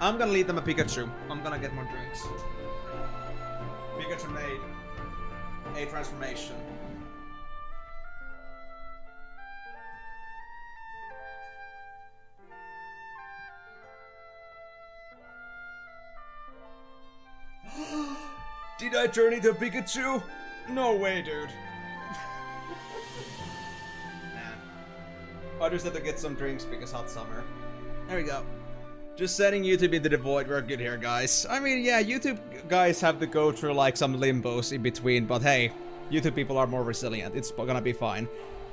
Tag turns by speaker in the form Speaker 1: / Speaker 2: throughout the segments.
Speaker 1: I'm gonna lead them a Pikachu. I'm gonna get more drinks. Pikachu made a transformation. Did I turn into a Pikachu? No way, dude. Nah. I just have to get some drinks because hot summer. There we go. Just setting YouTube into the void. We're good here, guys. I mean, yeah, YouTube guys have to go through like some limbos in between, but hey, YouTube people are more resilient. It's gonna be fine.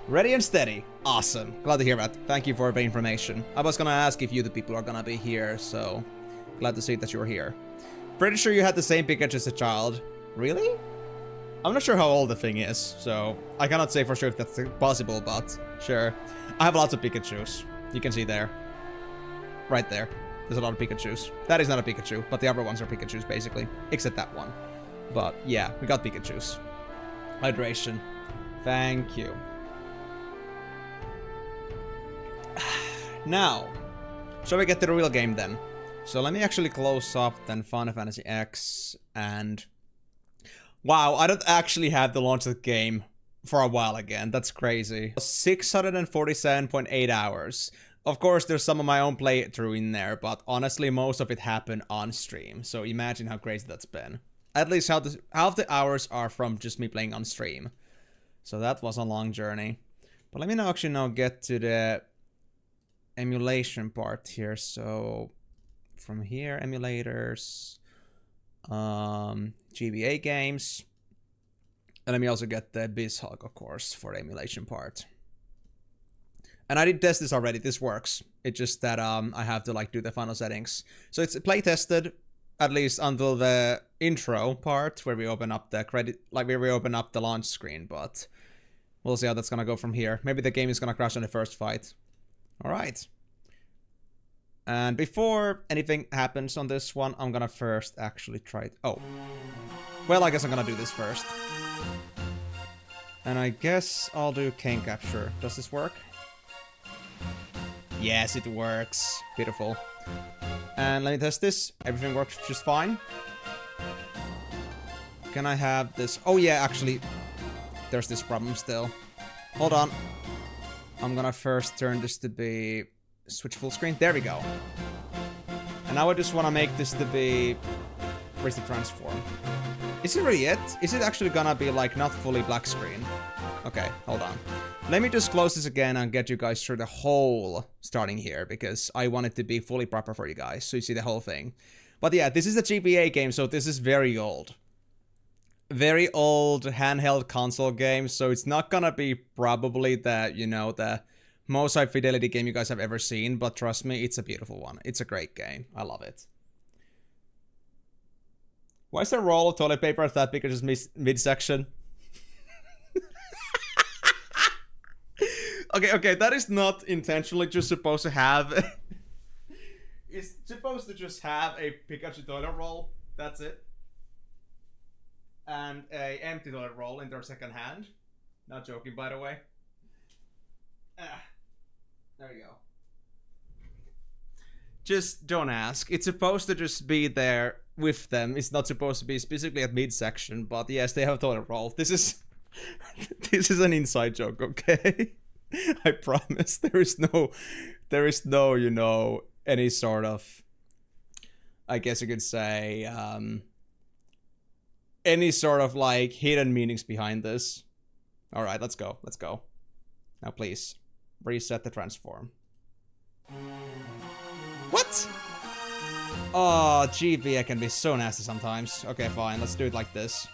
Speaker 1: Ready and steady. Awesome. Glad to hear that. Thank you for the information. I was gonna ask if YouTube people are gonna be here, so glad to see that you're here. Pretty sure you had the same Pikachu as a child. Really? I'm not sure how old the thing is, so I cannot say for sure if that's possible, but sure. I have lots of Pikachus. You can see there. Right there. There's a lot of Pikachus. That is not a Pikachu, but the other ones are Pikachus, basically. Except that one. But yeah, we got Pikachus. Hydration. Thank you. Now, shall we get to the real game then? So let me actually close up then Final Fantasy X and... Wow, I don't actually have to launch the game for a while again. That's crazy. 647.8 hours. Of course, there's some of my own playthrough in there, but honestly, most of it happened on stream. So imagine how crazy that's been. At least half the hours are from just me playing on stream. So that was a long journey. But let me now actually now get to the emulation part here. So from here, emulators, GBA games, and let me also get the BizHug, of course, for the emulation part. And I did test this already. This works. It's just that I have to like do the final settings. So it's play tested at least until the intro part where we open up the credit, like where we open up the launch screen. But we'll see how that's gonna go from here. Maybe the game is gonna crash on the first fight. All right. And before anything happens on this one, I'm gonna first actually try it. Oh. Well, I guess I'm gonna do this first. And I guess I'll do cane capture. Does this work? Yes, it works. Beautiful. And let me test this. Everything works just fine. Can I have this? Oh yeah, actually, there's this problem still. Hold on. I'm gonna first turn this to be... Switch full screen. There we go. And now I just want to make this to be... Where's the transform? Is it really it? Is it actually gonna be like not fully black screen? Okay, hold on. Let me just close this again and get you guys through the whole starting here, because I want it to be fully proper for you guys, so you see the whole thing. But yeah, this is a GBA game, so this is very old. Very old handheld console game, so it's not gonna be probably the, you know, the most high fidelity game you guys have ever seen, but trust me, it's a beautiful one. It's a great game. I love it. Why is there a roll of toilet paper at that Pikachu's midsection? Okay, that is not intentionally just supposed to have... It's supposed to just have a Pikachu toilet roll. That's it. And a empty toilet roll in their second hand. Not joking, by the way. There you go. Just don't ask. It's supposed to just be there with them. It's not supposed to be specifically at midsection, but yes, they have toilet roll. This is... this is an inside joke, okay? I promise. There is no, you know, any sort of, I guess you could say, any sort of like hidden meanings behind this. All right, let's go. Let's go. Now, please reset the transform. What? Oh, GBA can be so nasty sometimes. Okay, fine. Let's do it like this.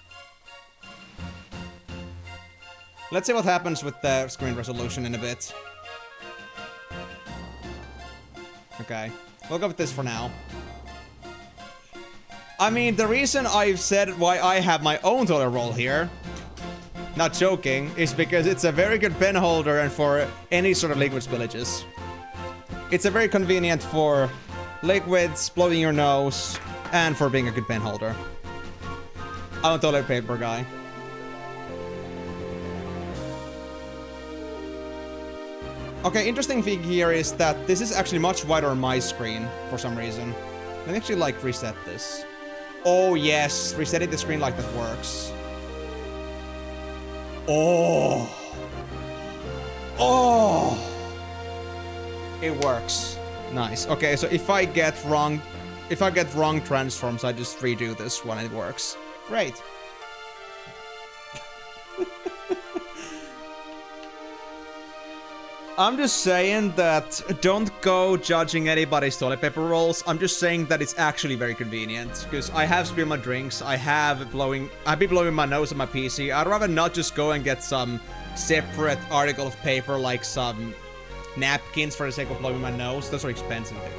Speaker 1: Let's see what happens with the screen resolution in a bit. Okay, we'll go with this for now. I mean, the reason I've said why I have my own toilet roll here, not joking, is because it's a very good pen holder and for any sort of liquid spillages. It's a very convenient for liquids, blowing your nose, and for being a good pen holder. I'm a toilet paper guy. Okay, interesting thing here is that this is actually much wider on my screen for some reason. Let me actually, like, reset this. Oh, yes. Resetting the screen like that works. Oh. Oh. It works. Nice. Okay, so if I get wrong transforms, I just redo this one and it works. Great. I'm just saying that don't go judging anybody's toilet paper rolls. I'm just saying that it's actually very convenient. Because I have spilled my drinks, I've been blowing my nose on my PC. I'd rather not just go and get some separate article of paper like some napkins for the sake of blowing my nose. Those are expensive, dude.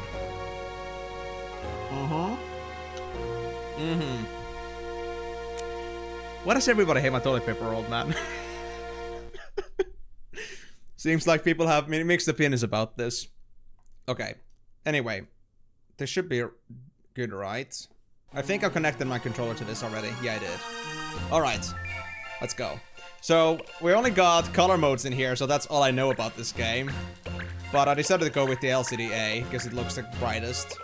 Speaker 1: Why does everybody hate my toilet paper roll, man? Seems like people have mixed opinions about this. Okay. Anyway. This should be good, right? I think I connected my controller to this already. Yeah, I did. Alright. Let's go. So, we only got color modes in here, so that's all I know about this game. But I decided to go with the LCD-A, because it looks the brightest.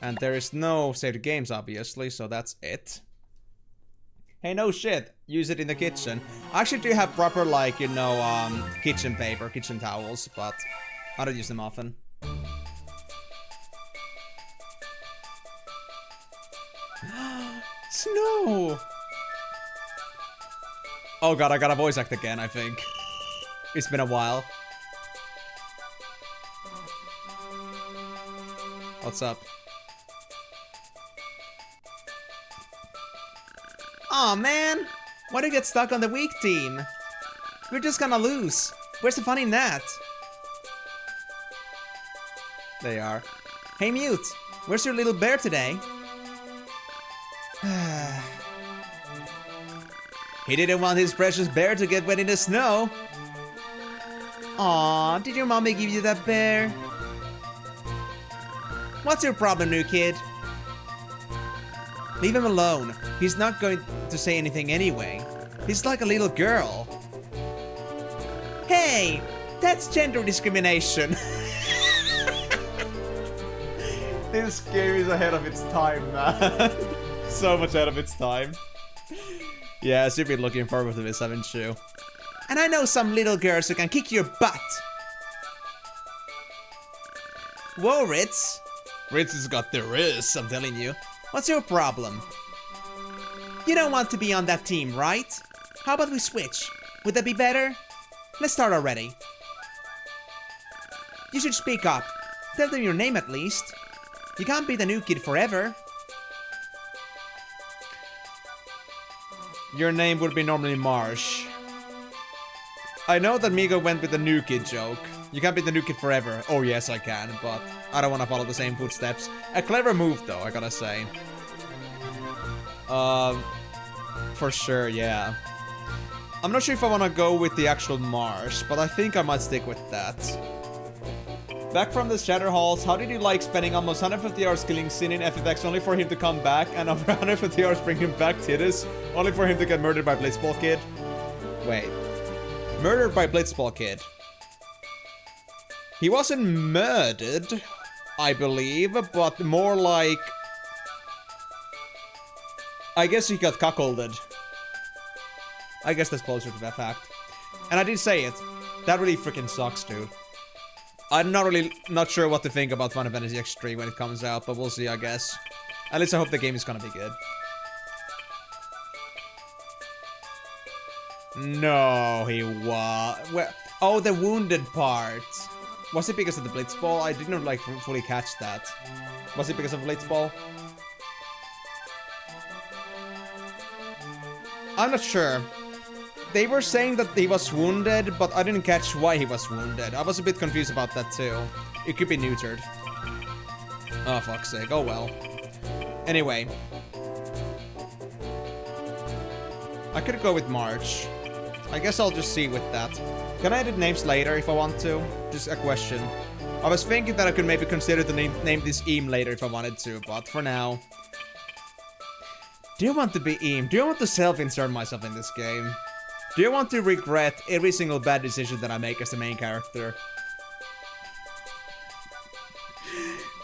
Speaker 1: And there is no saved games, obviously, so that's it. Hey, no shit. Use it in the kitchen. I actually do have proper, like, you know, kitchen paper, kitchen towels, but I don't use them often. Snow! Oh god, I got a voice act again, I think. It's been a while. What's up? Aw, man! Why do you get stuck on the weak team? We're just gonna lose. Where's the fun in that? They are. Hey, Mute! Where's your little bear today? He didn't want his precious bear to get wet in the snow. Aw, did your mommy give you that bear? What's your problem, new kid? Leave him alone. He's not going to say anything anyway. He's like a little girl. Hey! That's gender discrimination. This game is ahead of its time, man. So much ahead of its time. Yeah, so you've been looking forward to this, haven't you? And I know some little girls who can kick your butt. Whoa, Ritz. Ritz has got the wrist, I'm telling you. What's your problem? You don't want to be on that team, right? How about we switch? Would that be better? Let's start already. You should speak up. Tell them your name at least. You can't be the new kid forever. Your name would be normally Marsh. I know that Migo went with the new kid joke. You can't be the new kid forever. Oh yes, I can, but I don't want to follow the same footsteps. A clever move though, I gotta say. For sure, yeah. I'm not sure if I want to go with the actual Marsh, but I think I might stick with that. Back from the Shatter Halls, how did you like spending almost 150 hours killing Sin in FFX only for him to come back, and over 150 hours bring him back Tidus, only for him to get murdered by Blitzball Kid? Wait. Murdered by Blitzball Kid. He wasn't murdered, I believe, but more like... I guess he got cuckolded. I guess that's closer to that fact. And I did say it. That really freaking sucks, dude. I'm not sure what to think about Final Fantasy X3 when it comes out, but we'll see, I guess. At least I hope the game is gonna be good. No, he was... Well, oh, the wounded part. Was it because of the Blitzball? I didn't, like, fully catch that. Was it because of Blitzball? I'm not sure. They were saying that he was wounded, but I didn't catch why he was wounded. I was a bit confused about that too. It could be neutered. Oh, fuck's sake. Oh, well. Anyway. I could go with March. I guess I'll just see with that. Can I edit names later if I want to? Just a question. I was thinking that I could maybe consider to name this Eam later if I wanted to, but for now... Do you want to be Eam? Do you want to self-insert myself in this game? Do you want to regret every single bad decision that I make as the main character?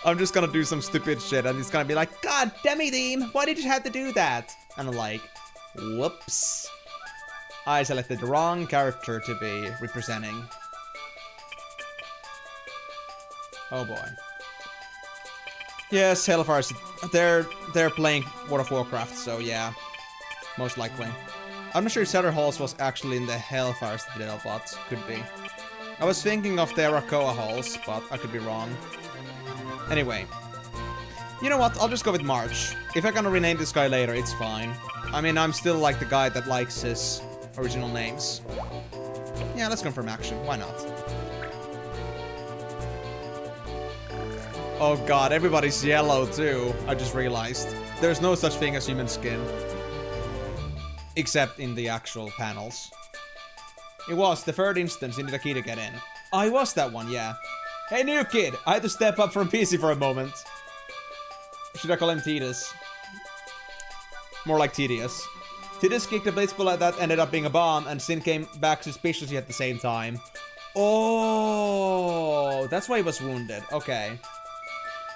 Speaker 1: I'm just gonna do some stupid shit and it's gonna be like, God damn it, team, why did you have to do that? And I'm like, whoops. I selected the wrong character to be representing. Oh boy. Yes, Hellfire's... They're playing World of Warcraft, so yeah. Most likely. I'm not sure if Cedar Halls was actually in the Hellfire Citadel, but could be. I was thinking of the Arakoa Halls, but I could be wrong. Anyway. You know what? I'll just go with March. If I'm gonna rename this guy later, it's fine. I mean, I'm still like the guy that likes his original names. Yeah, let's confirm action. Why not? Oh god, everybody's yellow too. I just realized. There's no such thing as human skin. Except in the actual panels. It was the third instance you need a key to get in. Oh, it was that one, yeah. Hey, new kid! I had to step up from PC for a moment. Should I call him Titus? More like Tedious. Titus kicked a blitzball that ended up being a bomb, and Sin came back suspiciously at the same time. Oh, that's why he was wounded. Okay.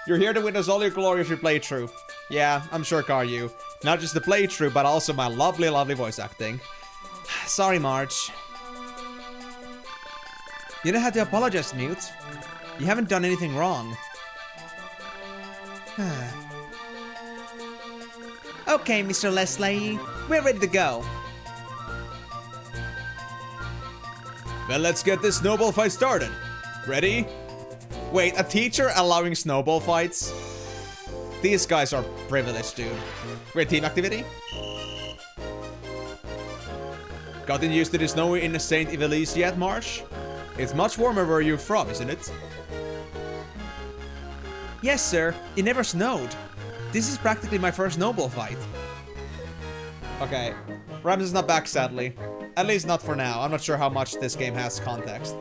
Speaker 1: You're here to witness all your glory of your playthrough. Yeah, I'm sure, Karyu. Not just the playthrough, but also my lovely, lovely voice acting. Sorry, March. You don't have to apologize, Mute. You haven't done anything wrong. Okay, Mr. Leslie. We're ready to go. Then let's get this snowball fight started. Ready? Wait, a teacher allowing snowball fights? These guys are privileged, dude. We're team activity? Gotten used to the snow in St. Evelise yet, Marsh? It's much warmer where you're from, isn't it? Yes, sir. It never snowed. This is practically my first snowball fight. Okay. Ramza is not back, sadly. At least not for now. I'm not sure how much this game has context.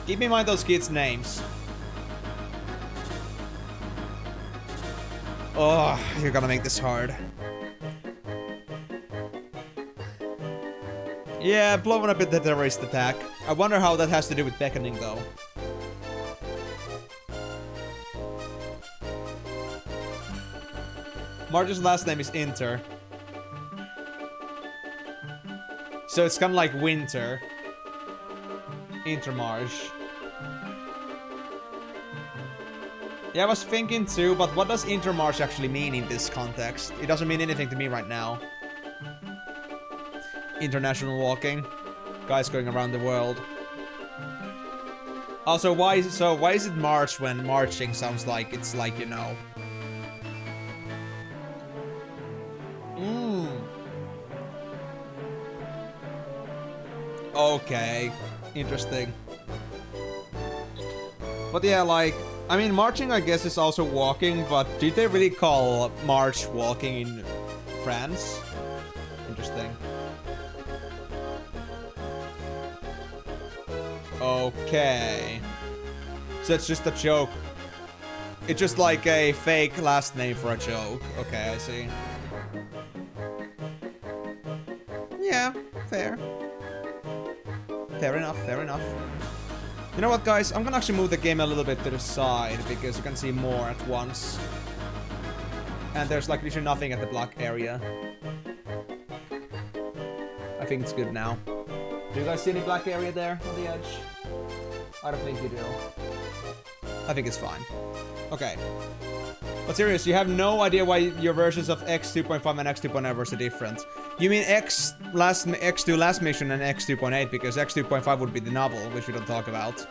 Speaker 1: Keep in mind those kids' names. Oh, you're gonna make this hard. Yeah, blowing up at the terrorist attack. I wonder how that has to do with beckoning, though. Marge's last name is Inter. So it's kind of like winter. Intermarge. Yeah, I was thinking too, but what does Intermarch actually mean in this context? It doesn't mean anything to me right now. International walking. Guys going around the world. Also, why is it March when marching sounds like it's like, you know... Okay. Interesting. But yeah, like... I mean, marching, I guess, is also walking, but did they really call March walking in France? Interesting. Okay. So it's just a joke. It's just like a fake last name for a joke. Okay, I see. Yeah, fair. Fair enough, fair enough. You know what, guys? I'm gonna actually move the game a little bit to the side because you can see more at once. And there's like literally nothing at the black area. I think it's good now. Do you guys see any black area there on the edge? I don't think you do. I think it's fine. Okay. But serious, you have no idea why your versions of X2.5 and X2.0 are so different. You mean X2 last mission and X2.8 because X2.5 would be the novel, which we don't talk about.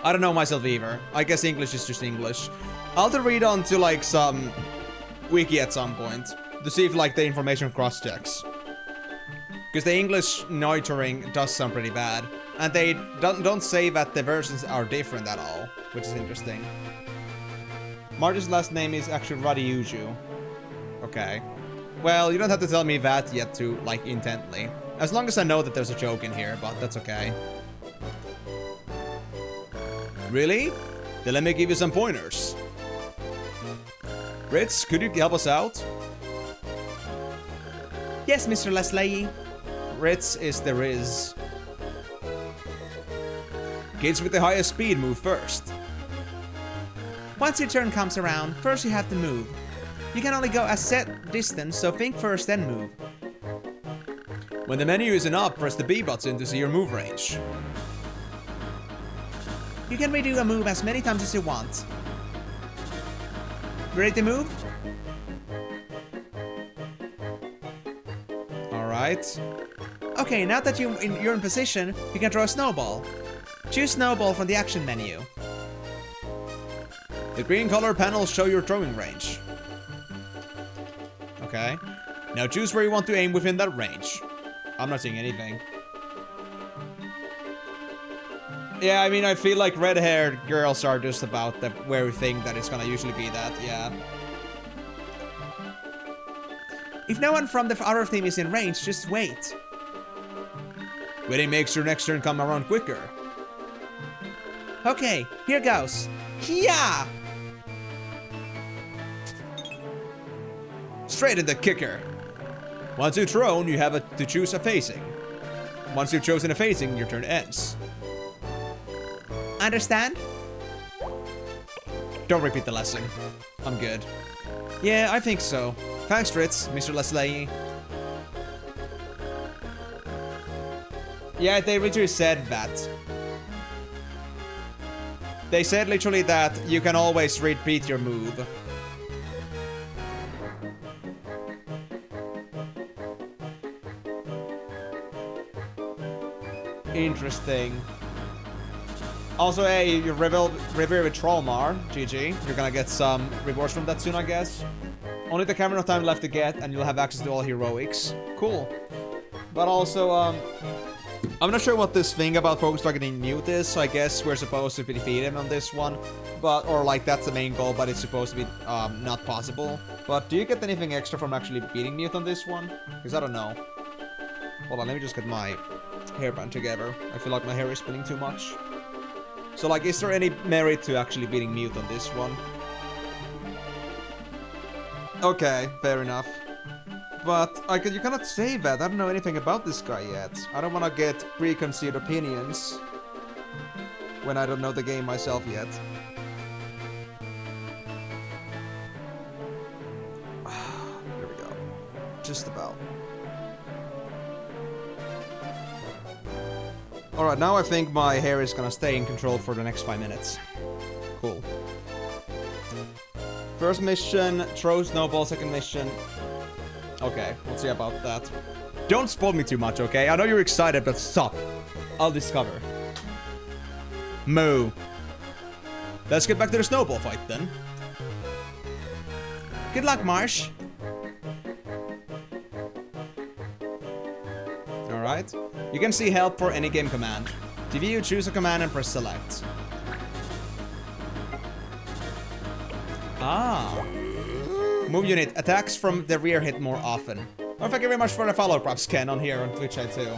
Speaker 1: I don't know myself either. I guess English is just English. I'll have to read on to like some wiki at some point to see if like the information cross-checks. Because the English neutering does sound pretty bad. And they don't say that the versions are different at all, which is interesting. Marge's last name is actually Radiuju. Okay. Well, you don't have to tell me that yet to, like, intently. As long as I know that there's a joke in here, but that's okay. Really? Then let me give you some pointers. Ritz, could you help us out? Yes, Mr. Leslie. Ritz is the Riz. Kids with the highest speed move first.
Speaker 2: Once your turn comes around, first you have to move. You can only go a set distance, so think first then move.
Speaker 1: When the menu isn't up, press the B button to see your move range.
Speaker 2: You can redo a move as many times as you want. Ready to move?
Speaker 1: Alright.
Speaker 2: Okay, now that you're in position, you can throw a snowball. Choose snowball from the action menu.
Speaker 1: The green color panels show your throwing range. Okay. Now choose where you want to aim within that range. I'm not seeing anything. Yeah, I mean, I feel like red-haired girls are just about the very thing that it's gonna usually be that, yeah.
Speaker 2: If no one from the other team is in range, just wait.
Speaker 1: Waiting makes your next turn come around quicker.
Speaker 2: Okay, here goes. Yeah!
Speaker 1: Straight in the kicker. Once you've thrown, you have to choose a facing. Once you've chosen a facing, your turn ends.
Speaker 2: Understand?
Speaker 1: Don't repeat the lesson. I'm good.
Speaker 2: Yeah, I think so.
Speaker 1: Thanks, Ritz, Mr. Leslie. Yeah, they literally said that. They said literally that you can always repeat your move. Interesting. Also, hey, you reveal with Trollmar, GG. You're gonna get some rewards from that soon, I guess. Only the camera of time left to get, and you'll have access to all heroics. Cool. But also, I'm not sure what this thing about focus targeting mute is, so I guess we're supposed to defeat him on this one. But, or like, that's the main goal, but it's supposed to be, not possible. But do you get anything extra from actually beating mute on this one? Because I don't know. Hold on, let me just get my hairband together. I feel like my hair is spilling too much. So, like, is there any merit to actually beating mute on this one? Okay, fair enough. But you cannot say that. I don't know anything about this guy yet. I don't want to get preconceived opinions when I don't know the game myself yet. Here we go. Just about. Alright, now I think my hair is gonna stay in control for the next 5 minutes. Cool. First mission, throw snowball. Second mission. Okay, we'll see about that. Don't spoil me too much, okay? I know you're excited, but stop. I'll discover. Moo. Let's get back to the snowball fight, then.
Speaker 2: Good luck, Marsh.
Speaker 1: Alright. You can see help for any game command. To view, choose a command and press select. Ah. Move unit. Attacks from the rear hit more often. Oh, thank you very much for the follow props, Ken, on here on Twitch too.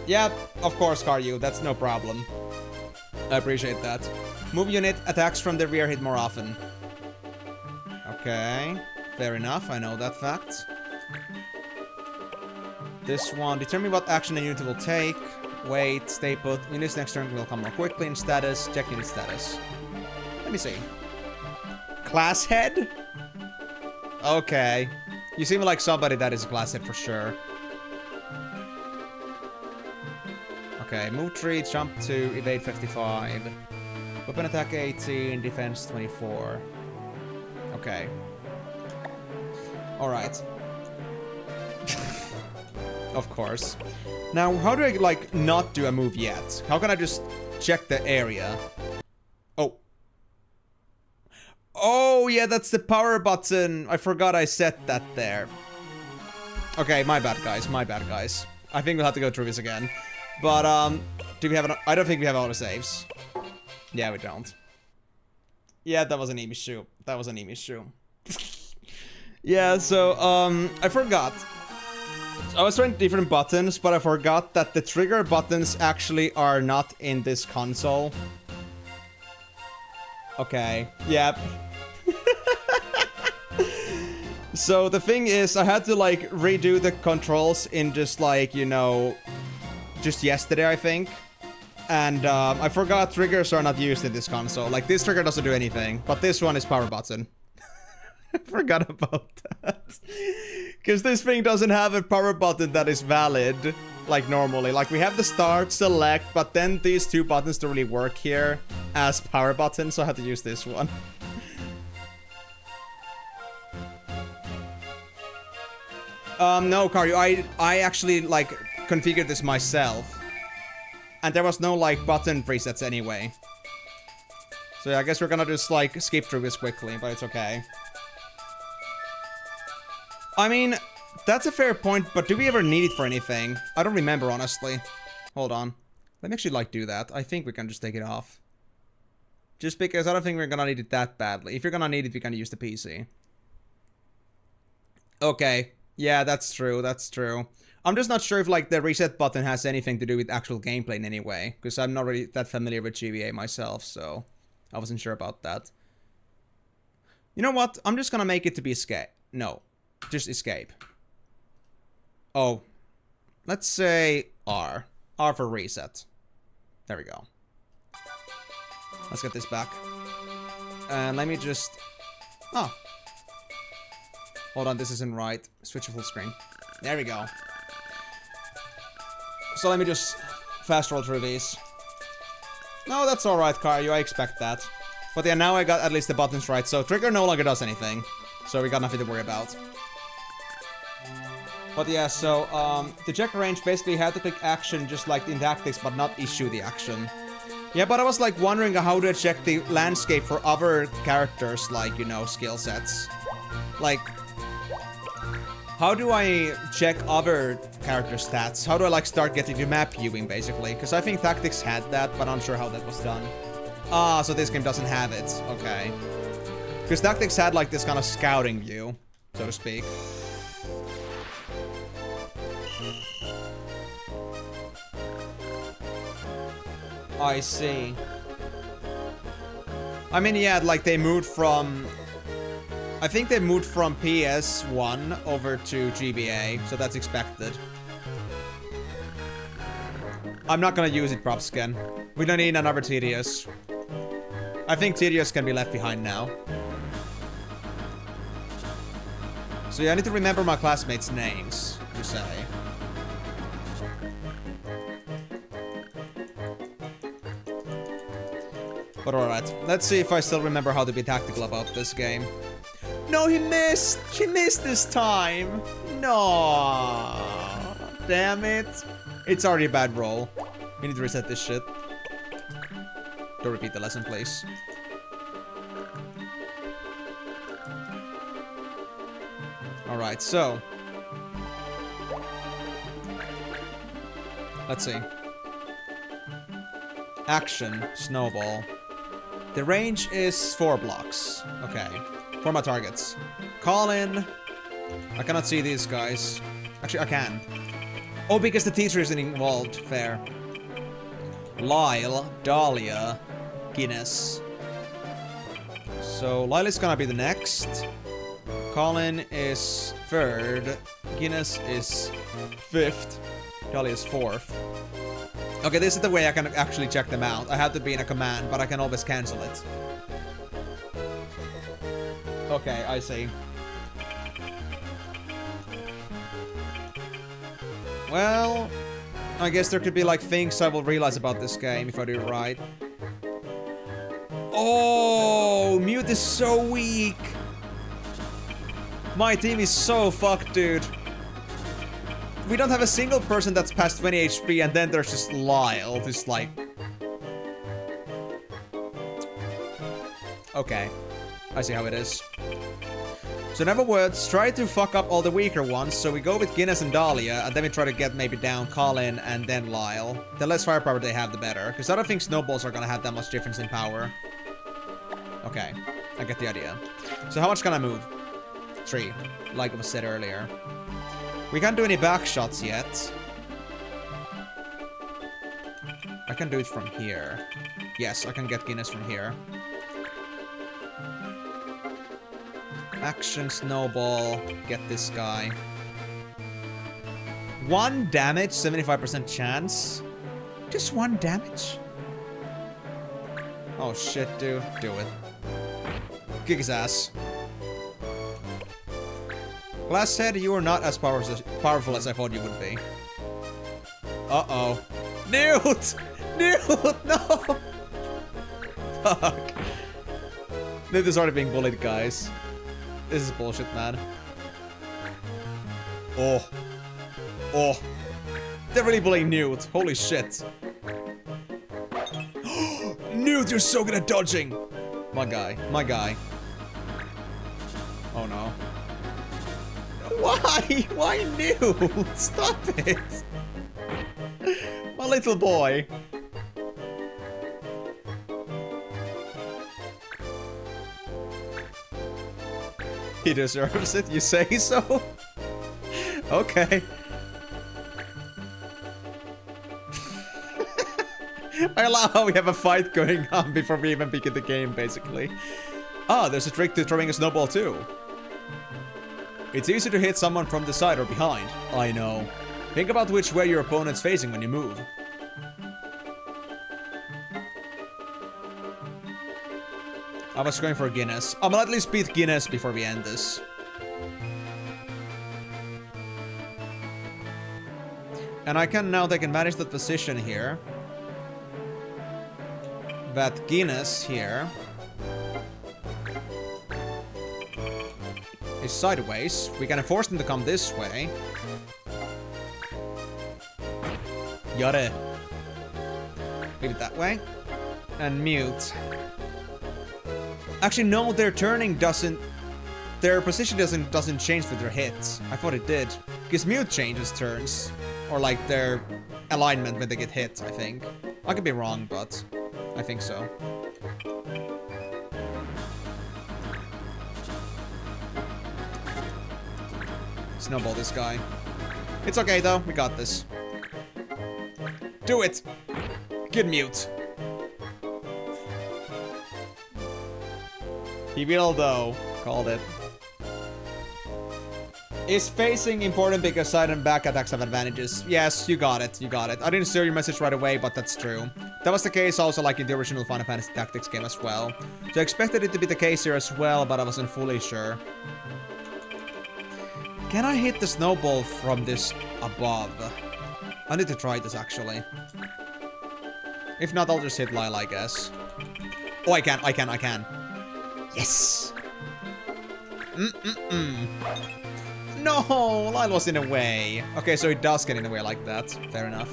Speaker 1: Yeah, of course, Karyu. That's no problem. I appreciate that. Move unit. Attacks from the rear hit more often. Okay. Fair enough. I know that fact. This one. Determine what action a unit will take. Wait. Stay put. Unit's next turn will come more quickly in status. Check unit status. Let me see. Class head? Okay. You seem like somebody that is a class head for sure. Okay, move 3, jump 2, evade 55. Weapon attack 18, defense 24. Okay. Alright. Of course. Now, how do I, like, not do a move yet? How can I just check the area? Oh. Oh, yeah, that's the power button. I forgot I set that there. Okay, my bad, guys. My bad, guys. I think we'll have to go through this again. But, do we have an... I don't think we have autosaves. Yeah, we don't. Yeah, that was an issue. That was an issue. Yeah, so, I forgot. I was trying different buttons, but I forgot that the trigger buttons actually are not in this console. Okay, yep. So the thing is, I had to like redo the controls in just like, you know, just yesterday, I think. And I forgot triggers are not used in this console. Like, this trigger doesn't do anything, but this one is power button. I forgot about that. Because this thing doesn't have a power button that is valid, like normally. Like, we have the start, select, but then these two buttons don't really work here as power buttons, so I have to use this one. No, Karyu, I actually, like, configured this myself. And there was no, like, button presets anyway. So yeah, I guess we're gonna just, like, skip through this quickly, but it's okay. I mean, that's a fair point, but do we ever need it for anything? I don't remember, honestly. Hold on. Let me actually, like, do that. I think we can just take it off. Just because I don't think we're gonna need it that badly. If you're gonna need it, we can use the PC. Okay. Yeah, that's true, that's true. I'm just not sure if, like, the reset button has anything to do with actual gameplay in any way. Because I'm not really that familiar with GBA myself, so I wasn't sure about that. You know what? I'm just gonna make it to be escape. No. Just escape. Oh. Let's say R. R for reset. There we go. Let's get this back. And let me just... Oh. Hold on, this isn't right. Switch to full screen. There we go. So let me just fast roll through these. No, that's alright, Karyu, I expect that. But yeah, now I got at least the buttons right, so trigger no longer does anything. So we got nothing to worry about. But yeah, so, to check range, basically you have to click action just like in tactics, but not issue the action. Yeah, but I was like wondering how to check the landscape for other characters, like, you know, skill sets. Like... How do I check other character stats? How do I, like, start getting to map viewing, basically? Because I think Tactics had that, but I'm not sure how that was done. Ah, so this game doesn't have it. Okay. Because Tactics had, like, this kind of scouting view, so to speak. I see. I mean, yeah, like, they moved from... I think they moved from PS1 over to GBA, so that's expected. I'm not gonna use it, Propscan. We don't need another Tedious. I think Tedious can be left behind now. So yeah, I need to remember my classmates' names, you say. But alright, let's see if I still remember how to be tactical about this game. No, he missed! He missed this time! No, damn it. It's already a bad roll. We need to reset this shit. Don't repeat the lesson, please. Alright, so. Let's see. Action, snowball. The range is 4 blocks. Okay. For my targets. Call in. I cannot see these guys. Actually, I can. Oh, because the teacher isn't involved. Fair. Lyle, Dahlia, Guinness. So, Lyle is gonna be the next. Colin is 3rd. Guinness is 5th. Dahlia is 4th. Okay, this is the way I can actually check them out. I have to be in a command, but I can always cancel it. Okay, I see. Well, I guess there could be like things I will realize about this game if I do it right. Oh, Mute is so weak. My team is so fucked, dude. We don't have a single person that's past 20 HP, and then there's just Lyle, just like... Okay. I see how it is. So in other words, try to fuck up all the weaker ones, so we go with Guinness and Dahlia, and then we try to get maybe down Colin and then Lyle. The less firepower they have, the better. Because I don't think snowballs are gonna have that much difference in power. Okay, I get the idea. So how much can I move? 3, like I was said earlier. We can't do any back shots yet. I can do it from here. Yes, I can get Guinness from here. Action, snowball, get this guy. 1 damage, 75% chance.
Speaker 2: Just 1 damage?
Speaker 1: Oh shit, dude. Do it. Kick his ass. Glass said you were not as powerful as I thought you would be. Uh-oh. Newt! Newt! No! Fuck. Newt is already being bullied, guys. This is bullshit, man. Oh. Oh. They're really bullying Newt. Holy shit. Newt, you're so good at dodging! My guy. My guy. Oh no. Why? Why Newt? Stop it! My little boy. He deserves it, you say so? Okay. I love how we have a fight going on before we even begin the game, basically. Ah, there's a trick to throwing a snowball too. It's easy to hit someone from the side or behind. I know. Think about which way your opponent's facing when you move. I was going for Guinness. I will at least beat Guinness before we end this. And I can now take advantage of the position here. That Guinness here is sideways. We can force them to come this way. Yare. Leave it that way. And mute. Actually, no, their turning doesn't... Their position doesn't change with their hits. I thought it did. Because mute changes turns. Or like their alignment when they get hit, I think. I could be wrong, but I think so. Snowball this guy. It's okay though, we got this. Do it! Get mute. He will though. Called it. Is facing important because side and back attacks have advantages? Yes, you got it, you got it. I didn't see your message right away, but that's true. That was the case also like in the original Final Fantasy Tactics game as well. So I expected it to be the case here as well, but I wasn't fully sure. Can I hit the snowball from this above? I need to try this actually. If not, I'll just hit Lyle, I guess. Oh, I can. Yes! No, Lyle was in a way. Okay, so it does get in a way like that. Fair enough.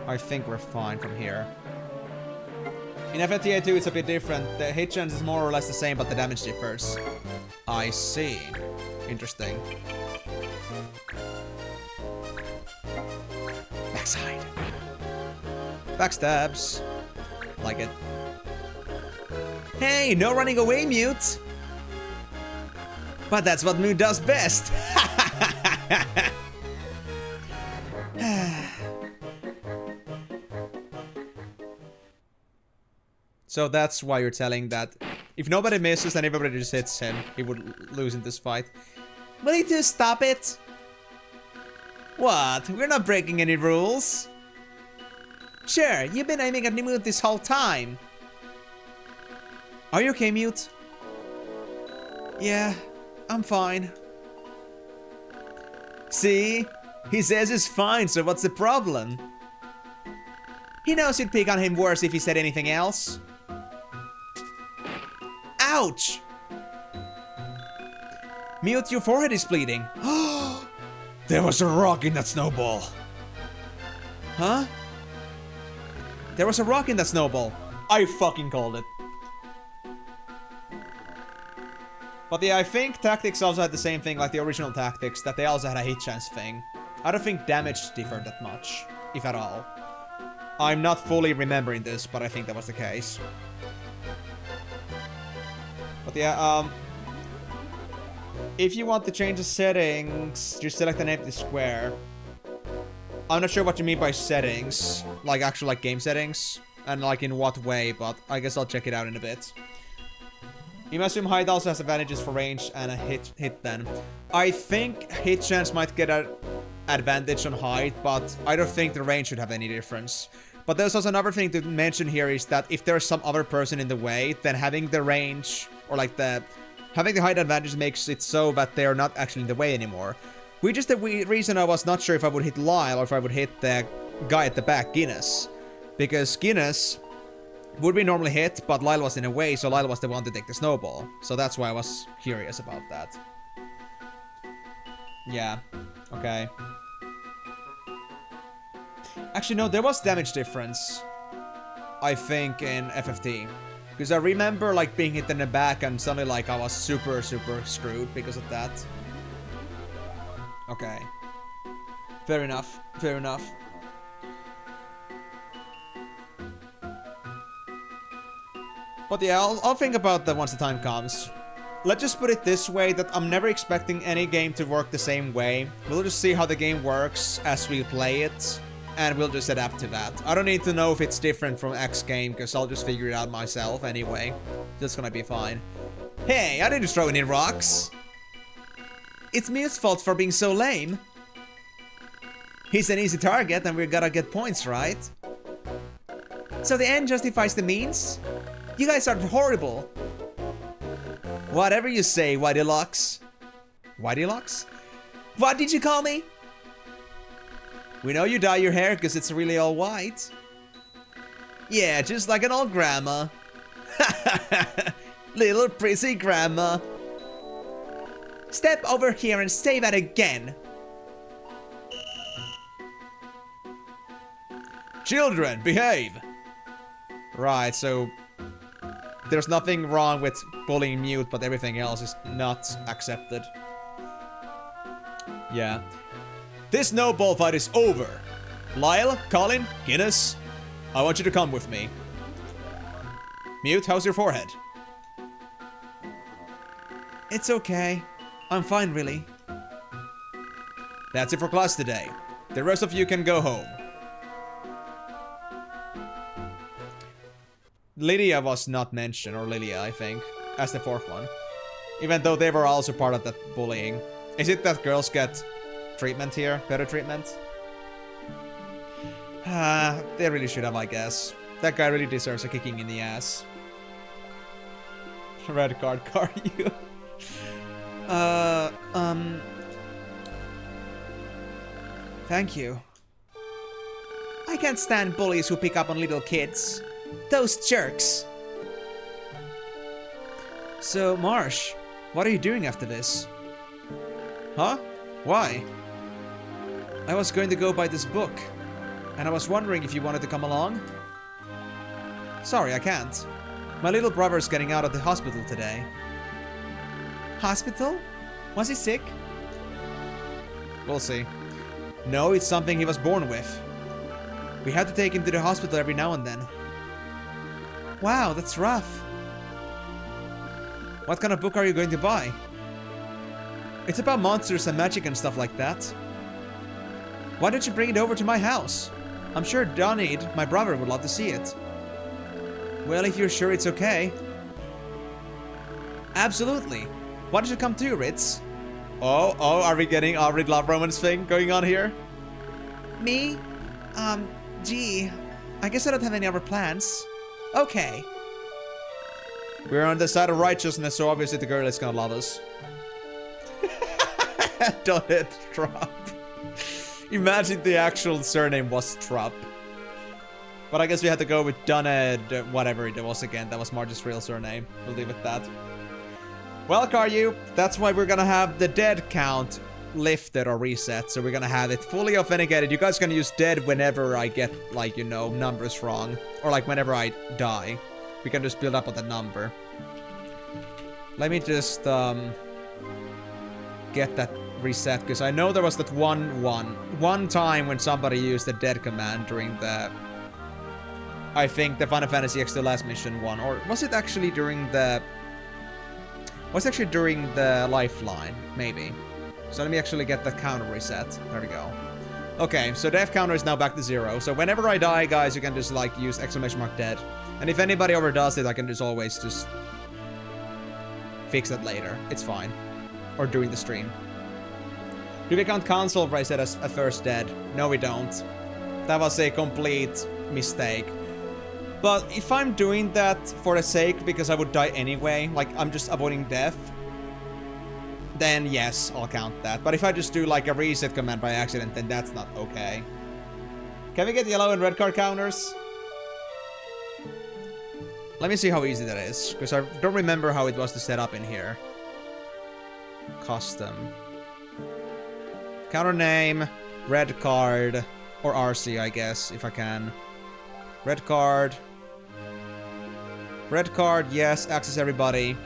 Speaker 1: I think we're fine from here. In FFTA 2, it's a bit different. The hit chance is more or less the same, but the damage differs. I see. Interesting. Backside. Backstabs. Like it. Hey, no running away, Mute! But that's what Mute does best! So that's why you're telling that if nobody misses and everybody just hits him, he would lose in this fight. Will you two stop it? What? We're not breaking any rules. Sure, you've been aiming at Mute this whole time. Are you okay, Mute? Yeah, I'm fine. See? He says he's fine, so what's the problem? He knows you'd pick on him worse if he said anything else. Ouch! Mute, your forehead is bleeding. There was a rock in that snowball. Huh? There was a rock in that snowball. I fucking called it. But yeah, I think Tactics also had the same thing like the original Tactics, that they also had a hit chance thing. I don't think damage differed that much, if at all. I'm not fully remembering this, but I think that was the case. But yeah, if you want to change the settings, just select an empty square. I'm not sure what you mean by settings, like actual like game settings, and like in what way, but I guess I'll check it out in a bit. You must assume height also has advantages for range and a hit then. I think hit chance might get advantage on height, but I don't think the range should have any difference. But there's also another thing to mention here is that if there's some other person in the way, then having the range, or like having the height advantage makes it so that they're not actually in the way anymore. Which is the reason I was not sure if I would hit Lyle or if I would hit the guy at the back, Guinness. Because Guinness would be normally hit, but Lyle was in the way, so Lyle was the one to take the snowball. So that's why I was curious about that. Yeah, okay. Actually, no, there was damage difference, I think, in FFT. Because I remember, like, being hit in the back and suddenly, like, I was super, super screwed because of that. Okay. Fair enough. Fair enough. But yeah, I'll think about that once the time comes. Let's just put it this way, that I'm never expecting any game to work the same way. We'll just see how the game works as we play it. And we'll just adapt to that. I don't need to know if it's different from X game, because I'll just figure it out myself anyway. That's gonna be fine. Hey, I didn't throw any rocks. It's Mew's fault for being so lame. He's an easy target and we gotta get points, right? So the end justifies the means? You guys are horrible. Whatever you say, Whitey-Locks. Whitey-Locks? What did you call me? We know you dye your hair because it's really all white. Yeah, just like an old grandma. Little prissy grandma. Step over here and say that again. Children, behave. Right, so there's nothing wrong with bullying Mute, but everything else is not accepted. Yeah. This snowball fight is over. Lyle, Colin, Guinness, I want you to come with me. Mute, how's your forehead? It's okay. I'm fine, really. That's it for class today. The rest of you can go home. Lydia was not mentioned, or Lilia, I think, as the fourth one. Even though they were also part of that bullying. Is it that girls get treatment here? Better treatment? They really should have, I guess. That guy really deserves a kicking in the ass. Red card, you. Thank you. I can't stand bullies who pick up on little kids. Those jerks. So, Marsh, what are you doing after this? Huh? Why? I was going to go buy this book, and I was wondering if you wanted to come along? Sorry, I can't. My little brother's getting out of the hospital today. Hospital? Was he sick? We'll see. No, it's something he was born with. We have to take him to the hospital every now and then. Wow, that's rough. What kind of book are you going to buy? It's about monsters and magic and stuff like that. Why don't you bring it over to my house? I'm sure Donid, my brother, would love to see it. Well, if you're sure it's okay. Absolutely. Why don't you come too, Ritz? Oh, are we getting our Rid love romance thing going on here? Me? Gee. I guess I don't have any other plans. Okay. We're on the side of righteousness, so obviously the girl is gonna love us. Don't hit Trump. Imagine the actual surname was Trump. But I guess we had to go with Doned, whatever it was again. That was Marge's real surname. We'll leave it at that. Well, Karyu, that's why we're gonna have the dead count lifted or reset. So we're gonna have it fully authenticated. You guys can use dead whenever I get, like, you know, numbers wrong. Or like whenever I die. We can just build up on the number. Let me just get that reset, because I know there was that one time when somebody used the dead command during the, I think, the Final Fantasy EXTRAVAGANZA last mission one, or was it actually during the, lifeline, maybe. So let me actually get the counter reset. There we go. Okay, so death counter is now back to 0. So whenever I die, guys, you can just like use exclamation mark dead. And if anybody overdoes it, I can just always just fix that later. It's fine. Or during the stream. Do we count console reset as at first dead? No, we don't. That was a complete mistake. But if I'm doing that for the sake because I would die anyway, like I'm just avoiding death, then yes, I'll count that. But if I just do like a reset command by accident, then that's not okay. Can we get yellow and red card counters? Let me see how easy that is, because I don't remember how it was to set up in here. Custom. Counter name, red card, or RC, I guess, if I can. Red card. Red card, yes, access everybody.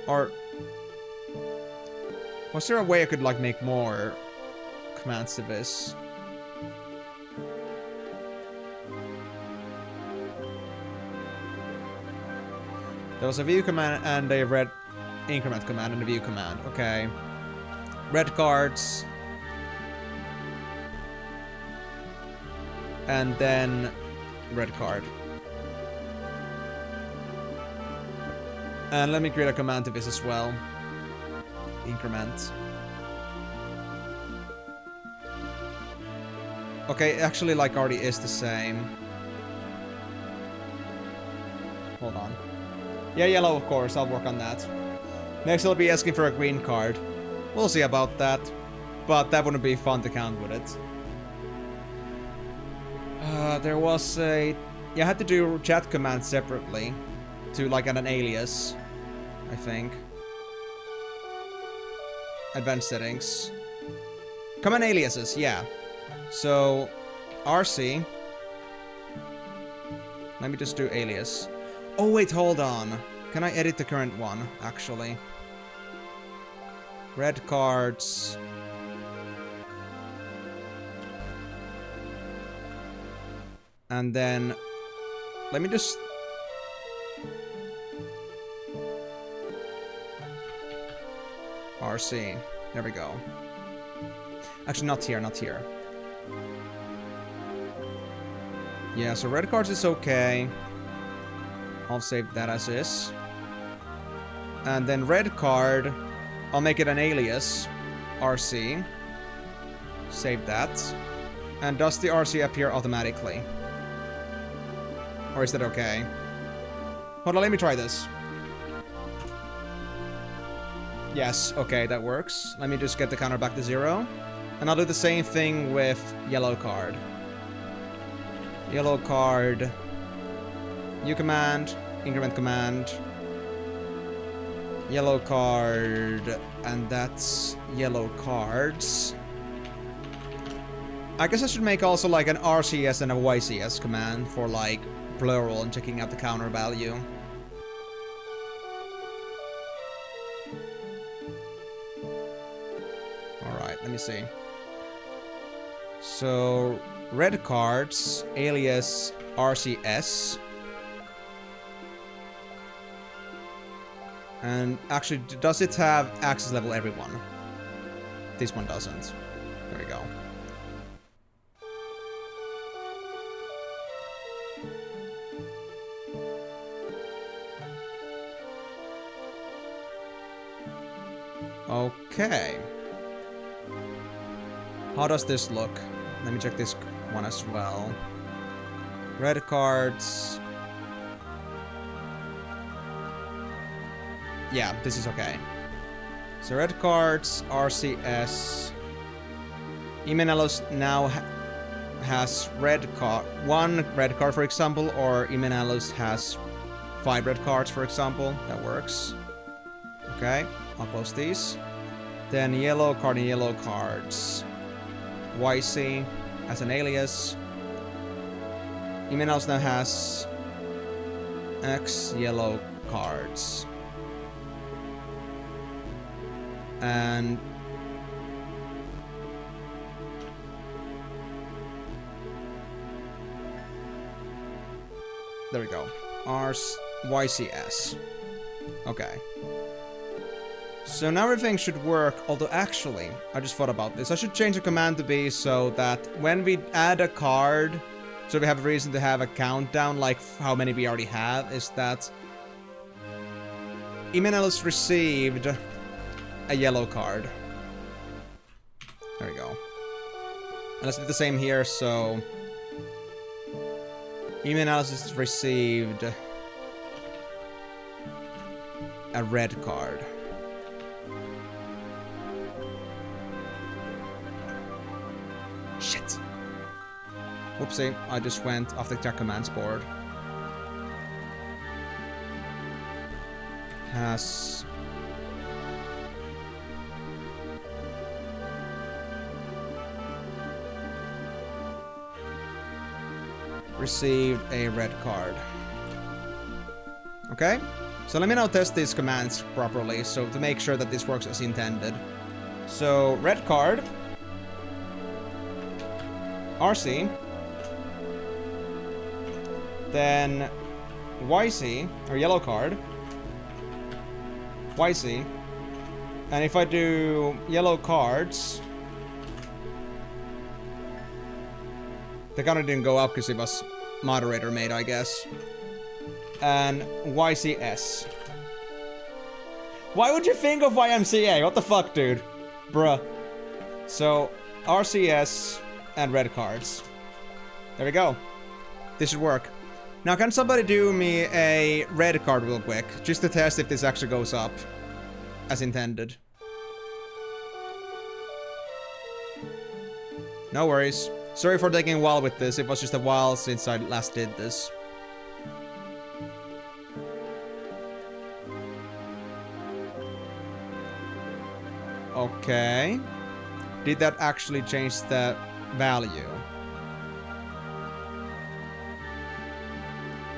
Speaker 1: Or... was there a way I could, like, make more commands to this? There was a view command and a red increment command and a view command. Okay. Red cards. And then red card. And let me create a command to this as well. Increment. Okay, actually like already is the same. Hold on. Yeah, yellow, of course. I'll work on that. Next, I'll be asking for a green card. We'll see about that. But that wouldn't be fun to count with it. There was a... yeah, I had to do chat commands separately. To, like, add an alias. I think. Advanced settings. Command aliases, yeah. So, RC. Let me just do alias. Oh wait, hold on. Can I edit the current one, actually? Red cards. And then... let me just... RC. There we go. Actually, not here, not here. Yeah, so red cards is okay. I'll save that as is. And then red card, I'll make it an alias. RC. Save that. And does the RC appear automatically? Or is that okay? Hold on, let me try this. Yes, okay, that works. Let me just get the counter back to 0. And I'll do the same thing with yellow card. Yellow card. U command, increment command. Yellow card, and that's yellow cards. I guess I should make also like an RCS and a YCS command for like plural and checking out the counter value. Alright, let me see. So, red cards, alias RCS. And actually, does it have access level everyone? This one doesn't. There we go. Okay. How does this look? Let me check this one as well. Red cards. Yeah, this is okay. So red cards, RCS. Emenalus now has red card, 1 red card, for example, or Emenalus has 5 red cards, for example. That works. Okay, I'll close these. Then yellow card and yellow cards. YC as an alias. Emenalus now has X yellow cards. And there we go. YCS. Okay. So now everything should work, although actually, I just thought about this. I should change the command to be so that when we add a card, so we have a reason to have a countdown, like how many we already have, is that Emenalus received a yellow card. There we go. And let's do the same here, so... Emenalus has received a red card. Shit. Whoopsie, I just went off the attack commands board. Has... received a red card. Okay, so let me now test these commands properly, so to make sure that this works as intended. So, red card, RC, then YC, or yellow card, YC, and if I do yellow cards, the counter didn't go up because it was moderator made, I guess. And YCS. Why would you think of YMCA? What the fuck, dude? Bruh. So, RCS and red cards. There we go. This should work. Now, can somebody do me a red card real quick? Just to test if this actually goes up as intended. No worries. Sorry for taking a while with this, it was just a while since I last did this. Okay. Did that actually change the value?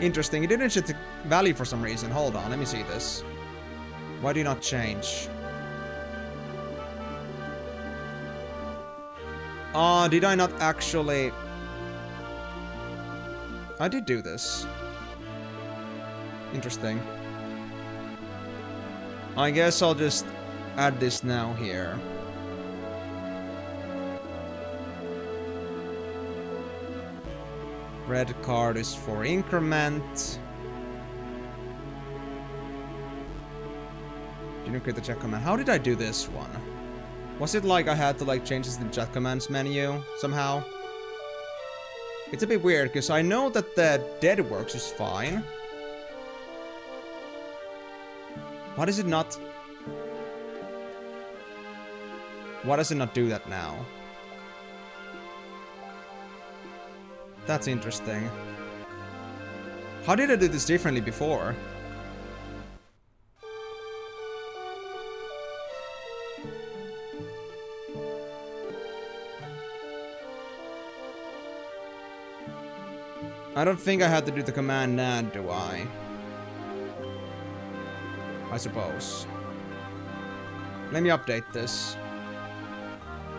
Speaker 1: Interesting, it didn't change the value for some reason. Hold on, let me see this. Why do you not change? Oh, did I not actually... I did do this. Interesting. I guess I'll just add this now here. Red card is for increment. Didn't create the chat command. How did I do this one? Was it like I had to like change this in the chat commands menu somehow? It's a bit weird because I know that the dead works is fine. Why does it not? Why does it not do that now? That's interesting. How did I do this differently before? I don't think I had to do the command NAD, do I? I suppose. Let me update this.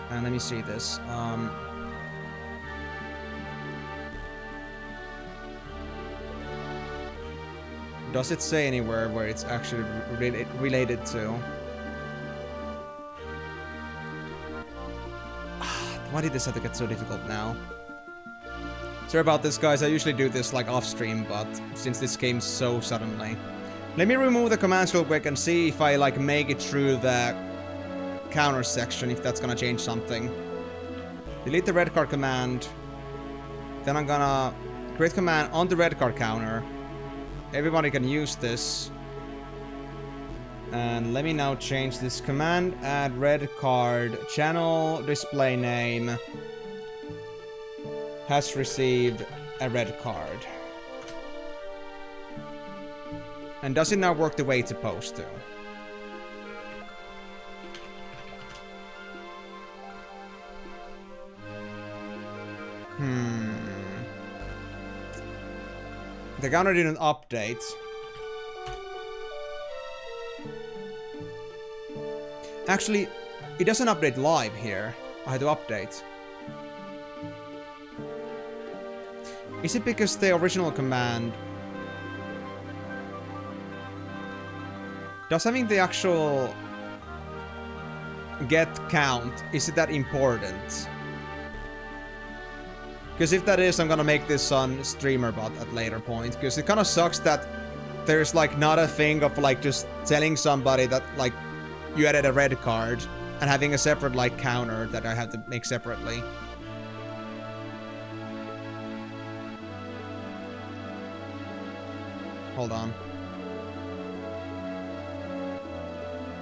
Speaker 1: And let me see this. Does it say anywhere where it's actually related to? Why did this have to get so difficult now? Sorry about this, guys. I usually do this like off stream, but since this came so suddenly. Let me remove the commands real quick and see if I like make it through the counter section, if that's gonna change something. Delete the red card command. Then I'm gonna create command on the red card counter. Everybody can use this. And let me now change this command. Add red card channel display name. Has received a red card. And does it now work the way it's supposed to? The counter didn't update. Actually, it doesn't update live here. I had to update. Is it because the original command... Does having the actual... get count, is it that important? Because if that is, I'm gonna make this on streamer bot at later point. Because it kind of sucks that there's like not a thing of like just telling somebody that like you added a red card and having a separate like counter that I have to make separately. Hold on.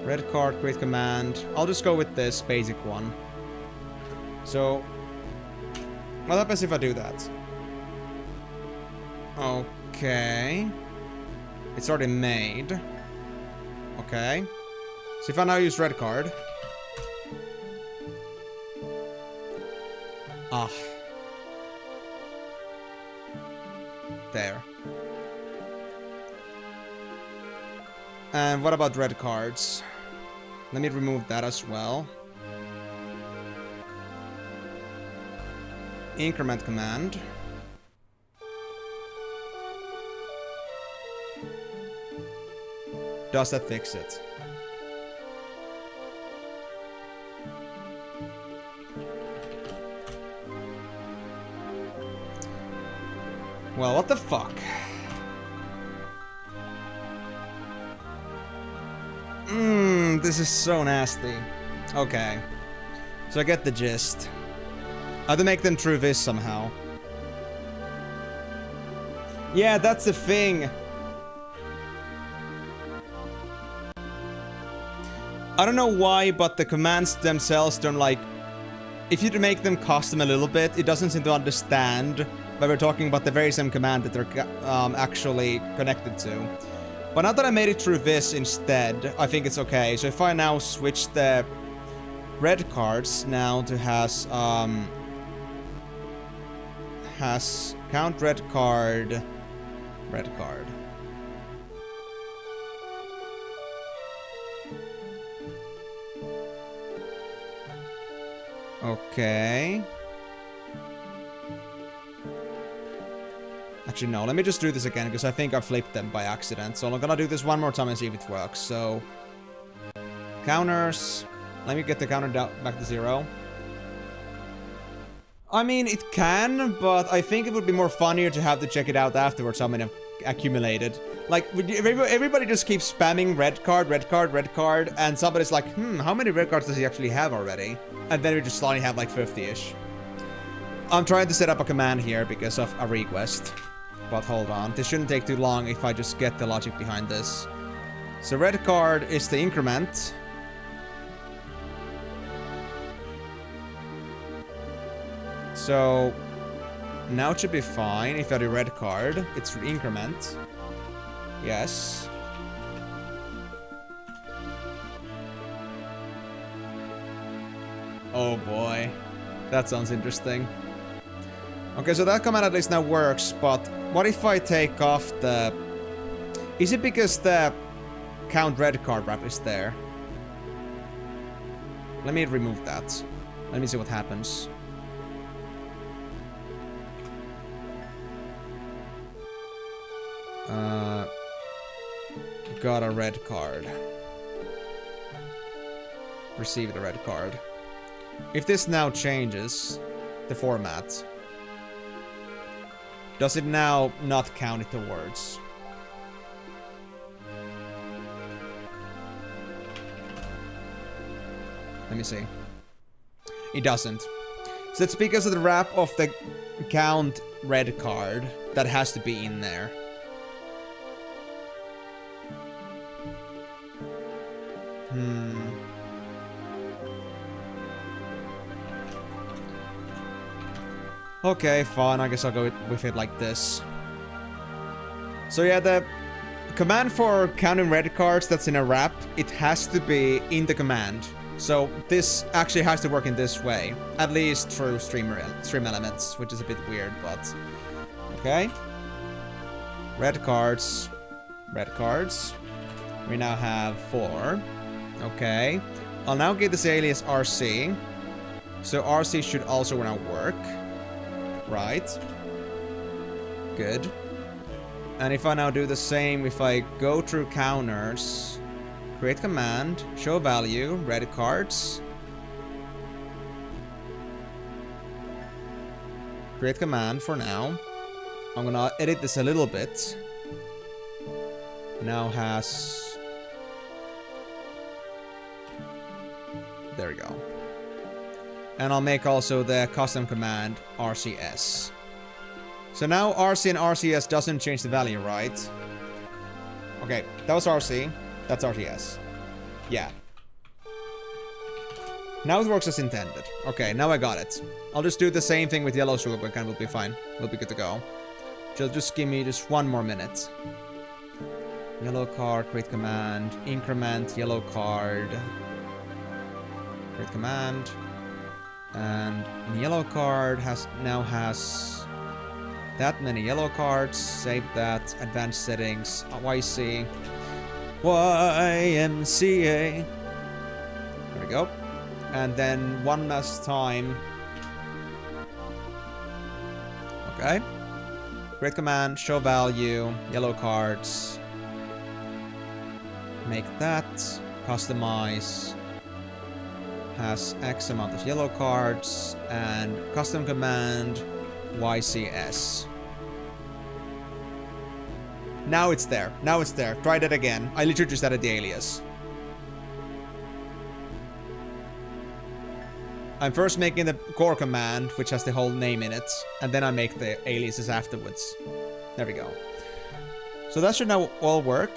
Speaker 1: Red card, create command. I'll just go with this basic one. So, what happens if I do that? Okay. It's already made. Okay. So if I now use red card. Ah. There. And what about red cards? Let me remove that as well. Increment command. Does that fix it? Well, what the fuck? This is so nasty. Okay. So I get the gist. I have to make them true this somehow. Yeah, that's the thing. I don't know why, but the commands themselves don't like... If you make them custom a little bit, it doesn't seem to understand that we're talking about the very same command that they're actually connected to. But now that I made it through this instead, I think it's okay. So if I now switch the red cards now to has count red card. Okay. Actually, no. Let me just do this again, because I think I flipped them by accident. So I'm gonna do this one more time and see if it works. So... counters. Let me get the counter down back to 0. I mean, it can, but I think it would be more funnier to have to check it out afterwards how many have accumulated. Like, everybody just keeps spamming red card, and somebody's like, how many red cards does he actually have already? And then we just suddenly have like 50-ish. I'm trying to set up a command here because of a request. But hold on, this shouldn't take too long if I just get the logic behind this. So red card is the increment. So now it should be fine if I do red card. It's increment. Yes. Oh boy. That sounds interesting. Okay, so that command at least now works, but what if I take off the... Is it because the count red card wrap is there? Let me remove that. Let me see what happens. Got a red card. Received a red card. If this now changes the format, does it now not count it towards? Let me see. It doesn't. So it's because of the wrap of the count red card that has to be in there. Okay, fine. I guess I'll go with it like this. So yeah, the command for counting red cards that's in a wrap, it has to be in the command. So this actually has to work in this way. At least through stream elements, which is a bit weird, but... Okay. Red cards. Red cards. We now have 4. Okay. I'll now give this alias RC. So RC should also now work. Right. Good. And if I now do the same, if I go through counters, create command, show value, red cards. Create command for now. I'm gonna edit this a little bit. now has... There we go. And I'll make also the custom command RCS. So now RC and RCS doesn't change the value, right? Okay, that was RC. That's RCS. Yeah. Now it works as intended. Okay, now I got it. I'll just do the same thing with yellow sugar and we'll be fine. We'll be good to go. Just give me just 1 more minute. Yellow card, create command, increment, yellow card. Create command. And in yellow card now has that many yellow cards. Save that. Advanced settings. YC. YMCA. There we go. And then one last time. Okay. Create command, show value, yellow cards. Make that. Customize. Has X amount of yellow cards. And custom command, YCS. Now it's there. Now it's there. Try that again. I literally just added the alias. I'm first making the core command, which has the whole name in it, and then I make the aliases afterwards. There we go. So that should now all work.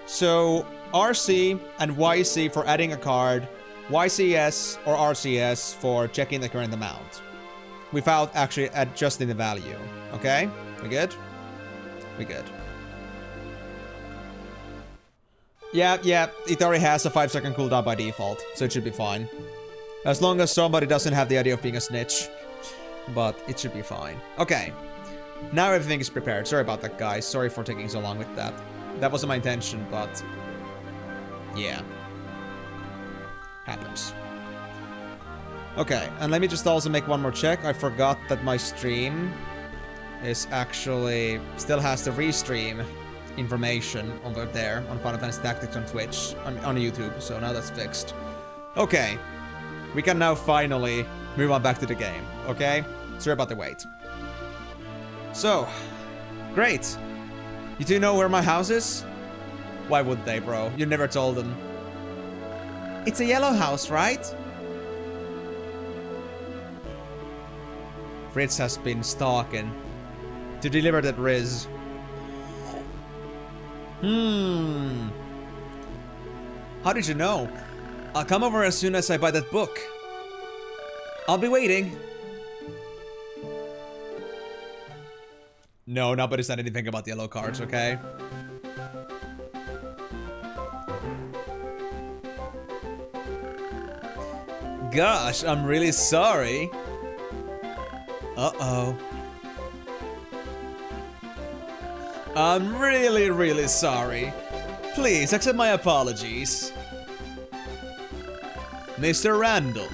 Speaker 1: So RC and YC for adding a card, YCS or RCS for checking the current amount, without actually adjusting the value. Okay? We good? We good. Yeah, it already has a 5-second cooldown by default, so it should be fine. As long as somebody doesn't have the idea of being a snitch. But it should be fine. Okay. Now everything is prepared. Sorry about that, guys. Sorry for taking so long with that. That wasn't my intention, but... yeah. Happens. Okay, and let me just also make one more check. I forgot that my stream is actually... still has the restream information over there on Final Fantasy Tactics on Twitch. On YouTube, so now that's fixed. Okay. We can now finally move on back to the game, okay? Sorry about the wait. So, great. You two know where my house is? Why would they, bro? You never told them. It's a yellow house, right? Fritz has been stalking to deliver that Riz. How did you know? I'll come over as soon as I buy that book. I'll be waiting. No, nobody said anything about yellow cards, okay? Gosh, I'm really sorry. Uh-oh. I'm really, really sorry. Please accept my apologies. Mr. Randall,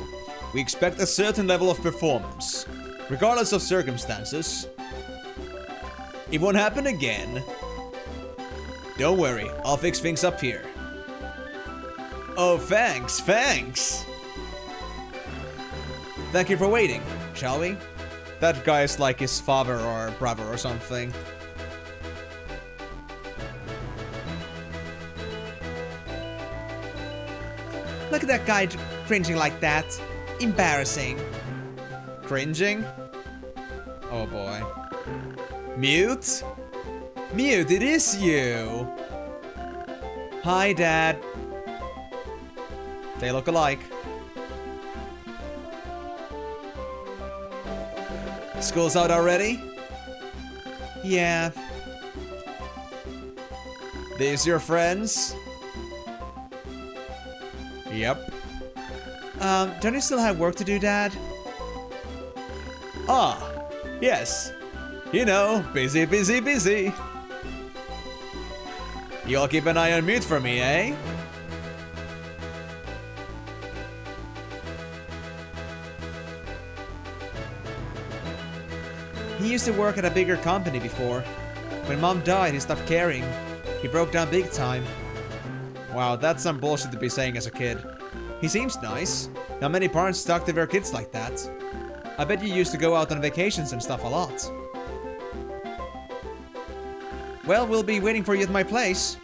Speaker 1: we expect a certain level of performance, regardless of circumstances. It won't happen again. Don't worry, I'll fix things up here. Oh, thanks. Thank you for waiting, shall we? That guy is like his father or brother or something. Look at that guy cringing like that. Embarrassing. Cringing? Oh boy. Mute? Mute, it is you! Hi, Dad. They look alike. School's out already? Yeah. These your friends? Yep. Don't you still have work to do, Dad? Ah, yes. You know, busy. You'll keep an eye on mute for me, eh? He used to work at a bigger company before. When Mom died, he stopped caring. He broke down big time. Wow, that's some bullshit to be saying as a kid. He seems nice. Not many parents talk to their kids like that. I bet you used to go out on vacations and stuff a lot. Well, we'll be waiting for you at my place.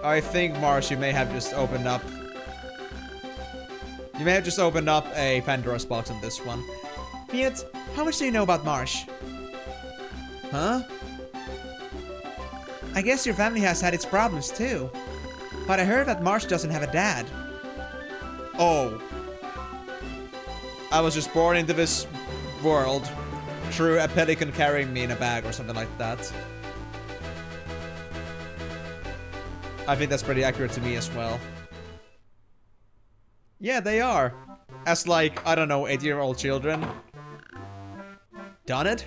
Speaker 1: I think, Mars, you may have just opened up... You may have just opened up a Pandora's box on this one.
Speaker 2: Mute, how much do you know about Marsh?
Speaker 1: Huh?
Speaker 2: I guess your family has had its problems too. But I heard that Marsh doesn't have a dad.
Speaker 1: Oh. I was just born into this world through a pelican carrying me in a bag or something like that. I think that's pretty accurate to me as well. Yeah, they are. As like, I don't know, 8-year-old children.
Speaker 2: Done it?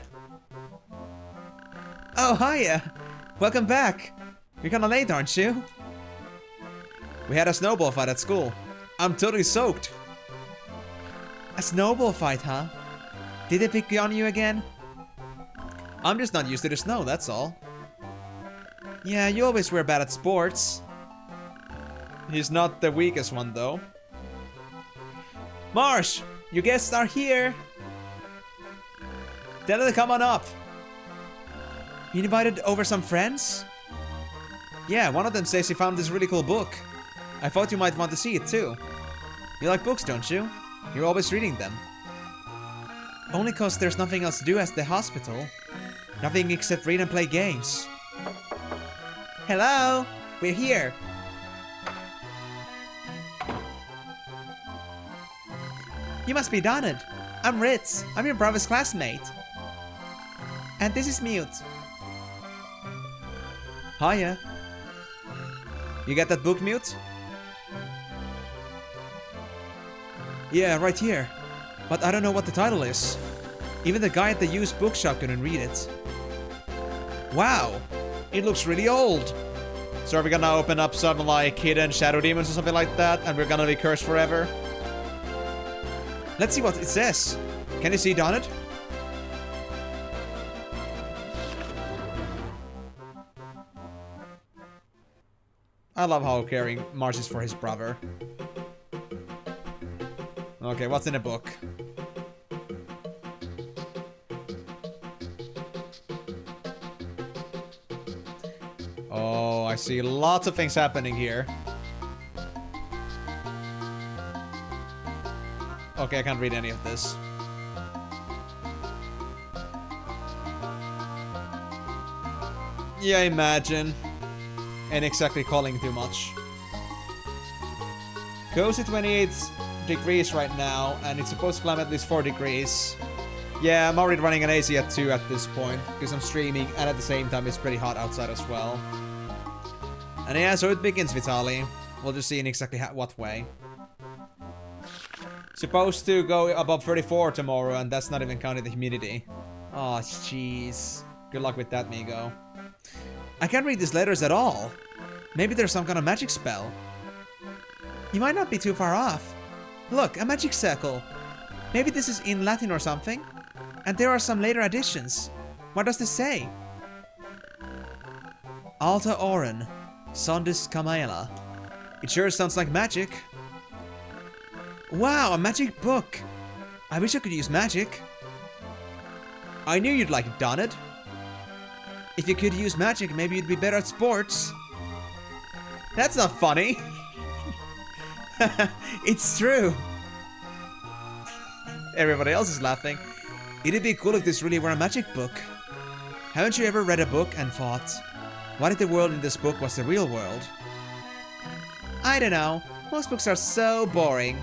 Speaker 2: Oh, hiya! Welcome back! You're kinda late, aren't you?
Speaker 1: We had a snowball fight at school. I'm totally soaked.
Speaker 2: A snowball fight, huh? Did they pick on you again?
Speaker 1: I'm just not used to the snow, that's all.
Speaker 2: Yeah, you always were bad at sports.
Speaker 1: He's not the weakest one, though.
Speaker 2: Marsh! Your guests are here!
Speaker 1: Tell them to come on up!
Speaker 2: You invited over some friends?
Speaker 1: Yeah, one of them says he found this really cool book. I thought you might want to see it too. You like books, don't you? You're always reading them.
Speaker 2: Only cause there's nothing else to do at the hospital. Nothing except read and play games. Hello! We're here! You must be Donald. I'm Ritz. I'm your brother's classmate. And this is Mute.
Speaker 1: Hiya. You got that book, Mute?
Speaker 2: Yeah, right here. But I don't know what the title is. Even the guy at the used bookshop couldn't read it.
Speaker 1: Wow! It looks really old. So are we gonna open up some like hidden shadow demons or something like that and we're gonna be cursed forever?
Speaker 2: Let's see what it says. Can you see Donut?
Speaker 1: I love how caring Marsh is for his brother. Okay, what's in the book? Oh, I see lots of things happening here. Okay, I can't read any of this. Yeah, imagine. Ain't exactly calling too much. Cozy 28 degrees right now, and it's supposed to climb at least 4 degrees. Yeah, I'm already running an AC at 2 at this point, because I'm streaming, and at the same time it's pretty hot outside as well. And yeah, so it begins, Vitali. We'll just see in exactly what way. Supposed to go above 34 tomorrow, and that's not even counting the humidity. Oh, jeez. Good luck with that, Migo.
Speaker 2: I can't read these letters at all. Maybe there's some kind of magic spell. You might not be too far off. Look, a magic circle. Maybe this is in Latin or something. And there are some later additions. What does this say? Alta Oren, Sondis Kamaela. It sure sounds like magic. Wow, a magic book. I wish I could use magic. I knew you'd like it, Donut. If you could use magic, maybe you'd be better at sports.
Speaker 1: That's not funny.
Speaker 2: It's true.
Speaker 1: Everybody else is laughing.
Speaker 2: It'd be cool if this really were a magic book. Haven't you ever read a book and thought, what if the world in this book was the real world? I don't know. Most books are so boring.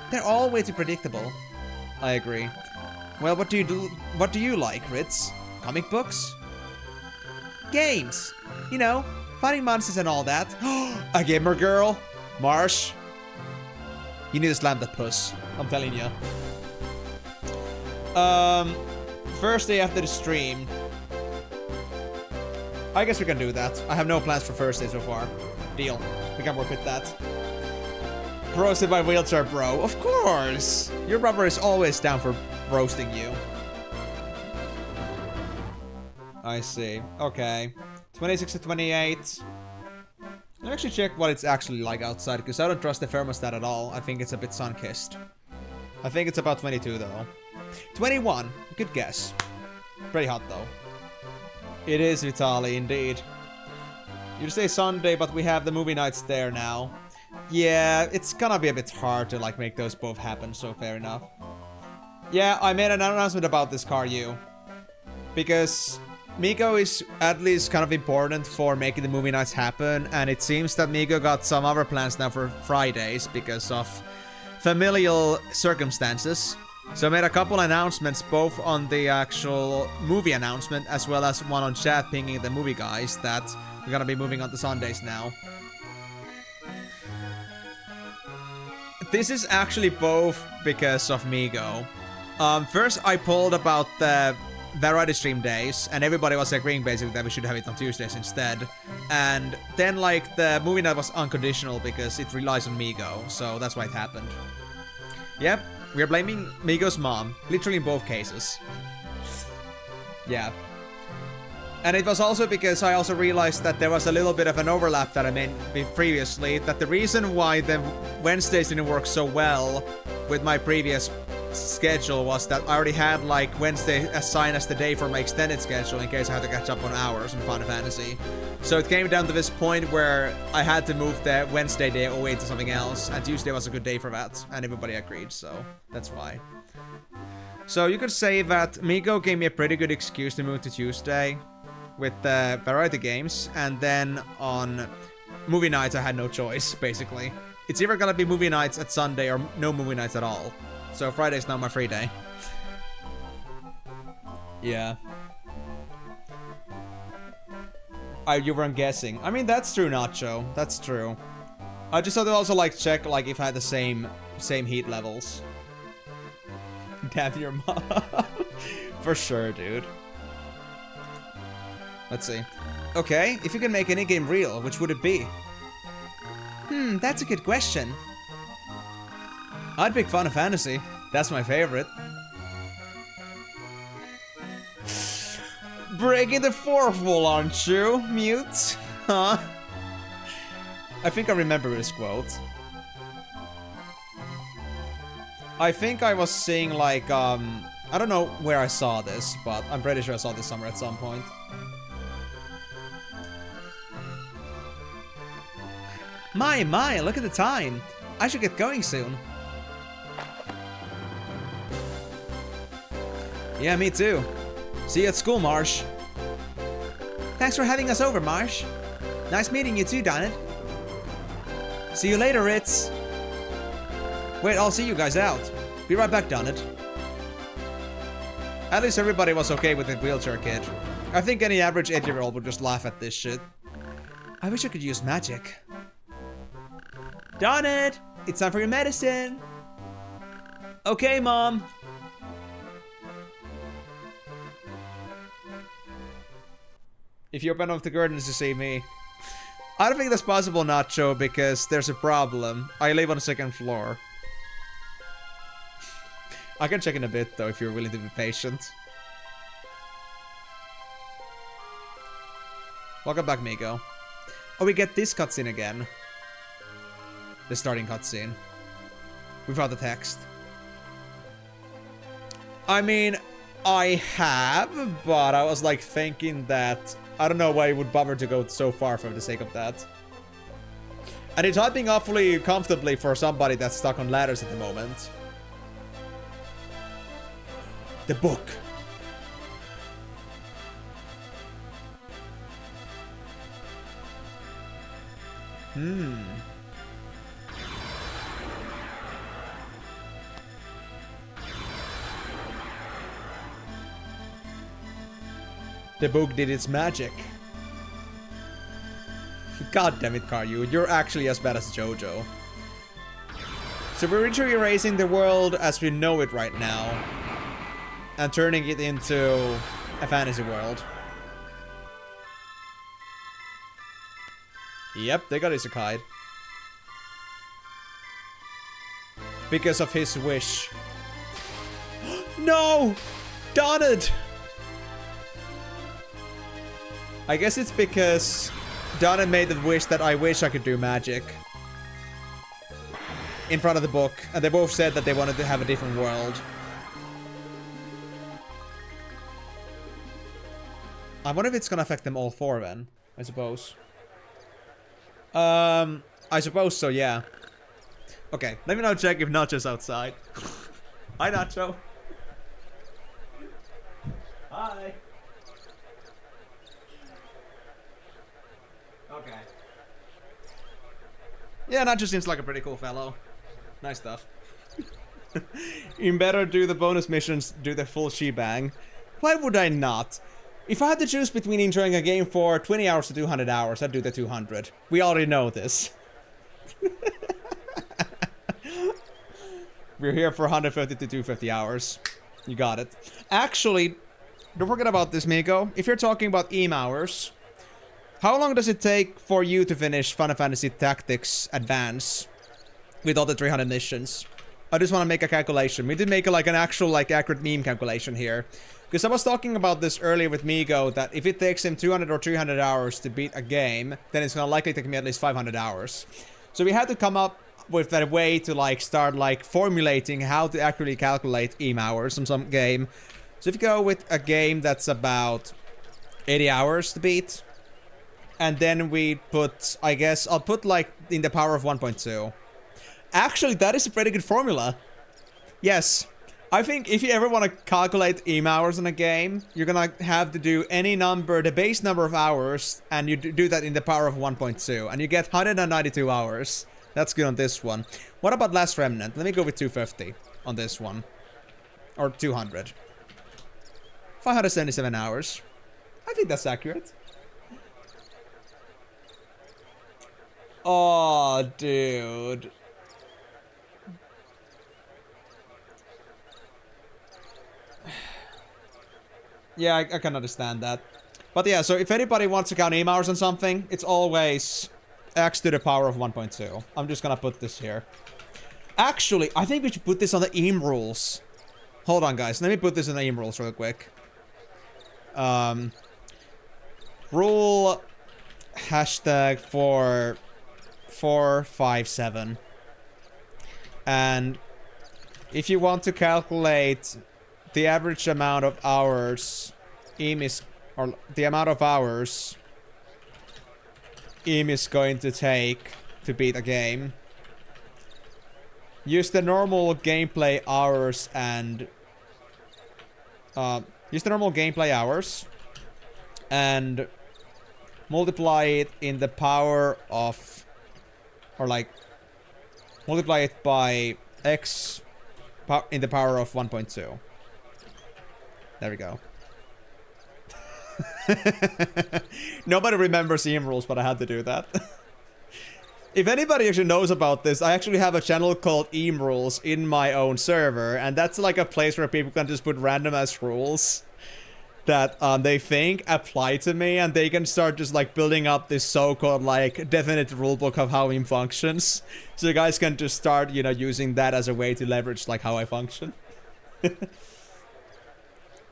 Speaker 2: They're all way too predictable.
Speaker 1: I agree.
Speaker 2: Well, what do you like, Ritz? Comic books? Games. You know, fighting monsters and all that.
Speaker 1: A gamer girl? Marsh? You need to slam that puss. I'm telling you. First day after the stream. I guess we can do that. I have no plans for first day so far. Deal. We can work with that. Roasted by wheelchair bro. Of course! Your brother is always down for roasting you. I see. Okay. 26 to 28. Let me actually check what it's actually like outside, because I don't trust the thermostat at all. I think it's a bit sun-kissed. I think it's about 22 though. 21. Good guess. Pretty hot though. It is, Vitali, indeed. You say Sunday, but we have the movie nights there now. Yeah, it's gonna be a bit hard to like make those both happen, so fair enough. Yeah, I made an announcement about this, Karyu. Because Miko is at least kind of important for making the movie nights happen, and it seems that Miko got some other plans now for Fridays because of familial circumstances. So I made a couple announcements, both on the actual movie announcement as well as one on chat pinging the movie guys, that we're gonna be moving on to Sundays now. This is actually both because of Migo. First, I polled about the variety stream days, and everybody was agreeing basically that we should have it on Tuesdays instead. And then, like, the movie night was unconditional because it relies on Migo, so that's why it happened. Yep, we are blaming Migo's mom, literally in both cases. Yeah. And it was also because I also realized that there was a little bit of an overlap that I made previously, that the reason why the Wednesdays didn't work so well with my previous schedule was that I already had like Wednesday assigned as the day for my extended schedule in case I had to catch up on hours in Final Fantasy. So it came down to this point where I had to move the Wednesday day away to something else, and Tuesday was a good day for that, and everybody agreed, so that's why. So you could say that Migo gave me a pretty good excuse to move to Tuesday with the variety games, and then on movie nights I had no choice, basically. It's either gonna be movie nights at Sunday or no movie nights at all. So Friday's not my free day. Yeah. You weren't guessing. I mean, that's true, Nacho. That's true. I just thought to also like check like if I had the same heat levels. Damn your mom. For sure, dude. Let's see. Okay, if you can make any game real, which would it be? That's a good question. I'd pick Final Fantasy. That's my favorite. Breaking the fourth wall, aren't you, Mute? Huh? I think I remember this quote. I think I was seeing like, I don't know where I saw this, but I'm pretty sure I saw this somewhere at some point. My, look at the time. I should get going soon. Yeah, me too. See you at school, Marsh. Thanks for having us over, Marsh. Nice meeting you too, Donut. See you later, Ritz. Wait, I'll see you guys out. Be right back, Donut. At least everybody was okay with the wheelchair kid. I think any average 8-year-old would just laugh at this shit. I wish I could use magic. Donut! It's time for your medicine! Okay, Mom. If you open up the curtains to see me. I don't think that's possible, Nacho, because there's a problem. I live on the second floor. I can check in a bit, though, if you're willing to be patient. Welcome back, Miko. Oh, we get this cutscene again. The starting cutscene. Without the text. I mean, I have, but I was like thinking that I don't know why I would bother to go so far for the sake of that. And it's typing awfully comfortably for somebody that's stuck on ladders at the moment. The book. The book did its magic. God damn it, Karyu. You're actually as bad as Jojo. So we're literally erasing the world as we know it right now. And turning it into a fantasy world. Yep, they got isekai. Because of his wish. No! Darn it! I guess it's because Donna made the wish that I wish I could do magic. In front of the book. And they both said that they wanted to have a different world. I wonder if it's gonna affect them all four then, I suppose. I suppose so, yeah. Okay, let me now check if Nacho's outside. Hi, Nacho. Hi. Okay. Yeah, Nacho seems like a pretty cool fellow. Nice stuff. You better do the bonus missions, do the full shebang. Why would I not? If I had to choose between enjoying a game for 20 hours to 200 hours, I'd do the 200. We already know this. We're here for 150 to 250 hours. You got it. Actually, don't forget about this, Miko. If you're talking about hours, how long does it take for you to finish Final Fantasy Tactics Advance with all the 300 missions? I just want to make a calculation. We did make like an actual like accurate meme calculation here. Because I was talking about this earlier with Migo, that if it takes him 200 or 300 hours to beat a game, then it's gonna likely take me at least 500 hours. So we had to come up with that way to like start like formulating how to accurately calculate hours on some game. So if you go with a game that's about 80 hours to beat, and then we put, I guess, I'll put like in the power of 1.2. Actually, that is a pretty good formula. Yes. I think if you ever want to calculate hours in a game, you're gonna have to do any number, the base number of hours, and you do that in the power of 1.2, and you get 192 hours. That's good on this one. What about Last Remnant? Let me go with 250 on this one. Or 200. 577 hours. I think that's accurate. Oh, dude. Yeah, I can understand that. But yeah, so if anybody wants to count hours on something, it's always x to the power of 1.2. I'm just gonna put this here. Actually, I think we should put this on the EAM rules. Hold on, guys. Let me put this in the EAM rules real quick. Rule hashtag 457. And if you want to calculate the average amount of hours EAM is, or the amount of hours EAM is going to take to beat a game, use the normal gameplay hours and and multiply it in the power of, or like multiply it by x in the power of 1.2. There we go. Nobody remembers EAM rules, but I had to do that. If anybody actually knows about this, I actually have a channel called EAM rules in my own server, and that's like a place where people can just put random ass rules that they think apply to me, and they can start just like building up this so-called like definite rulebook of how EAM functions. So you guys can just start, you know, using that as a way to leverage like how I function.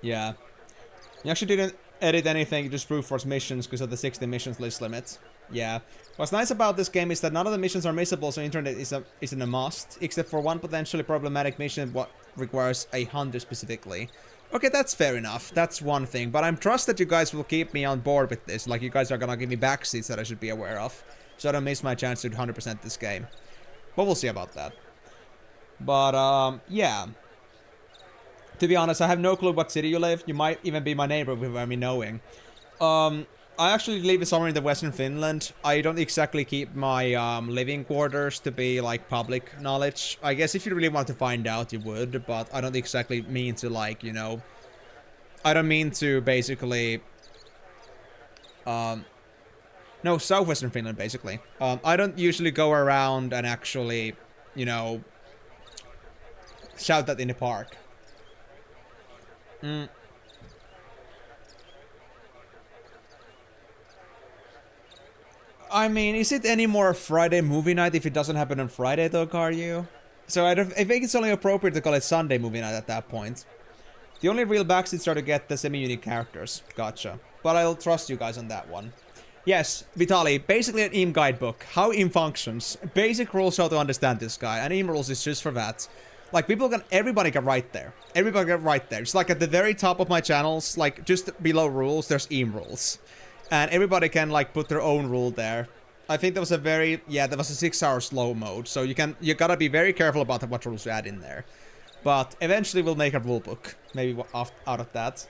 Speaker 1: Yeah. You actually didn't edit anything, you just brute force missions because of the 60 missions list limit. Yeah. What's nice about this game is that none of the missions are missable, so internet isn't a must, except for one potentially problematic mission what requires a hunter specifically. Okay, that's fair enough. That's one thing, but I trust that you guys will keep me on board with this. Like, you guys are gonna give me backseats that I should be aware of, so I don't miss my chance to 100% this game. But we'll see about that. But, yeah. To be honest, I have no clue what city you live. You might even be my neighbor without me knowing. I actually live somewhere in the western Finland. I don't exactly keep my living quarters to be like public knowledge. I guess if you really want to find out, you would, but I don't exactly mean to like, you know... I don't mean to basically... no, southwestern Finland, basically. I don't usually go around and actually, you know... shout that in the park. I mean, is it any more Friday movie night if it doesn't happen on Friday though, Karyu? So I think it's only appropriate to call it Sunday movie night at that point. The only real backseats are to get the semi-unique characters. Gotcha. But I'll trust you guys on that one. Yes, Vitali, basically an EAM guidebook. How EAM functions. Basic rules how to understand this guy. And EAM rules is just for that. Like, everybody can write there. Everybody can write there. It's like at the very top of my channels, like, just below rules, there's EAM rules. And everybody can, like, put their own rule there. I think that was a very, yeah, that was a 6-hour slow mode. So you gotta be very careful about what rules you add in there. But eventually we'll make a rulebook. Maybe out of that.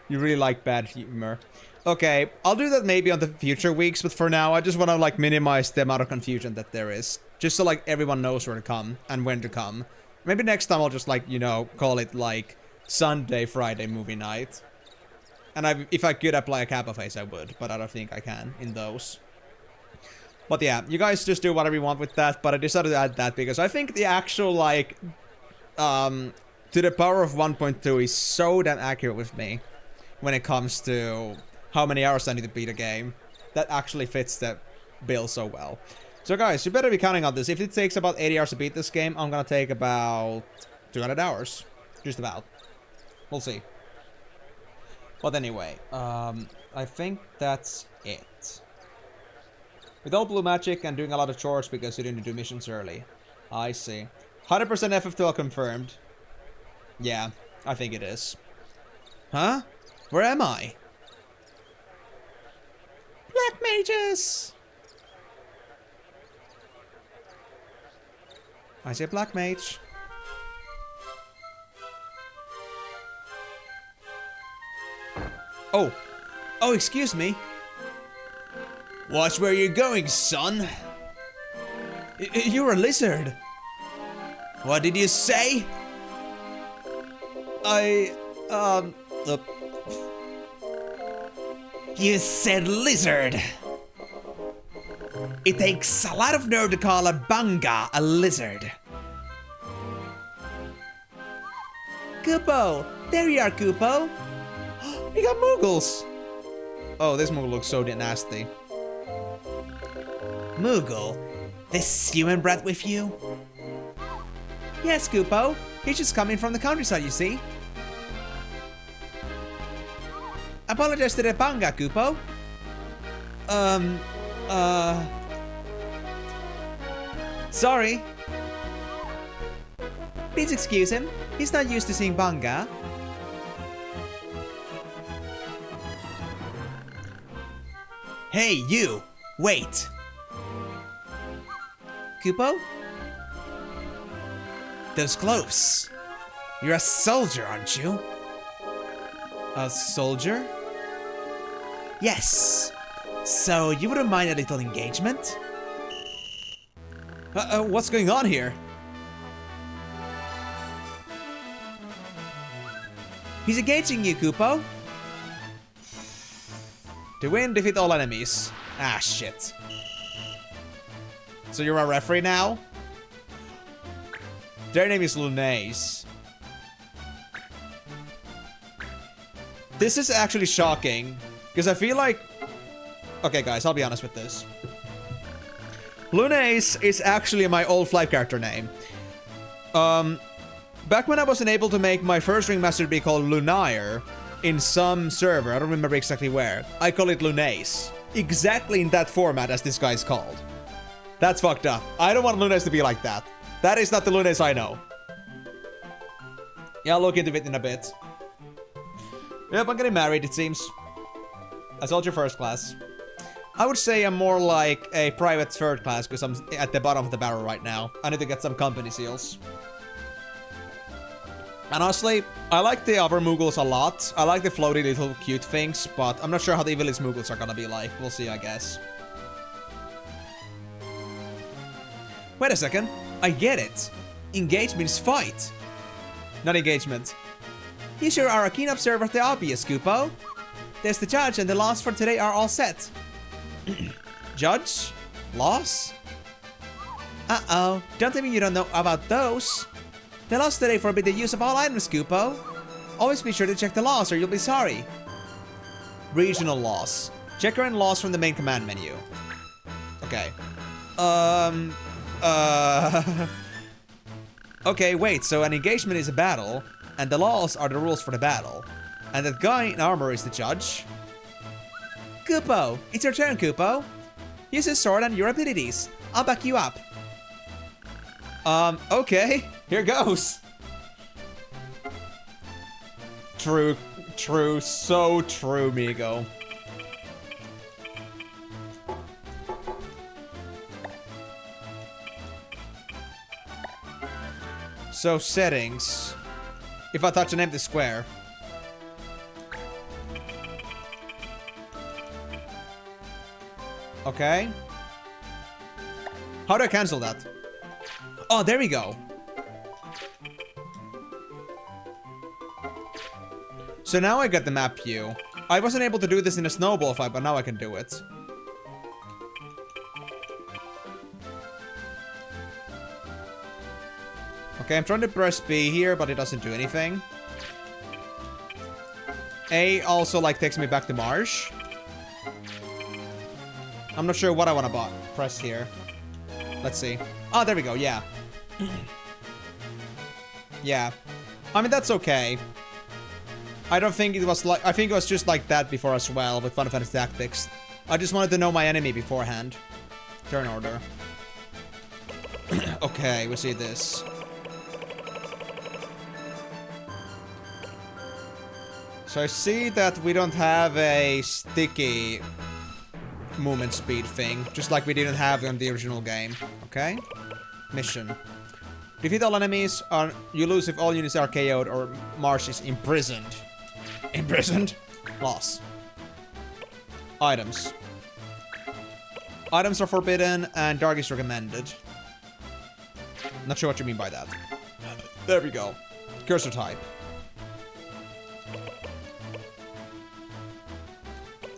Speaker 1: You really like bad humor. Okay, I'll do that maybe on the future weeks, but for now I just want to like minimize the amount of confusion that there is. Just so like everyone knows where to come and when to come. Maybe next time I'll just like, you know, call it like Sunday, Friday movie night. And if I could apply a Kappa face, I would, but I don't think I can in those. But yeah, you guys just do whatever you want with that, but I decided to add that because I think the actual like, to the power of 1.2 is so damn accurate with me when it comes to how many hours I need to beat a game. That actually fits the bill so well. So guys, you better be counting on this. If it takes about 80 hours to beat this game, I'm gonna take about 200 hours. Just about. We'll see. But anyway, I think that's it. With all blue magic and doing a lot of chores because you didn't do missions early. I see. 100% FFTA confirmed. Yeah, I think it is. Huh? Where am I? Black mages! I say black mage. Oh. Oh, excuse me. Watch where you're going, son. You're a lizard. What did you say? You said lizard. It takes a lot of nerve to call a banga a lizard. Kupo! There you are, Kupo! We got Moogles! Oh, this Moogle looks so nasty. Moogle? This human brat with you? Yes, Kupo. He's just coming from the countryside, you see. Apologize to the banga, Kupo. Sorry. Please excuse him. He's not used to seeing banga. Hey, you! Wait! Kupo? Those clothes. You're a soldier, aren't you? A soldier? Yes. So, you wouldn't mind a little engagement? What's going on here? He's engaging you, Kupo. To win, defeat all enemies. Ah, shit. So you're a referee now? Their name is Lunace. This is actually shocking, because I feel like... Okay, guys, I'll be honest with this. Lunace is actually my old flight character name. Back when I wasn't able to make my first ringmaster be called Lunaire in some server, I don't remember exactly where, I call it Lunace. Exactly in that format as this guy's called. That's fucked up. I don't want Lunace to be like that. That is not the Lunace I know. Yeah, I'll look into it in a bit. Yep, I'm getting married, it seems. I told you first class. I would say I'm more like a private third class because I'm at the bottom of the barrel right now. I need to get some company seals. And honestly, I like the other Moogles a lot. I like the floaty little cute things, but I'm not sure how the evilest Moogles are gonna be like. We'll see, I guess. Wait a second. I get it. Engagement is fight. Not engagement. You sure are a keen observer of the obvious, Kupo. There's the judge and the laws for today are all set. Judge? Laws? Uh-oh. Don't tell me you don't know about those. The laws today forbid the use of all items, Kupo. Always be sure to check the laws or you'll be sorry. Regional laws. Check your own laws from the main command menu. Okay. Okay, wait, so an engagement is a battle, and the laws are the rules for the battle. And that guy in armor is the judge. Kupo, it's your turn, Kupo. Use your sword and your abilities. I'll back you up. Okay, here goes. True, so true, Migo. So settings. If I touch an empty square. Okay. How do I cancel that? Oh, there we go. So now I get the map view. I wasn't able to do this in a snowball fight, but now I can do it. Okay, I'm trying to press B here, but it doesn't do anything. A also, like, takes me back to Marsh. I'm not sure what I want to press here. Let's see. Oh, there we go, yeah. Yeah. I mean, that's okay. I don't think it was like... I think it was just like that before as well with Final Fantasy Tactics. I just wanted to know my enemy beforehand. Turn order. Okay, we see this. So I see that we don't have a sticky movement speed thing, just like we didn't have in the original game. Okay? Mission. Defeat all enemies, or you lose if all units are KO'd or Marsh is imprisoned. Imprisoned? Loss. Items. Items are forbidden and dark is recommended. Not sure what you mean by that. There we go. Cursor type.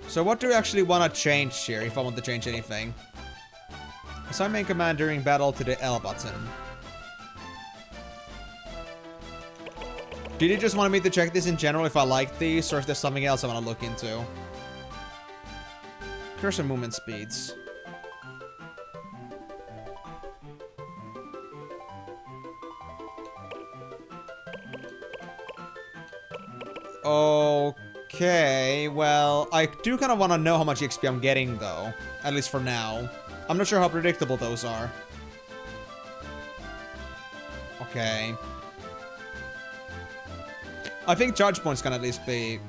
Speaker 1: So what do we actually want to change here, if I want to change anything? Assign main command during battle to the L button. Did you just want me to check this in general if I like these, or if there's something else I want to look into? Cursor movement speeds. Okay, well, I do kind of want to know how much XP I'm getting, though. At least for now. I'm not sure how predictable those are. Okay. I think charge points can at least be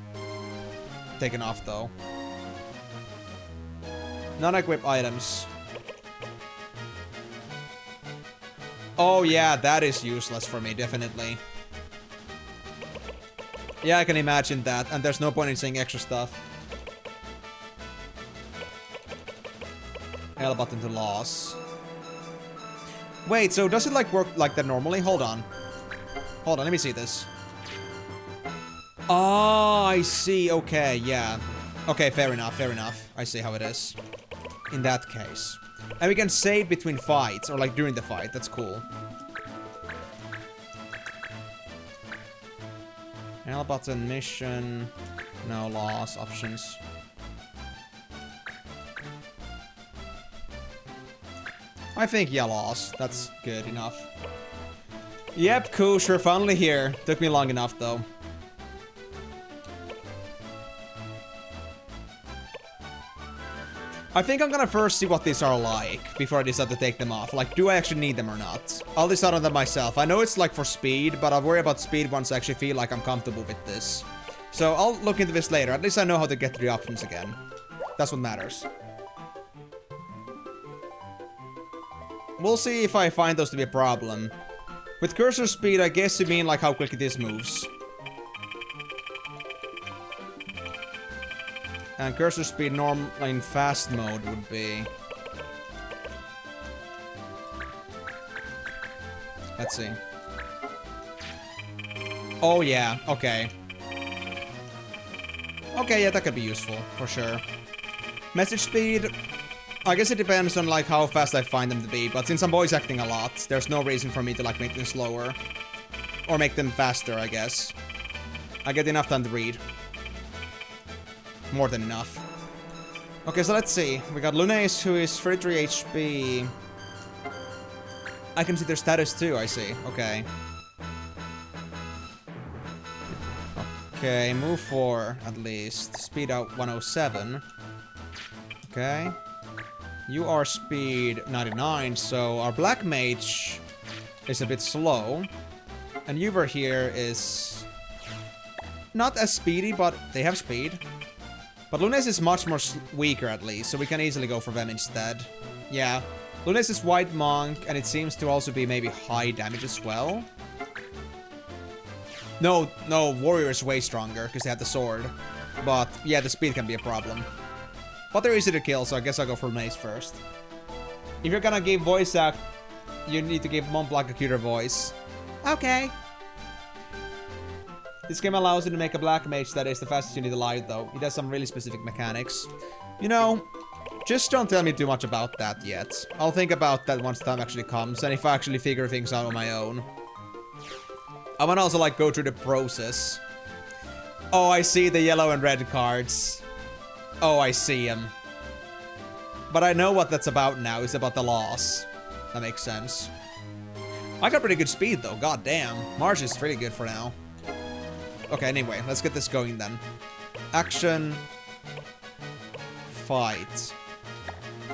Speaker 1: taken off, though. Non-equip items. Oh, yeah, that is useless for me, definitely. Yeah, I can imagine that, and there's no point in saying extra stuff. L button to loss. Wait, so does it like work like that normally? Hold on. Hold on, let me see this. Oh, I see. Okay, yeah. Okay, fair enough, fair enough. I see how it is. In that case. And we can save between fights, or like during the fight. That's cool. L button, mission, no loss, options. I think, yeah, loss. That's good enough. Yep, cool, sure, finally here. Took me long enough, though. I think I'm gonna first see what these are like before I decide to take them off. Like, do I actually need them or not? I'll decide on that myself. I know it's like for speed, but I'll worry about speed once I actually feel like I'm comfortable with this. So I'll look into this later. At least I know how to get to the options again. That's what matters. We'll see if I find those to be a problem. With cursor speed, I guess you mean like how quickly this moves. And cursor speed normal in fast mode would be... Let's see. Oh yeah, okay. Okay, yeah, that could be useful, for sure. Message speed... I guess it depends on like how fast I find them to be, but since I'm voice acting a lot, there's no reason for me to like make them slower. Or make them faster, I guess. I get enough time to read. More than enough. Okay, so let's see. We got Lunace, who is 33 HP. I can see their status too, I see. Okay. Okay, move 4 at least. Speed out 107. Okay. You are speed 99, so our Black Mage is a bit slow. And Uber here is not as speedy, but they have speed. But Lunace is much more weaker at least, so we can easily go for them instead. Yeah. Lunace is White Monk, and it seems to also be maybe high damage as well. No, warrior is way stronger because they have the sword. But yeah, the speed can be a problem. But they're easy to kill, so I guess I'll go for mace first. If you're gonna give voice act, you need to give Montblanc a cuter voice. Okay. This game allows you to make a black mage that is the fastest you need alive, though. It has some really specific mechanics. You know, just don't tell me too much about that yet. I'll think about that once the time actually comes, and if I actually figure things out on my own. I wanna also, like, go through the process. Oh, I see the yellow and red cards. Oh, I see them. But I know what that's about now. It's about the loss. That makes sense. I got pretty good speed, though. God damn. March is pretty good for now. Okay, anyway. Let's get this going, then. Action. Fight.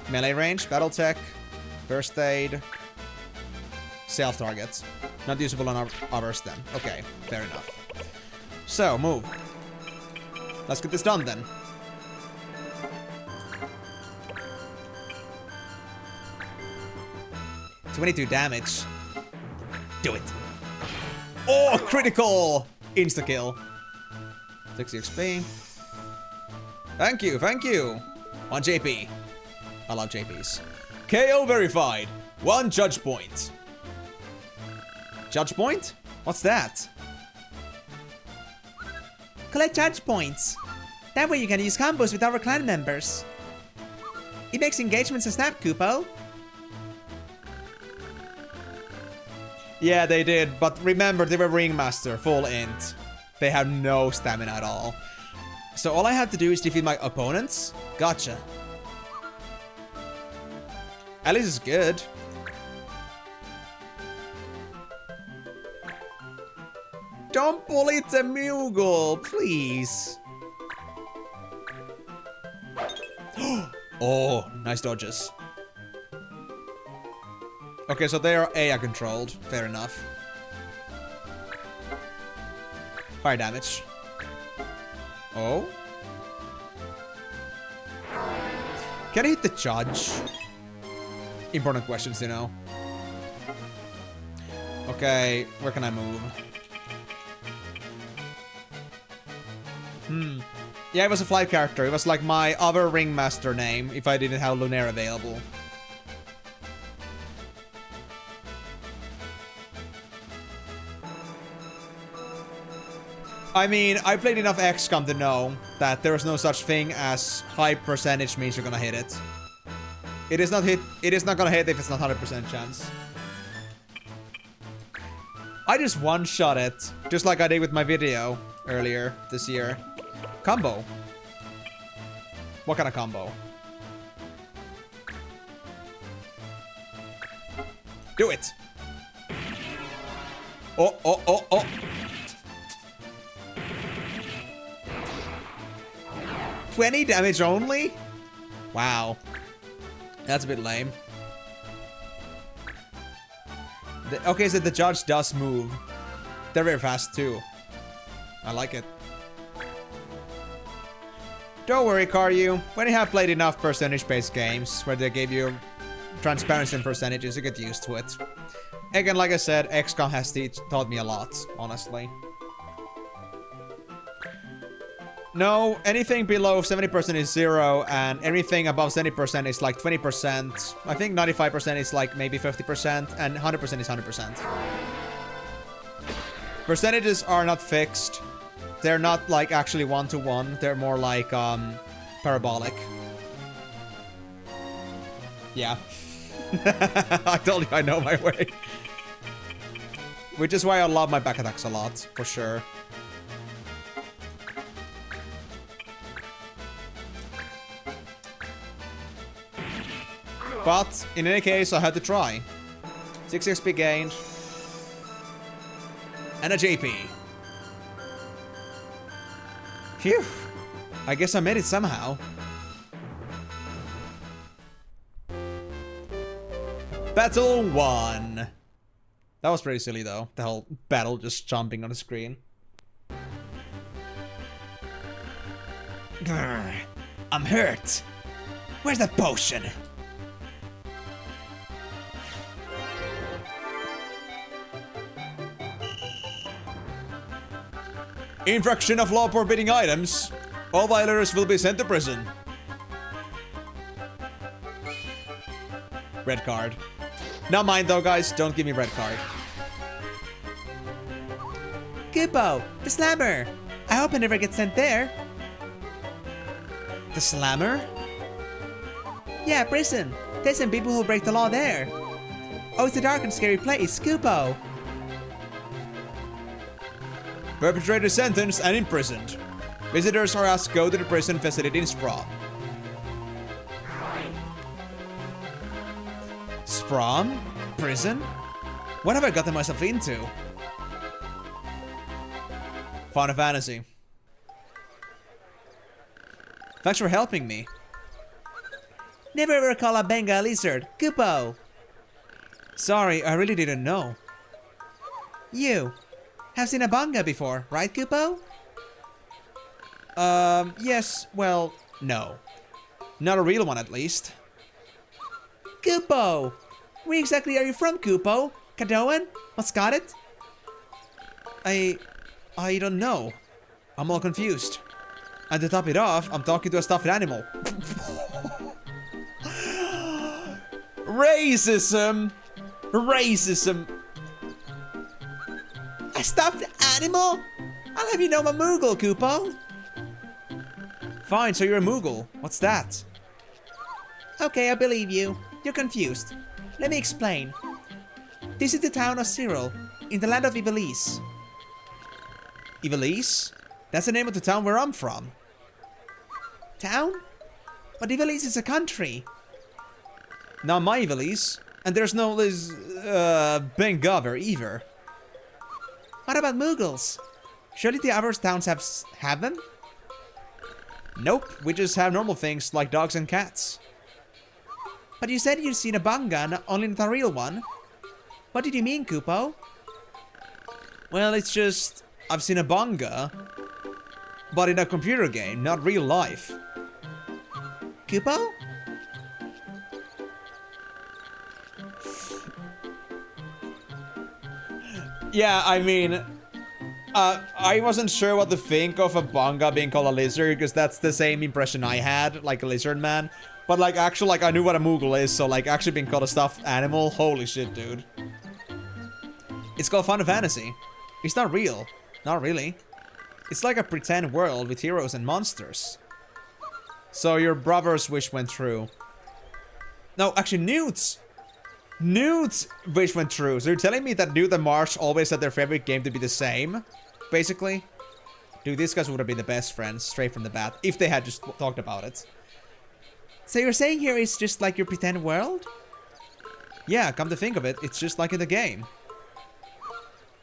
Speaker 1: Melee range. Battle tech. First aid. Self-target. Not usable on others, then. Okay, fair enough. So, move. Let's get this done, then. $22 damage. Do it. Oh, critical! Insta-kill. 60 XP. Thank you, thank you. 1 JP. I love JPs. KO verified. 1 judge point. Judge point? What's that?
Speaker 2: Collect judge points. That way you can use combos with other clan members. It makes engagements a snap, Kupo.
Speaker 1: Yeah, they did, but remember, they were Ringmaster, full int. They have no stamina at all. So all I have to do is defeat my opponents? Gotcha. At least it's good. Don't bully Temugle, please. Oh, nice dodges. Okay, so they are AI controlled. Fair enough. Fire damage. Oh? Can I hit the judge? Important questions, you know. Okay, where can I move? Yeah, it was a flight character. It was like my other Ringmaster name if I didn't have Lunaire available. I mean, I played enough XCOM to know that there is no such thing as high percentage means you're gonna hit it. It is not gonna hit if it's not 100% chance. I just one-shot it, just like I did with my video earlier this year. Combo. What kind of combo? Do it! Oh, oh, oh, oh! 20 damage only? Wow. That's a bit lame. Okay, so the judge does move. They're very fast too. I like it. Don't worry, Karyu. When you have played enough percentage-based games where they gave you transparency and percentages, you get used to it. Again, like I said, XCOM has taught me a lot, honestly. No, anything below 70% is 0, and anything above 70% is like 20%. I think 95% is like maybe 50%, and 100% is 100%. Percentages are not fixed. They're not like actually one-to-one. They're more like parabolic. Yeah. I told you I know my way. Which is why I love my back attacks a lot, for sure. But, in any case, I had to try. 6 XP gained. And a JP. Phew. I guess I made it somehow. Battle 1. That was pretty silly, though. The whole battle just jumping on the screen. Grr, I'm hurt. Where's that potion? Infraction of law forbidding items. All violators will be sent to prison. Red card. Not mine though, guys. Don't give me red card.
Speaker 2: Kupo, the slammer. I hope I never get sent there.
Speaker 1: The slammer?
Speaker 2: Yeah, prison. There's some people who break the law there. Oh, it's a dark and scary place, Kupo.
Speaker 1: Perpetrator sentenced and imprisoned. Visitors are asked to go to the prison facility in Sprawl.
Speaker 2: Sprom? Prison? What have I gotten myself into?
Speaker 1: Final Fantasy.
Speaker 2: Thanks for helping me. Never ever call a Benga a lizard, Kupo. Sorry, I really didn't know. You have seen a Banga before, right, Kupo?
Speaker 1: Yes, well, no. Not a real one, at least.
Speaker 2: Kupo! Where exactly are you from, Kupo? Kadoan? Muscadet?
Speaker 1: I don't know. I'm all confused. And to top it off, I'm talking to a stuffed animal. Racism! Racism!
Speaker 2: A stuffed animal? I'll have you know I'm a Moogle, Kupo.
Speaker 1: Fine, so you're a Moogle. What's that?
Speaker 2: Okay, I believe you. You're confused. Let me explain. This is the town of Cyril, in the land of Ivalice.
Speaker 1: Ivalice? That's the name of the town where I'm from.
Speaker 2: Town? But Ivalice is a country.
Speaker 1: Not my Ivalice. And there's no Bengover either.
Speaker 2: What about Moogles? Surely the other towns have them?
Speaker 1: Nope, we just have normal things like dogs and cats.
Speaker 2: But you said you'd seen a Banga, only not a real one. What did you mean, Kupo?
Speaker 1: Well, it's just... I've seen a Banga, but in a computer game, not real life.
Speaker 2: Kupo?
Speaker 1: Yeah, I mean... I wasn't sure what to think of a Banga being called a lizard, because that's the same impression I had, like a lizard man. But like, actually, like, I knew what a Moogle is, so like, actually being called a stuffed animal, holy shit, dude. It's called Final Fantasy. It's not real. Not really. It's like a pretend world with heroes and monsters. So your brother's wish went true. No, actually, Newt's wish went true. So you're telling me that Newt and Marsh always had their favorite game to be the same? Basically? Dude, these guys would have been the best friends straight from the bat if they had just talked about it.
Speaker 2: So you're saying here it's just like your pretend world?
Speaker 1: Yeah, come to think of it, it's just like in the game.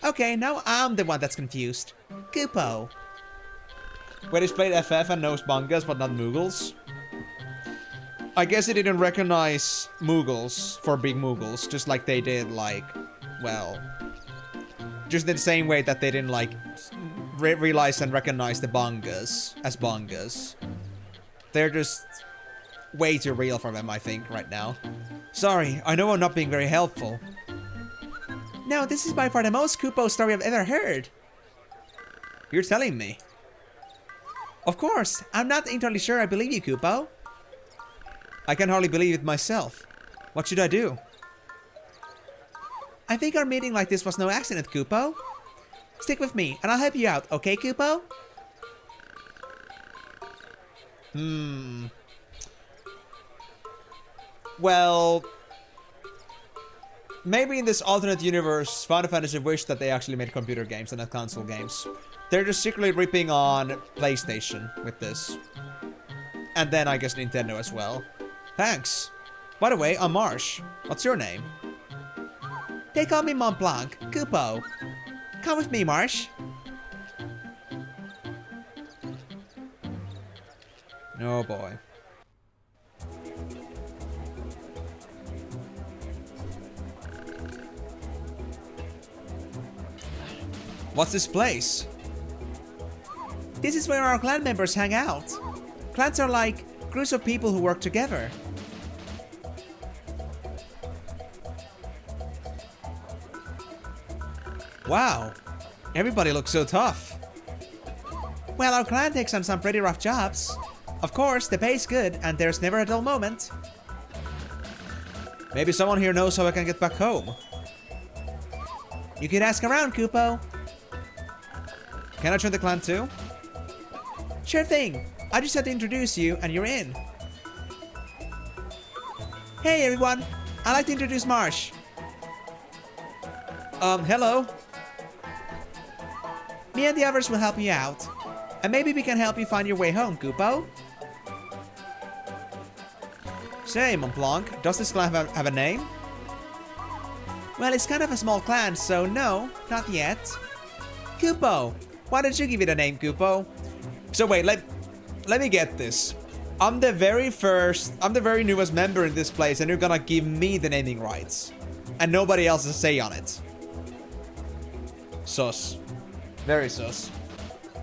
Speaker 2: Okay, now I'm the one that's confused. Kupo.
Speaker 1: Where he's played FF and knows Bangas but not Moogles? I guess he didn't recognize Moogles for being Moogles, just like they did, like, well... Just in the same way that they didn't, like, realize and recognize the Bangas as Bangas. They're just way too real for them, I think, right now. Sorry, I know I'm not being very helpful.
Speaker 2: No, this is by far the most Kupo story I've ever heard.
Speaker 1: You're telling me?
Speaker 2: Of course, I'm not entirely sure I believe you, Kupo.
Speaker 1: I can hardly believe it myself. What should I do?
Speaker 2: I think our meeting like this was no accident, Kupo. Stick with me, and I'll help you out, okay, Kupo?
Speaker 1: Well... Maybe in this alternate universe, Final Fantasy wished that they actually made computer games and not console games. They're just secretly ripping on PlayStation with this. And then I guess Nintendo as well. Thanks. By the way, I'm Marsh. What's your name?
Speaker 2: They call me Mont Blanc, Kupo. Come with me, Marsh.
Speaker 1: Oh boy. What's this place?
Speaker 2: This is where our clan members hang out. Clans are like groups of people who work together.
Speaker 1: Wow. Everybody looks so tough.
Speaker 2: Well, our clan takes on some pretty rough jobs. Of course, the pay's good, and there's never a dull moment.
Speaker 1: Maybe someone here knows how I can get back home.
Speaker 2: You could ask around, Kupo.
Speaker 1: Can I join the clan too?
Speaker 2: Sure thing. I just had to introduce you, and you're in. Hey everyone, I'd like to introduce Marsh.
Speaker 1: Hello?
Speaker 2: Me and the others will help you out. And maybe we can help you find your way home, Kupo.
Speaker 1: Say, Montblanc, does this clan have a name?
Speaker 2: Well, it's kind of a small clan, so no, not yet. Kupo, why don't you give it a name, Kupo?
Speaker 1: So wait, let me get this. I'm the very newest member in this place, and you're gonna give me the naming rights. And nobody else has a say on it. Sus. Very sus.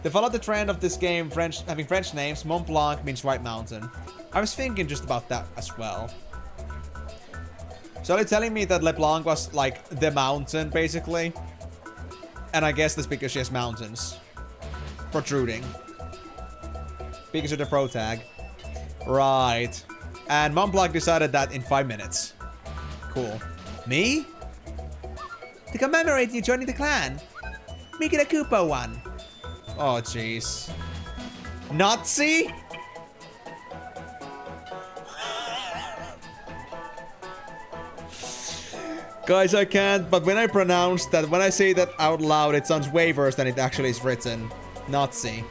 Speaker 1: To follow the trend of this game, having French names, Mont Blanc means White Mountain. I was thinking just about that as well. So they're telling me that LeBlanc was like the mountain, basically. And I guess that's because she has mountains. Protruding. Because of the pro tag. Right. And Mont Blanc decided that in 5 minutes. Cool. Me?
Speaker 2: To commemorate you joining the clan, make it a Kupo one.
Speaker 1: Oh, jeez. Nazi? Guys, I can't, but when I pronounce that, when I say that out loud, it sounds way worse than it actually is written. Nazi.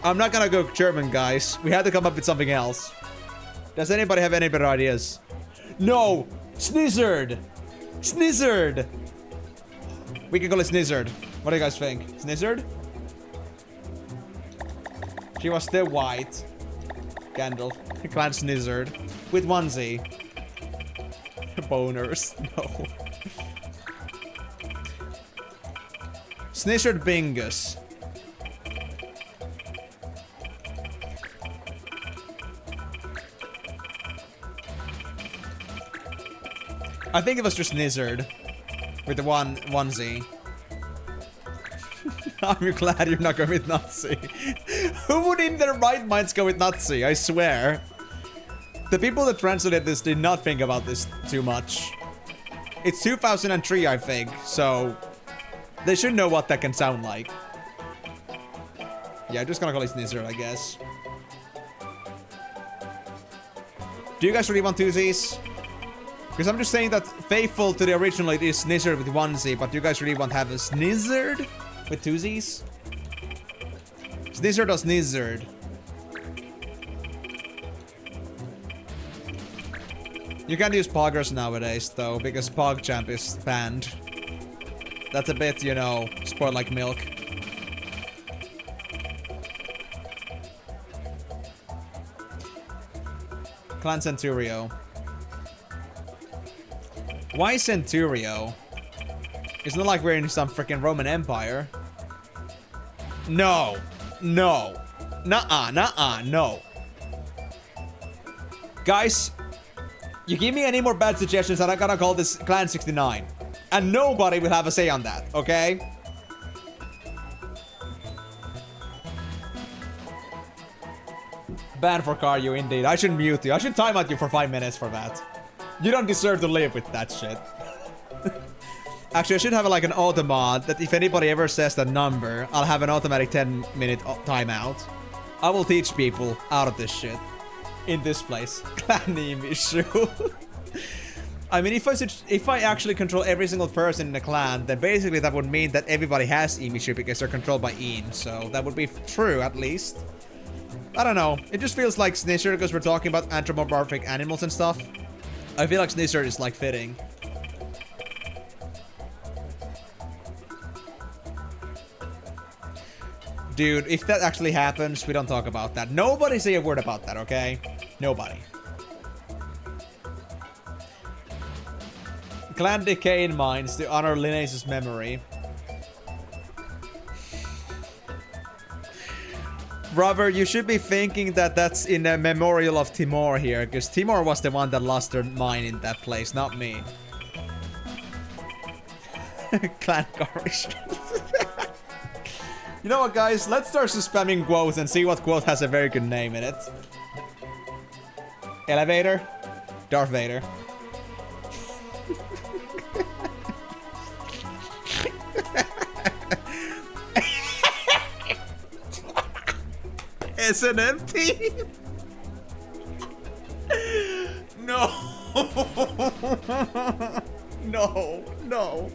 Speaker 1: I'm not gonna go German, guys. We had to come up with something else. Does anybody have any better ideas? No! Snizzard! Snizzard! We can call it Snizzard. What do you guys think? Snizzard? She was still white. Gandalf. Clan Snizzard. With one Z. Boners. No. Snizzard Bingus. I think it was just Snizzard. With the one Z. I'm glad you're not going with Nazi. Who would in their right minds go with Nazi? I swear. The people that translated this did not think about this too much. It's 2003, I think, so they should know what that can sound like. Yeah, I'm just gonna call it Snizzard, I guess. Do you guys really want two Z's? Because I'm just saying that faithful to the original, it is Snizzard with one Z, but you guys really want to have a Snizzard with two Z's? Snizzard or Snizzard? You can't use Poggers nowadays, though, because PogChamp is banned. That's a bit, you know, spoiled like milk. Clan Centurio. Why Centurio? It's not like we're in some freaking Roman Empire. No. No. Nuh-uh, nuh-uh, no. Guys, you give me any more bad suggestions and I'm gonna call this Clan 69. And nobody will have a say on that, okay? Ban for Karyu, indeed. I should mute you. I should time out you for 5 minutes for that. You don't deserve to live with that shit. Actually, I should have like an automod that if anybody ever says that number, I'll have an automatic 10-minute timeout. I will teach people out of this shit. In this place. Clan Imishu. I mean, if I actually control every single person in the clan, then basically that would mean that everybody has Imishu because they're controlled by Ian. So that would be true, at least. I don't know. It just feels like Snizzard because we're talking about anthropomorphic animals and stuff. I feel like Snizzard is like fitting. Dude, if that actually happens, we don't talk about that. Nobody say a word about that, okay? Nobody. Clan Decay in Mines to honor Linnaeus' memory. Robert, you should be thinking that that's in a memorial of Timor here, because Timor was the one that lost their mine in that place, not me. Clan Garbage. You know what, guys? Let's start spamming quotes and see what quote has a very good name in it. Elevator. Darth Vader. SNMP? No. No, no.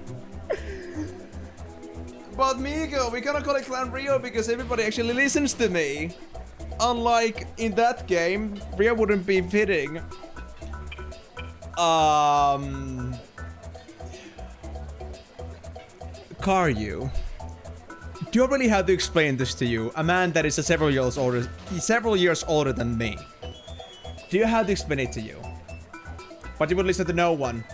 Speaker 1: But Migo, we cannot call it Clan Rio because everybody actually listens to me. Unlike in that game, Rio wouldn't be fitting. Karyu. Do I really have to explain this to you? A man that is several years older than me. Do you have to explain it to you? But you would listen to no one.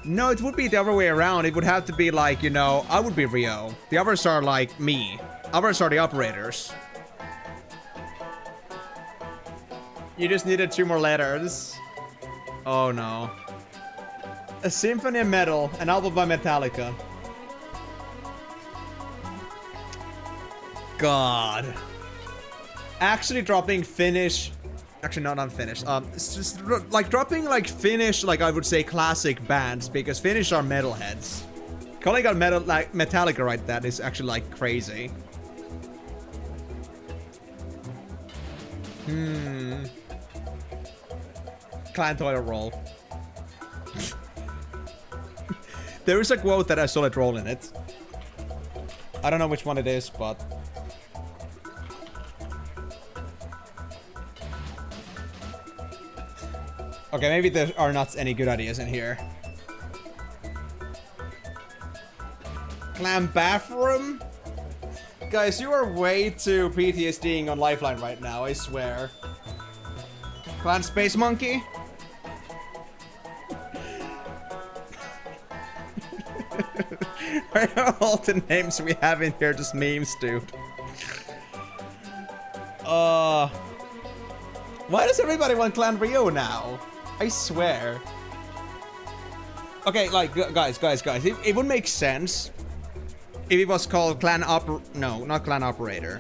Speaker 1: No, it would be the other way around. It would have to be like, you know, I would be Rio. The others are like me. Others are the operators. You just needed 2 more letters. Oh no. A Symphony of Metal, an album by Metallica. God. Actually dropping Finnish. Actually, no, not Finnish. It's just like dropping like Finnish, like I would say classic bands, because Finnish are metalheads. Calling out metal like Metallica right that is actually like crazy. Clan toilet roll. There is a quote that has solid roll in it. I don't know which one it is, but okay, maybe there are not any good ideas in here. Clan bathroom? Guys, you are way too PTSDing on Lifeline right now, I swear. Clan Space Monkey? Why are all the names we have in here just memes, dude? Why does everybody want Clan Rio now? I swear. Okay, like, guys, it would make sense if it was called Clan No, not Clan Operator.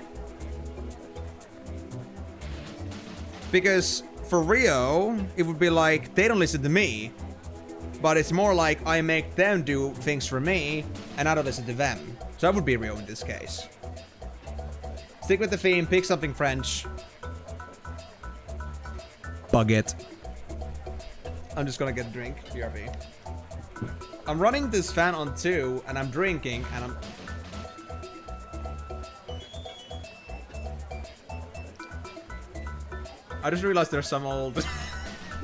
Speaker 1: Because for Rio, it would be like, they don't listen to me. But it's more like I make them do things for me, and I don't listen to them. So I would be Rio in this case. Stick with the theme, pick something French. Baguette. I'm just gonna get a drink, BRB. I'm running this fan on 2, and I'm drinking, and I'm... I just realized there's some old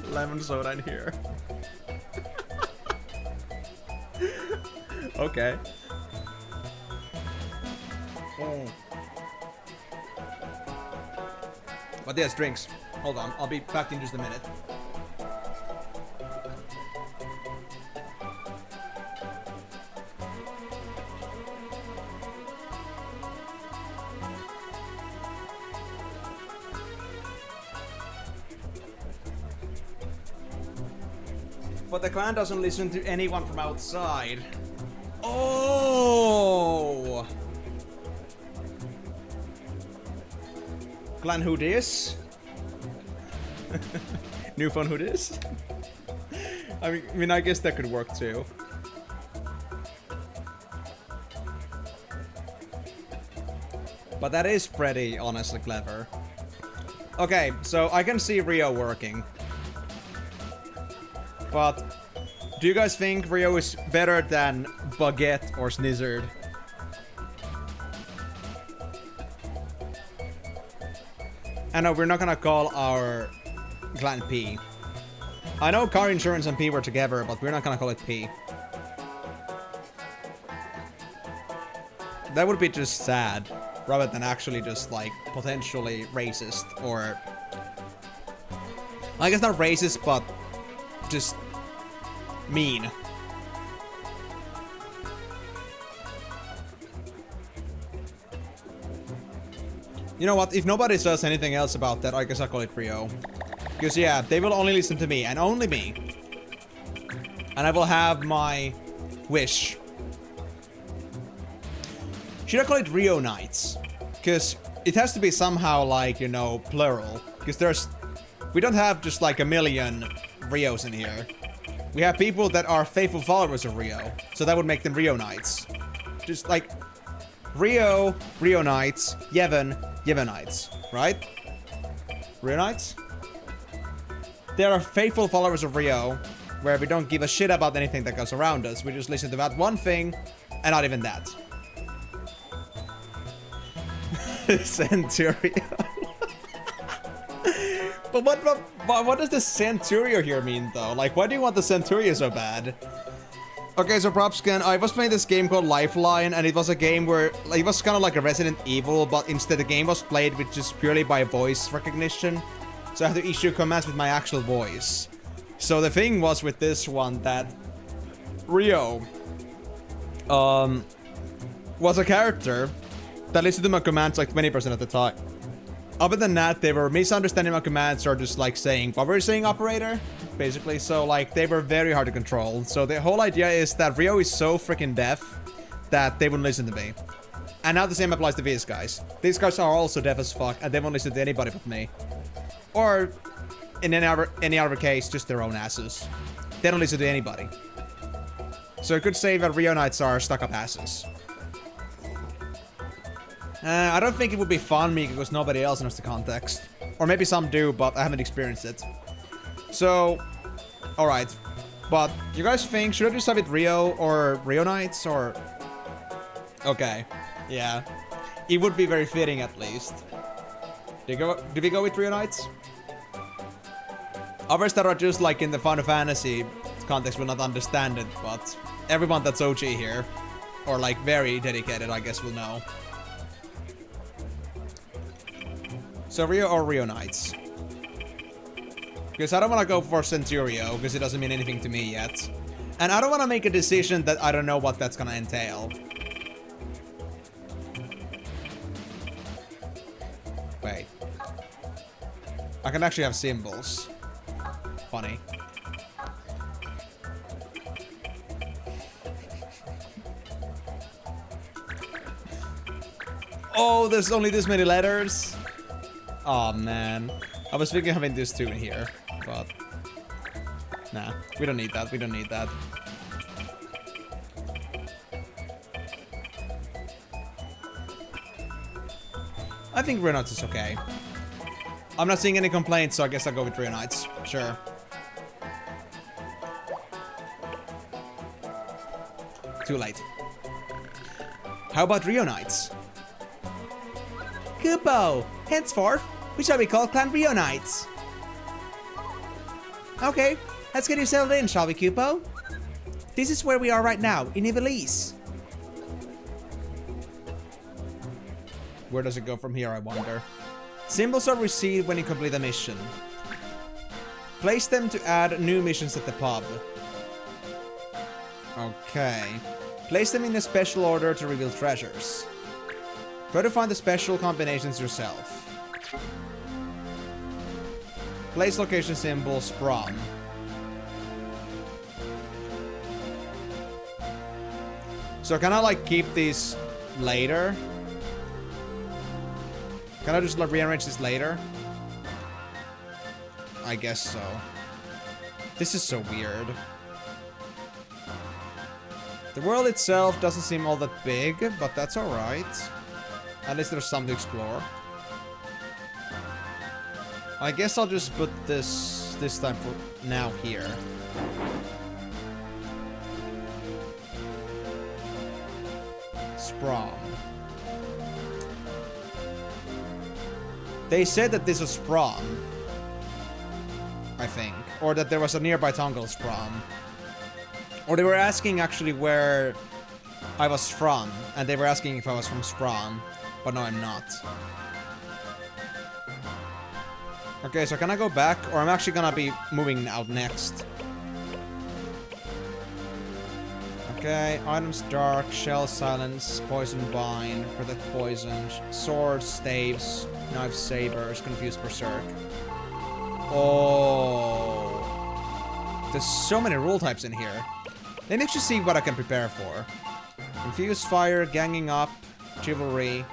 Speaker 1: lemon soda in here. Okay. But yes, drinks. Hold on, I'll be back in just a minute. But the clan doesn't listen to anyone from outside. Oh! Clan who dis? New phone who dis? I mean, I guess that could work too. But that is pretty honestly clever. Okay, so I can see Rio working. But do you guys think Rio is better than Baguette or Snizzard? I know we're not gonna call our clan P. I know car insurance and P were together, but we're not gonna call it P. That would be just sad, rather than actually just like potentially racist or... I guess not racist, but just mean. You know what? If nobody says anything else about that, I guess I'll call it Rio. Because yeah, they will only listen to me, and only me. And And I will have my wish. Should I call it Rio Knights? Because it has to be somehow like, you know, plural. Because we don't have just like a million Rios in here. We have people that are faithful followers of Rio. So that would make them Rio Knights. Just like Rio Knights, Yevon Knights, right? Rio Knights? They are faithful followers of Rio, where we don't give a shit about anything that goes around us. We just listen to that one thing, and not even that. Centurion. But what does the Centurion here mean, though? Like, why do you want the Centurion so bad? Okay, so Propscan, I was playing this game called Lifeline, and it was a game where like, it was kind of like a Resident Evil, but instead the game was played with just purely by voice recognition. So I had to issue commands with my actual voice. So the thing was with this one that Rio was a character that listened to my commands like 20% of the time. Other than that, they were misunderstanding my commands or just like saying, what were you saying, operator? Basically, so like they were very hard to control. So the whole idea is that Rio is so freaking deaf that they wouldn't listen to me. And now the same applies to these guys. These guys are also deaf as fuck and they won't listen to anybody but me. Or in any other case, just their own asses. They don't listen to anybody. So I could say that Rio Knights are stuck-up asses. I don't think it would be fun me because nobody else knows the context. Or maybe some do, but I haven't experienced it. So, alright. But, you guys think, should I just have it Rio or Rio Knights or... Okay, yeah. It would be very fitting at least. Did we go with Rio Knights? Others that are just like in the Final Fantasy context will not understand it, but everyone that's OG here, or like very dedicated, I guess will know. So Rio or Rio Knights? Because I don't want to go for Centurio, because it doesn't mean anything to me yet. And I don't want to make a decision that I don't know what that's gonna entail. Wait. I can actually have symbols. Funny. Oh, there's only this many letters? Oh man. I was thinking of having this two in here, but... Nah, we don't need that, we don't need that. I think Rio Knights is okay. I'm not seeing any complaints, so I guess I'll go with Rio Knights. Sure. Too late. How about Rio Knights? Kupo! Henceforth, we shall be called Clan Rio Knights. Okay, let's get you settled in, shall we, Kupo? This is where we are right now, in Emenalus. Where does it go from here, I wonder? Symbols are received when you complete a mission. Place them to add new missions at the pub. Okay. Place them in a special order to reveal treasures. Try to find the special combinations yourself. Place location symbols from. So can I like keep these later? Can I just like rearrange this later? I guess so. This is so weird. The world itself doesn't seem all that big, but that's alright. At least there's some to explore. I guess I'll just put this time for now here. Sprong. They said that this was Sprong. I think. Or that there was a nearby town called Sprong. Or they were asking actually where I was from. And they were asking if I was from Sprong. But no, I'm not. Okay, so can I go back? Or I'm actually gonna be moving out next. Okay, items dark, shell silence, poison bind, protect poison, swords, staves, knives, sabers, confused berserk. Oh. there's so many rule types in here. Let me actually see what I can prepare for. Infused Fire, Ganging Up, Chivalry,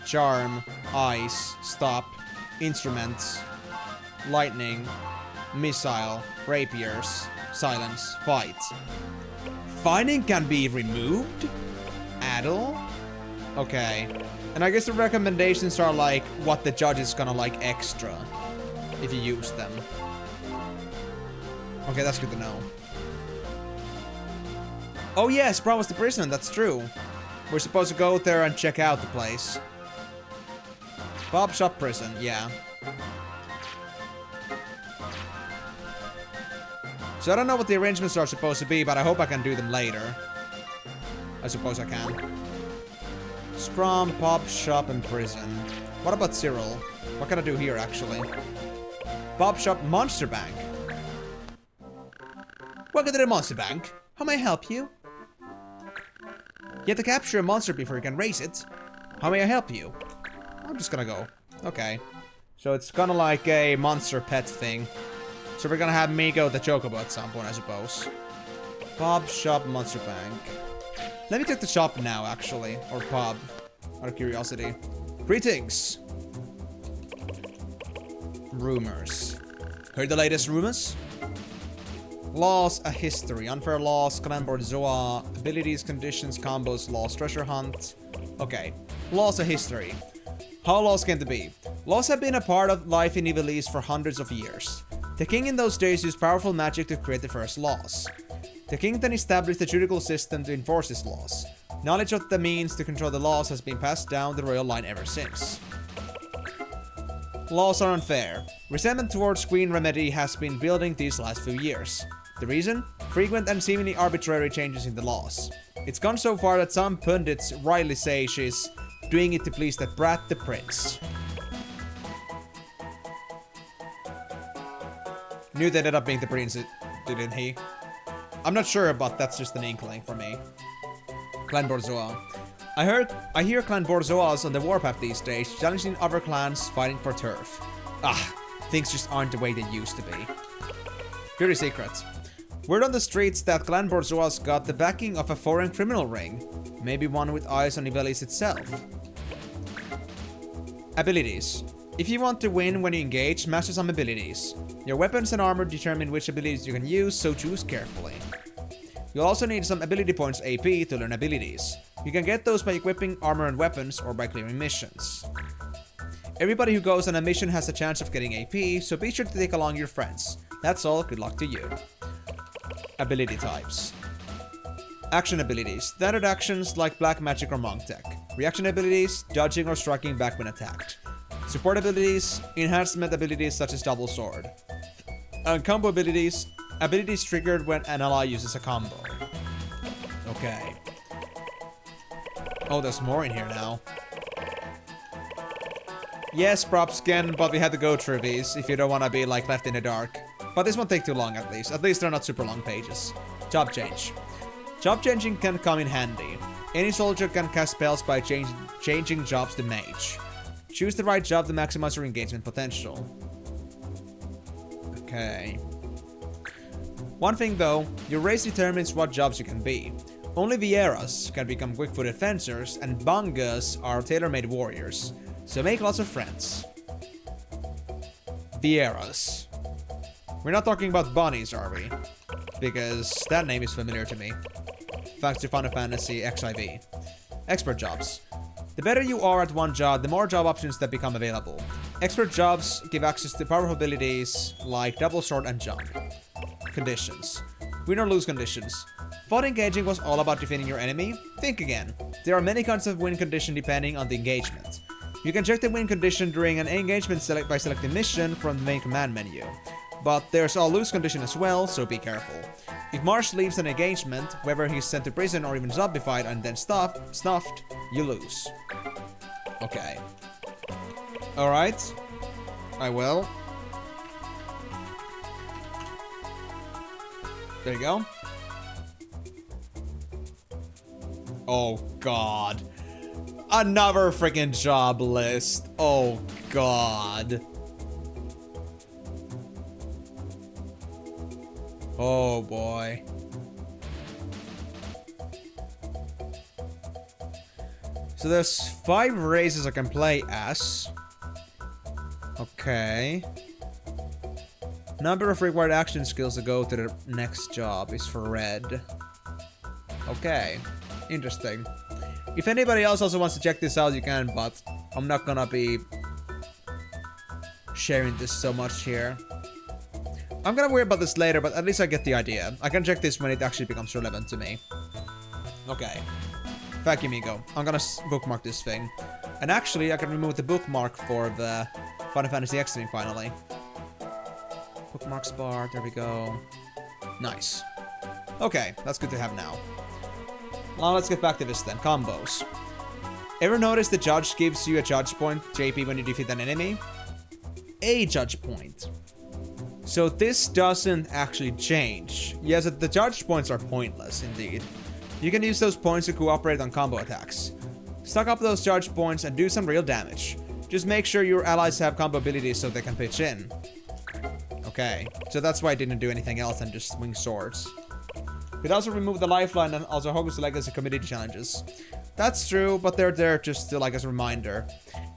Speaker 1: Charm, Ice, Stop, Instruments, Lightning, Missile, Rapiers, Silence, Fight. Fighting can be removed? Addle? Okay. And I guess the recommendations are like what the judge is gonna like extra if you use them. Okay, that's good to know. Oh yes, promise the prison, that's true. We're supposed to go there and check out the place. Bob Shop Prison, yeah. So I don't know what the arrangements are supposed to be, but I hope I can do them later. I suppose I can. Scrum, Pop Shop, and Prison. What about Cyril? What can I do here, actually? Pop Shop, Monster Bank. Welcome to the Monster Bank. How may I help you? You have to capture a monster before you can raise it. How may I help you? I'm just gonna go. Okay. So it's kinda like a monster pet thing. So we're gonna have Migo the Chocobo at some point, I suppose. Pub, shop, Monster Bank. Let me take the shop now, actually. Or pub. Out of curiosity. Greetings! Rumors. Heard the latest rumors? Laws, a history. Unfair laws, clan bourgeois, abilities, conditions, combos, laws, treasure hunt. Okay. Laws, a history. How laws came to be. Laws have been a part of life in Ivalice for hundreds of years. The king in those days used powerful magic to create the first laws. The king then established a judicial system to enforce his laws. Knowledge of the means to control the laws has been passed down the royal line ever since. Laws are unfair. Resentment towards Queen Remedy has been building these last few years. The reason? Frequent and seemingly arbitrary changes in the laws. It's gone so far that some pundits rightly say she's doing it to please that brat the prince. Newt ended up being the prince, didn't he? I'm not sure, but that's just an inkling for me. Clan Bourgeois. I hear Clan Bourgeois on the warpath these days, challenging other clans fighting for turf. Ah, things just aren't the way they used to be. Purely secret. Word on the streets that Clan Bourgeois got the backing of a foreign criminal ring. Maybe one with eyes on Ivalice itself. Abilities. If you want to win when you engage, master some abilities. Your weapons and armor determine which abilities you can use, so choose carefully. You'll also need some ability points AP to learn abilities. You can get those by equipping armor and weapons or by clearing missions. Everybody who goes on a mission has a chance of getting AP, so be sure to take along your friends. That's all, good luck to you. Ability types. Action abilities. Standard actions like Black Magic or Monk Tech. Reaction abilities, dodging or striking back when attacked. Support abilities, enhancement abilities such as Double Sword. And combo abilities, abilities triggered when an ally uses a combo. Okay. Oh, there's more in here now. Yes, props can, but we had to go through these if you don't want to be like left in the dark. But this won't take too long at least. At least they're not super long pages. Job change. Job changing can come in handy. Any soldier can cast spells by changing jobs to mage. Choose the right job to maximize your engagement potential. Okay. One thing though, your race determines what jobs you can be. Only Vieras can become quick-footed fencers, and Bangas are tailor-made warriors. So make lots of friends. Vieras. We're not talking about bunnies, are we? Because that name is familiar to me. Thanks to Final Fantasy XIV. Expert jobs. The better you are at one job, the more job options that become available. Expert jobs give access to powerful abilities like Double Sword and Jump. Conditions. Win or lose conditions. Thought engaging was all about defeating your enemy? Think again. There are many kinds of win condition depending on the engagement. You can check the win condition during an engagement by selecting mission from the main command menu. But there's a lose condition as well, so be careful. If Marsh leaves an engagement, whether he's sent to prison or even zombified and then snuffed, you lose. Okay. Alright. I will. There you go. Oh god. Another freaking job list. Oh god. Oh boy. So there's 5 races I can play as. Okay. Number of required action skills to go to the next job is for red. Okay. Interesting. If anybody else also wants to check this out, you can, but I'm not gonna be sharing this so much here. I'm gonna worry about this later, but at least I get the idea. I can check this when it actually becomes relevant to me. Okay. Thank you, Migo. I'm gonna bookmark this thing. And actually, I can remove the bookmark for the Final Fantasy EXTRAVAGANZA finally. Bookmarks bar, there we go. Nice. Okay, that's good to have now. Now let's get back to this then. Combos. Ever notice the judge gives you a judge point, JP, when you defeat an enemy? A judge point. So this doesn't actually change. Yes, the judge points are pointless, indeed. You can use those points to cooperate on combo attacks. Stock up those charge points and do some real damage. Just make sure your allies have combo abilities so they can pitch in. Okay, so that's why I didn't do anything else than just swing swords. Could also remove the lifeline and also Hogwarts Legacy community challenges. That's true, but they're there just to, like, as a reminder.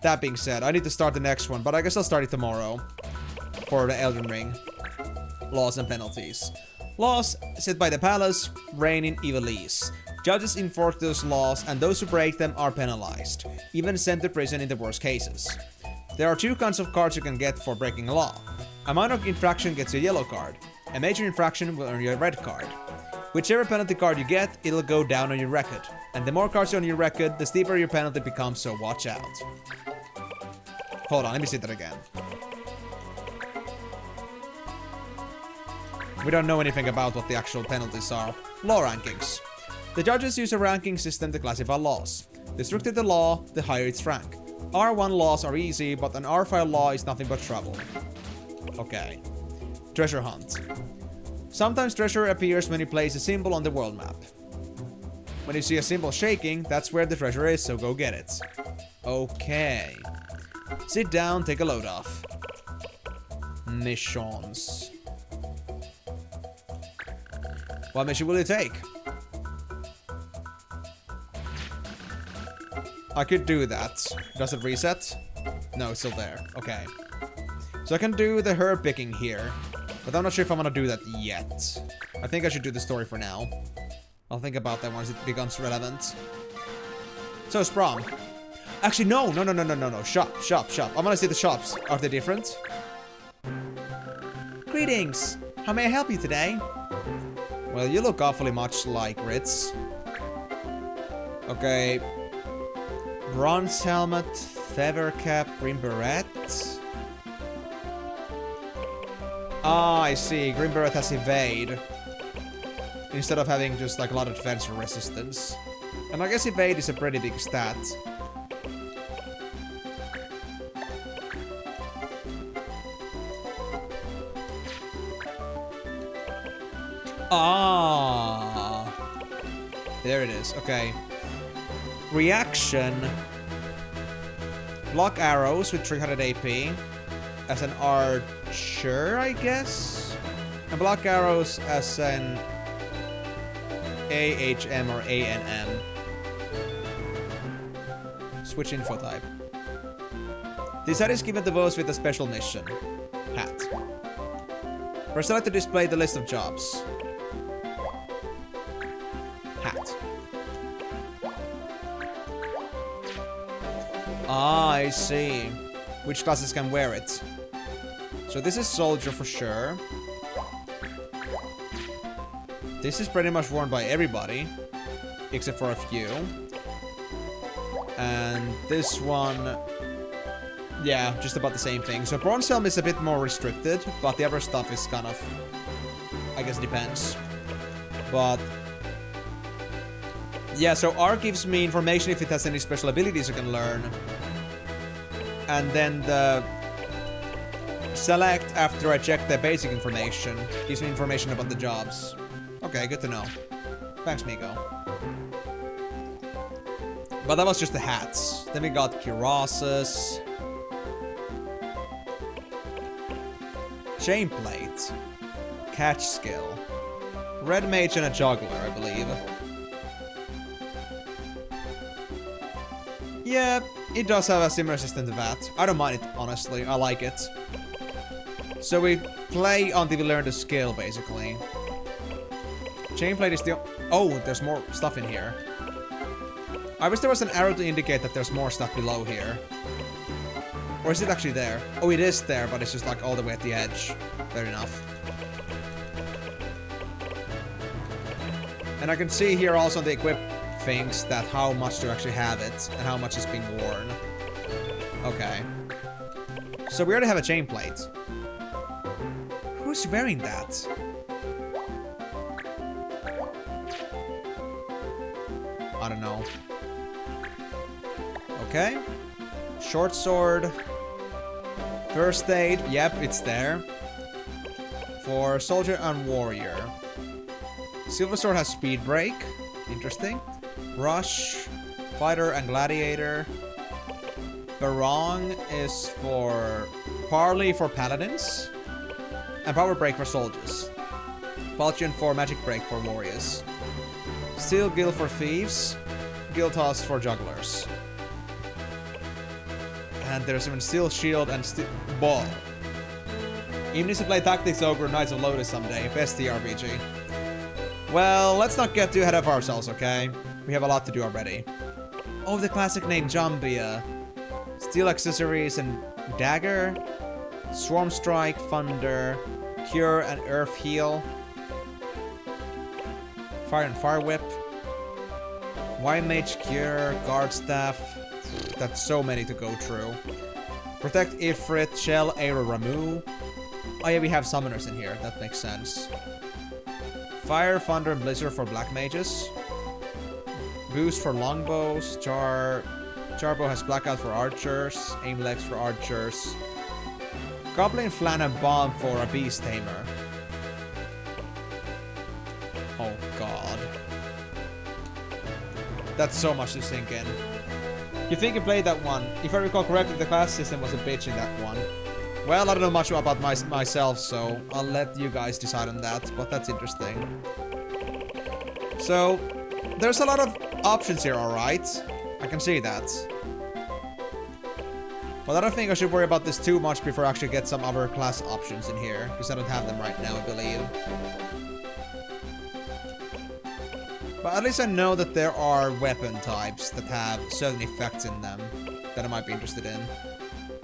Speaker 1: That being said, I need to start the next one, but I guess I'll start it tomorrow. For the Elden Ring. Laws and penalties. Laws set by the palace, reign in Evilise. Judges enforce those laws, and those who break them are penalized, even sent to prison in the worst cases. There are 2 kinds of cards you can get for breaking a law. A minor infraction gets you a yellow card. A major infraction will earn you a red card. Whichever penalty card you get, it'll go down on your record. And the more cards on your record, the steeper your penalty becomes, so watch out. Hold on, let me see that again. We don't know anything about what the actual penalties are. Law rankings. The judges use a ranking system to classify laws. The stricter the law, the higher its rank. R1 laws are easy, but an R5 law is nothing but trouble. Okay. Treasure hunt. Sometimes treasure appears when you place a symbol on the world map. When you see a symbol shaking, that's where the treasure is, so go get it. Okay. Sit down, take a load off. Missions. What mission will you take? I could do that. Does it reset? No, it's still there. Okay. So I can do the herb picking here. But I'm not sure if I'm gonna do that yet. I think I should do the story for now. I'll think about that once it becomes relevant. So, Sprom. Actually, no. Shop. I wanna see the shops. Are they different? Greetings. How may I help you today? Well, you look awfully much like Ritz. Okay. Bronze helmet, feather cap, green beret. Ah, I see. Green beret has evade. Instead of having just like a lot of defense or resistance. And I guess evade is a pretty big stat. Ah, there it is. Okay. Reaction. Block arrows with 300 AP. As an archer, I guess? And block arrows as an AHM or ANM. Switch info type. This hat is given to those with a special mission. Hat. Press select to display the list of jobs. Hat. Ah, I see. Which classes can wear it? So this is soldier for sure. This is pretty much worn by everybody, except for a few. And this one, yeah, just about the same thing. So bronze helm is a bit more restricted, but the other stuff is kind of, I guess, depends. But yeah, so R gives me information if it has any special abilities you can learn. And then the select after I check the basic information gives me information about the jobs. Okay, good to know. Thanks, Miko. But that was just the hats. Then we got cuirasses. Chain plate. Catch skill. Red mage and a juggler, I believe. Yeah, it does have a similar system to that. I don't mind it, honestly. I like it. So we play until we learn the skill, basically. Chainplate is the... Oh, there's more stuff in here. I wish there was an arrow to indicate that there's more stuff below here. Or is it actually there? Oh, it is there, but it's just like all the way at the edge. Fair enough. And I can see here also on the equip things that how much to actually have it and how much is being worn. Okay. So we already have a chain plate. Who's wearing that? I don't know. Okay. Short sword. First aid. Yep, it's there. For soldier and warrior. Silver sword has speed break. Interesting. Rush. Fighter and gladiator. Barong is for... Parley for paladins. And power break for soldiers. Falchion for magic break for warriors. Steel guild for thieves. Guild toss for jugglers. And there's even steel shield and steel ball. Even needs to play Tactics Ogre Knights of Lotus someday. Best JRPG. Well, let's not get too ahead of ourselves, okay? We have a lot to do already. Oh, the classic name Jambia. Steel accessories and dagger. Swarm strike, thunder, cure and earth heal. Fire and fire whip. Wine mage cure, guard staff. That's so many to go through. Protect Ifrit, shell, arrow, Ramu. Oh yeah, we have summoners in here. That makes sense. Fire, thunder, and blizzard for black mages. Boost for longbows. Charbow has blackout for archers. Aim legs for archers. Goblin flan and bomb for a beast tamer. Oh god. That's so much to sink in. You think you played that one? If I recall correctly, the class system was a bitch in that one. Well, I don't know much about myself, so I'll let you guys decide on that, but that's interesting. So, there's a lot of options here, alright? I can see that. But I don't think I should worry about this too much before I actually get some other class options in here, because I don't have them right now, I believe. But at least I know that there are weapon types that have certain effects in them that I might be interested in.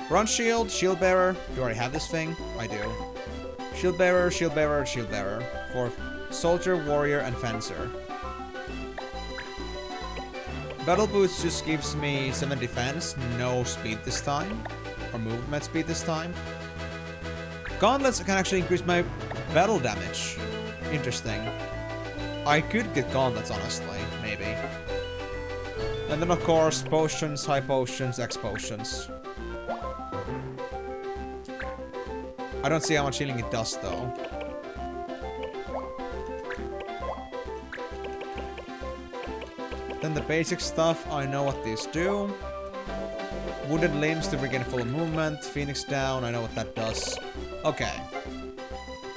Speaker 1: Bronze shield, shield bearer. Do I already have this thing? I do. Shield bearer, shield bearer, shield bearer. For soldier, warrior, and fencer. Battle boots just gives me 7 defense, no speed this time. Or movement speed this time. Gauntlets can actually increase my battle damage. Interesting. I could get gauntlets, honestly. Maybe. And then, of course, potions, high potions, X potions. I don't see how much healing it does, though. Then the basic stuff, I know what these do. Wounded limbs to regain full movement. Phoenix down, I know what that does. Okay.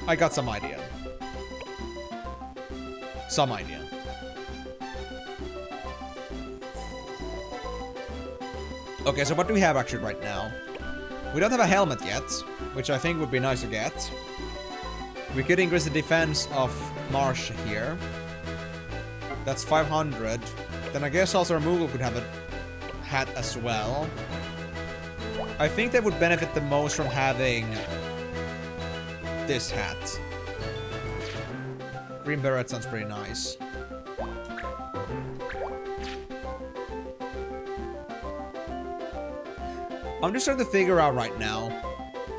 Speaker 1: I got some idea. Some idea. Okay, so what do we have actually right now? We don't have a helmet yet, which I think would be nice to get. We could increase the defense of Marsh here. That's 500. Then I guess also removal could have a hat as well. I think they would benefit the most from having this hat. Green beret sounds pretty nice. I'm just trying to figure out right now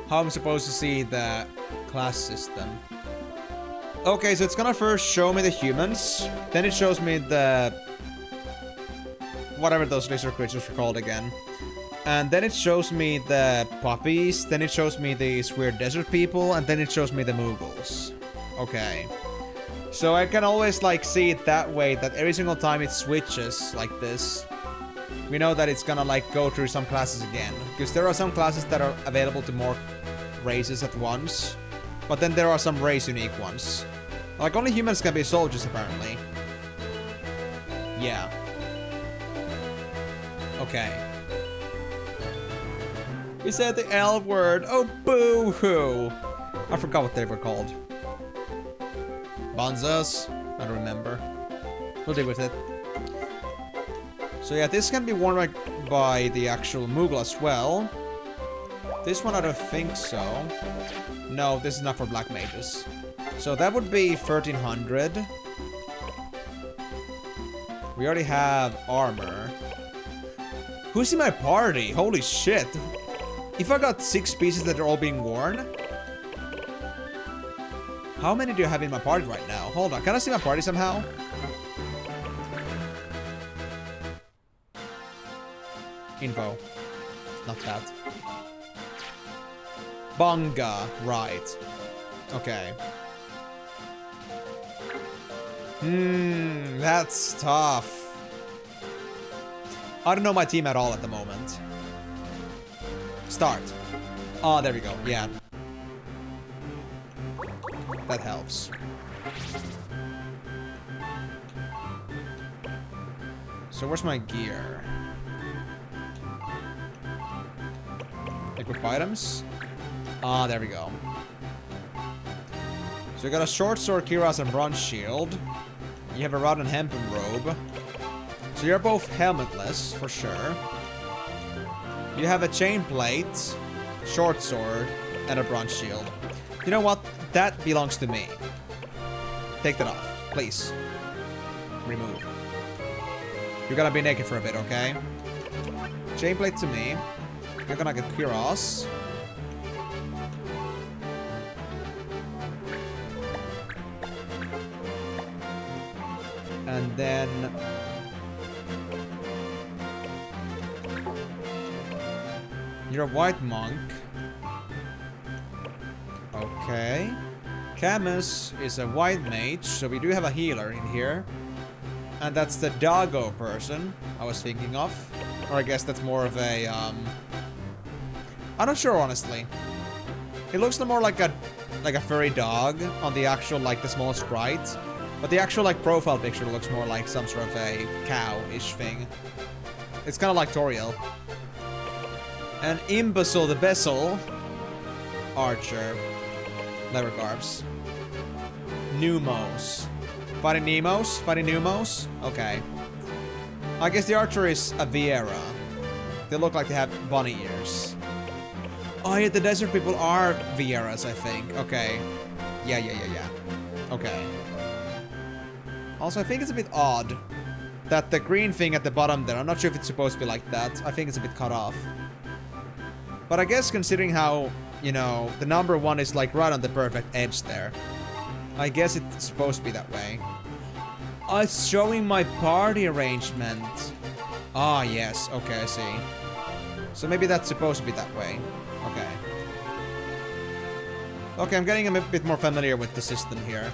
Speaker 1: how I'm supposed to see the class system. Okay, so it's gonna first show me the humans, then it shows me the... whatever those lizard creatures were called again. And then it shows me the puppies, then it shows me these weird desert people, and then it shows me the Moogles. Okay. So I can always, like, see it that way, that every single time it switches like this, we know that it's gonna, like, go through some classes again. Because there are some classes that are available to more races at once, but then there are some race-unique ones. Like, only humans can be soldiers, apparently. Yeah. Okay. We said the L word. Oh, boo-hoo. I forgot what they were called. Banzas? I don't remember. We'll deal with it. So yeah, this can be worn by the actual Moogle as well. This one I don't think so. No, this is not for black mages. So that would be 1300. We already have armor. Who's in my party? Holy shit. If I got 6 pieces that are all being worn. How many do I have in my party right now? Hold on, can I see my party somehow? Info. Not that. Bunga, right. Okay. That's tough. I don't know my team at all at the moment. Start. Oh, there we go. Yeah. That helps. So where's my gear? Equip items. Ah, there we go. So you got a short sword, cuirass, and bronze shield. You have a rod and hempen robe. So you're both helmetless, for sure. You have a chain plate, short sword, and a bronze shield. You know what? That belongs to me. Take that off, please. Remove. You're gonna be naked for a bit, okay? Chain plate to me. You're gonna get cuirass. And then you're a white monk. Okay. Camus is a white mage, so we do have a healer in here. And that's the doggo person I was thinking of. Or I guess that's more of a, I'm not sure, honestly. It looks more like a furry dog on the actual, like, the small sprite. But the actual, like, profile picture looks more like some sort of a cow-ish thing. It's kind of like Toriel. And Imbecile the Bessel. Archer. Leather garbs. Numos. Fighting Nemos? Fighting Numos? Okay. I guess the archer is a Vieira. They look like they have bunny ears. Oh yeah, the desert people are Vieiras, I think. Okay. Yeah. Okay. Also, I think it's a bit odd that the green thing at the bottom there, I'm not sure if it's supposed to be like that. I think it's a bit cut off. But I guess considering how, you know, the number 1 is like right on the perfect edge there. I guess it's supposed to be that way. Oh, it's showing my party arrangement. Ah, yes. Okay, I see. So maybe that's supposed to be that way. Okay. Okay, I'm getting a bit more familiar with the system here.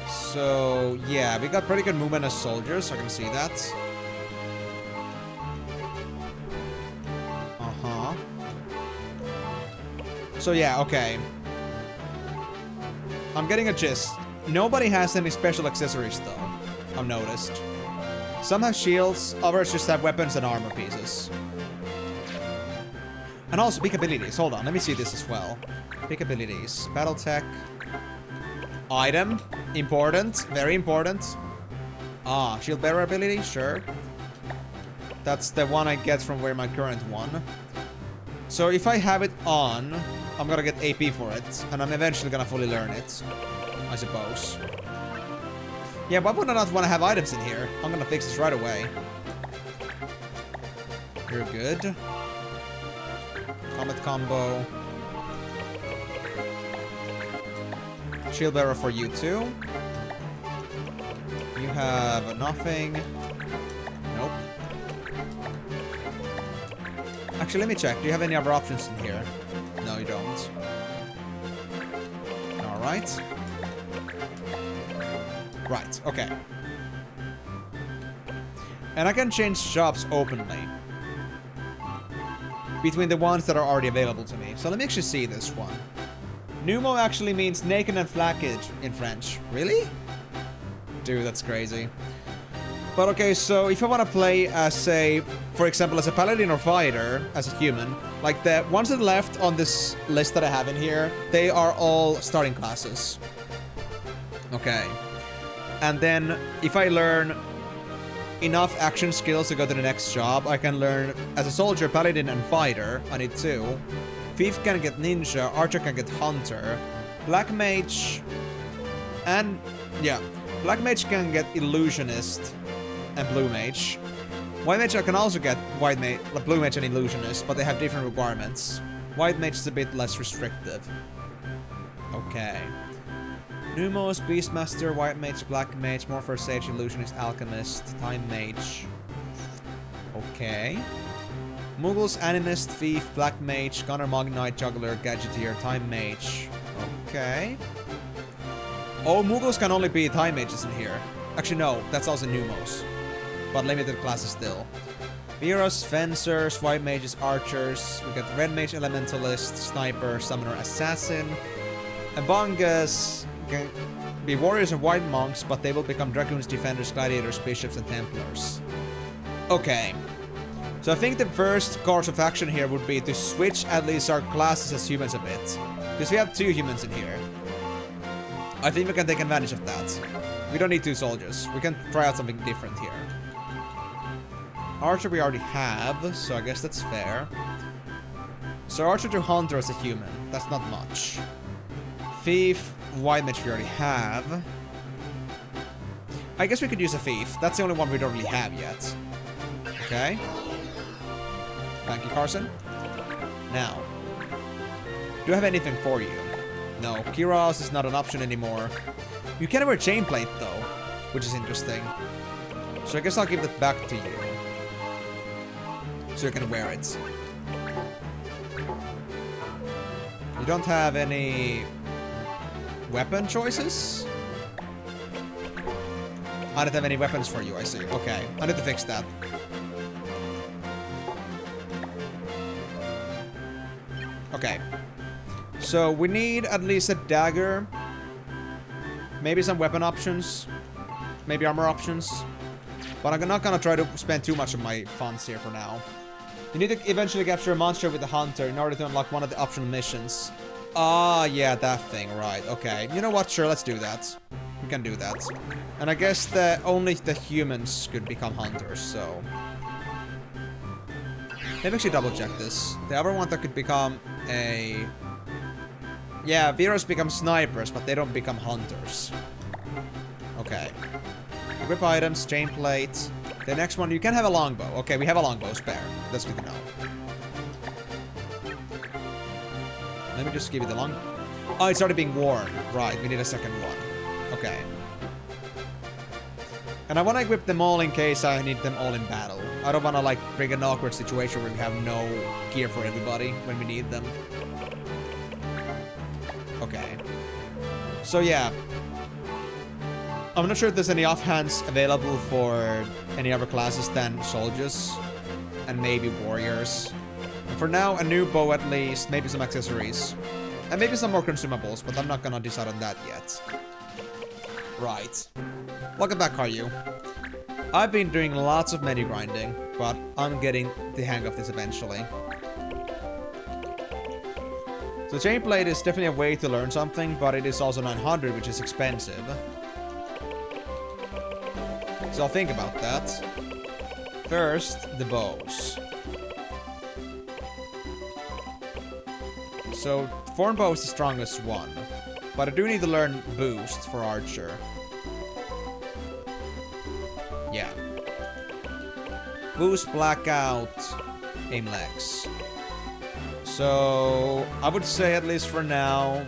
Speaker 1: So, yeah, we got pretty good movement as soldiers, I can see that. Uh-huh. So, yeah, okay. I'm getting a gist. Nobody has any special accessories, though, I've noticed. Some have shields, others just have weapons and armor pieces. And also, pick abilities. Hold on, let me see this as well. Pick abilities. Battle tech. Item. Important. Very important. Ah, shield bearer ability? Sure. That's the one I get from where my current one. So if I have it on, I'm gonna get AP for it. And I'm eventually gonna fully learn it. I suppose. Yeah, why would I not want to have items in here? I'm gonna fix this right away. You're good. Comet combo. Shield bearer for you too. You have nothing. Nope. Actually, let me check. Do you have any other options in here? No, you don't. Alright. Right, okay. And I can change shops openly between the ones that are already available to me. So let me actually see this one. Numo actually means naked and flaccid in French. Really? Dude, that's crazy. But okay, so if I want to play as, say, for example, as a paladin or fighter, as a human, like the ones that left on this list that I have in here, they are all starting classes. Okay. And then if I learn enough action skills to go to the next job, I can learn as a soldier, paladin, and fighter. I need 2. Thief can get ninja, archer can get hunter, black mage, and yeah, black mage can get illusionist and blue mage. White mage I can also get blue mage and illusionist, but they have different requirements. White mage is a bit less restrictive. Okay. Numos, Beastmaster, White Mage, Black Mage, Morpher Sage, Illusionist, Alchemist, Time Mage. Okay. Muggles, Animist, Thief, Black Mage, Gunner, Magnite, Juggler, Gadgeteer, Time Mage. Okay. Oh, Muggles can only be Time Mages in here. Actually, no, that's also Numos. But limited classes still. Heroes, Fencers, White Mages, Archers. We got Red Mage, Elementalist, Sniper, Summoner, Assassin. Abangas can be warriors and white monks, but they will become dragoons, defenders, gladiators, bishops, and templars. Okay. So I think the first course of action here would be to switch at least our classes as humans a bit. Because we have 2 humans in here. I think we can take advantage of that. We don't need 2 soldiers. We can try out something different here. Archer we already have, so I guess that's fair. So Archer to Hunter as a human. That's not much. Thief, White Mage we already have. I guess we could use a Thief. That's the only one we don't really have yet. Okay. Thank you, Carson. Now. Do I have anything for you? No. Kiros is not an option anymore. You can wear chainplate though, which is interesting. So I guess I'll give it back to you. So you can wear it. You don't have any weapon choices? I don't have any weapons for you, I see. Okay, I need to fix that. Okay. So we need at least a dagger. Maybe some weapon options. Maybe armor options. But I'm not gonna try to spend too much of my funds here for now. You need to eventually capture a monster with the hunter in order to unlock one of the optional missions. Ah, yeah, that thing, right. Okay, you know what? Sure, let's do that. We can do that. And I guess only the humans could become hunters, so... Maybe I should double check this. The other one that could become a... Yeah, Viros become snipers, but they don't become hunters. Okay. Equip items, chain plate. The next one, you can have a longbow. Okay, we have a longbow spare. That's good to know. Let me just give you the long... Oh, it's already being worn. Right, we need a second one. Okay. And I want to equip them all in case I need them all in battle. I don't want to, like, bring an awkward situation where we have no gear for everybody when we need them. Okay. So, yeah. I'm not sure if there's any offhands available for any other classes than soldiers. And maybe warriors. And for now, a new bow at least. Maybe some accessories. And maybe some more consumables, but I'm not gonna decide on that yet. Right. Welcome back, Karyu. I've been doing lots of menu grinding, but I'm getting the hang of this eventually. So chainplate is definitely a way to learn something, but it is also 900, which is expensive. So I'll think about that. First, the bows. So, Thorn Bow is the strongest one. But I do need to learn Boost for Archer. Yeah. Boost, Blackout, Aim Legs. So, I would say at least for now...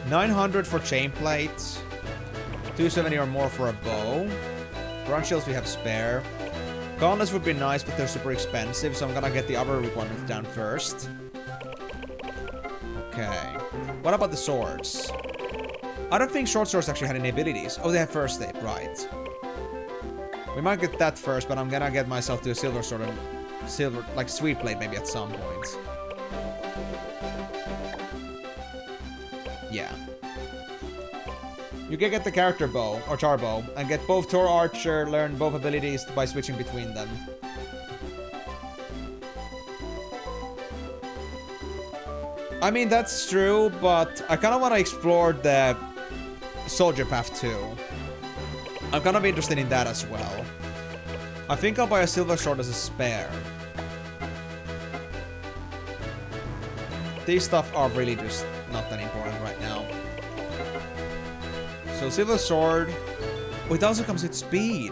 Speaker 1: 900 for Chainplate. 270 or more for a bow. Ground Shields we have spare. Gauntlets would be nice, but they're super expensive, so I'm gonna get the other requirements down first. Okay. What about the swords? I don't think short swords actually had any abilities. Oh, they have first aid, right. We might get that first, but I'm gonna get myself to a silver sword and silver, like sweet blade maybe at some point. You can get the character bow, or char bow, and get both Tor Archer, learn both abilities by switching between them. I mean, that's true, but I kind of want to explore the soldier path too. I'm kind of interested in that as well. I think I'll buy a silver sword as a spare. These stuff are really just not that important right now. So silver sword. Oh, it also comes with speed.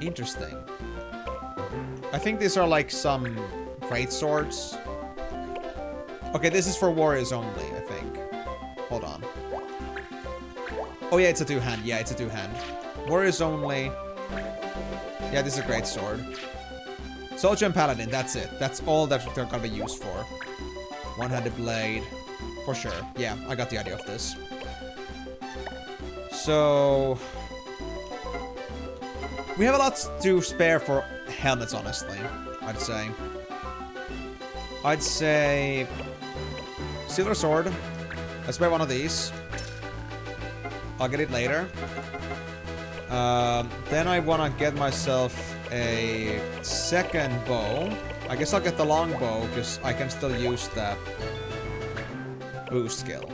Speaker 1: Interesting. I think these are like some great swords. Okay, this is for warriors only, I think. Hold on. Oh yeah, it's a two-hand. Yeah, it's a two-hand. Warriors only. Yeah, this is a great sword. Soldier and Paladin, that's it. That's all that they're gonna be used for. One-handed blade. For sure. Yeah, I got the idea of this. So... we have a lot to spare for helmets, honestly. I'd say. I'd say... silver sword. Let's buy one of these. I'll get it later. Then I want to get myself a second bow. I guess I'll get the long bow, because I can still use that boost skill.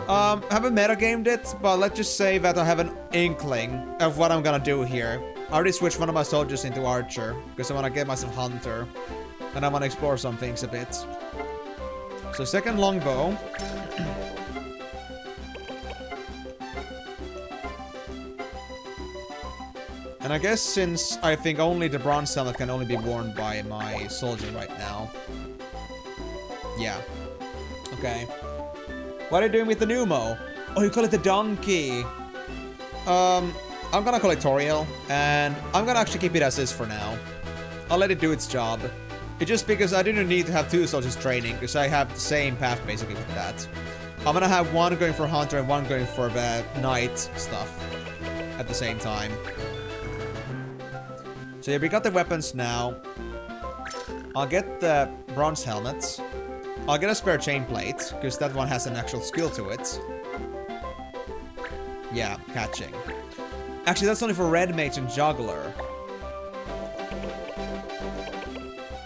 Speaker 1: Haven't metagamed it, but let's just say that I have an inkling of what I'm gonna do here. I already switched one of my soldiers into Archer, because I want to get myself Hunter. And I want to explore some things a bit. So second longbow. And I guess since I think only the bronze helmet can only be worn by my soldier right now. Yeah. Okay. What are you doing with the Numo? Oh, you call it the donkey. I'm gonna call it Toriel. And I'm gonna actually keep it as is for now. I'll let it do its job. It's just because I didn't need to have two soldiers training, because I have the same path basically with that. I'm gonna have one going for Hunter and one going for the Knight stuff at the same time. So yeah, we got the weapons now. I'll get the bronze helmets. I'll get a spare chain plate, because that one has an actual skill to it. Yeah, catching. Actually, that's only for Red Mage and Juggler.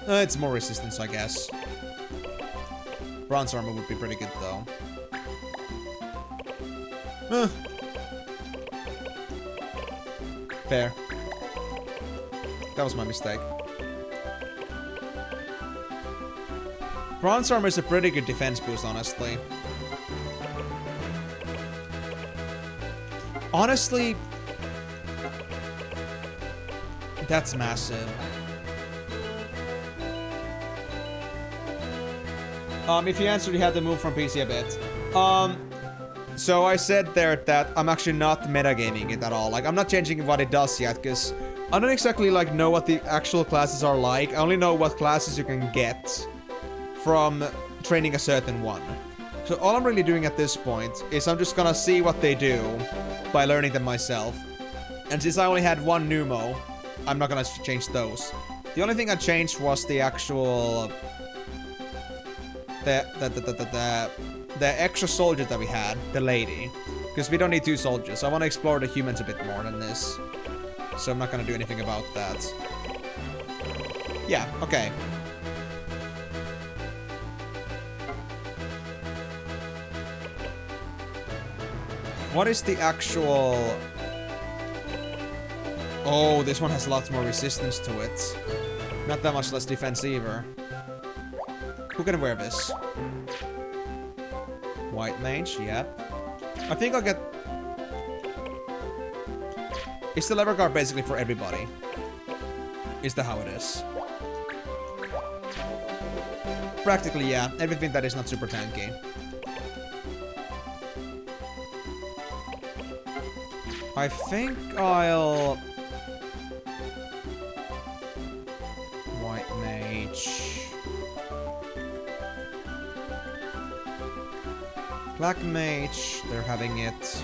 Speaker 1: It's more resistance, I guess. Bronze armor would be pretty good, though. Fair. That was my mistake. Bronze armor is a pretty good defense boost, honestly. Honestly, that's massive. If you answered, you had to move from PC a bit. So I said there that I'm actually not metagaming it at all. Like, I'm not changing what it does yet, because I don't exactly, like, know what the actual classes are like. I only know what classes you can get from training a certain one. So all I'm really doing at this point is I'm just gonna see what they do by learning them myself. And since I only had one Numo, I'm not gonna change those. The only thing I changed was the actual... the extra soldier that we had, the lady. Because we don't need two soldiers. I want to explore the humans a bit more than this. So I'm not gonna do anything about that. Yeah, okay. What is the actual... Oh, this one has lots more resistance to it. Not that much less defense either. Who can wear this? White Mage, yep. I think I'll get... Is the lever guard basically for everybody? Is that how it is? Practically, yeah. Everything that is not super tanky. I think I'll... White Mage... Black Mage, they're having it.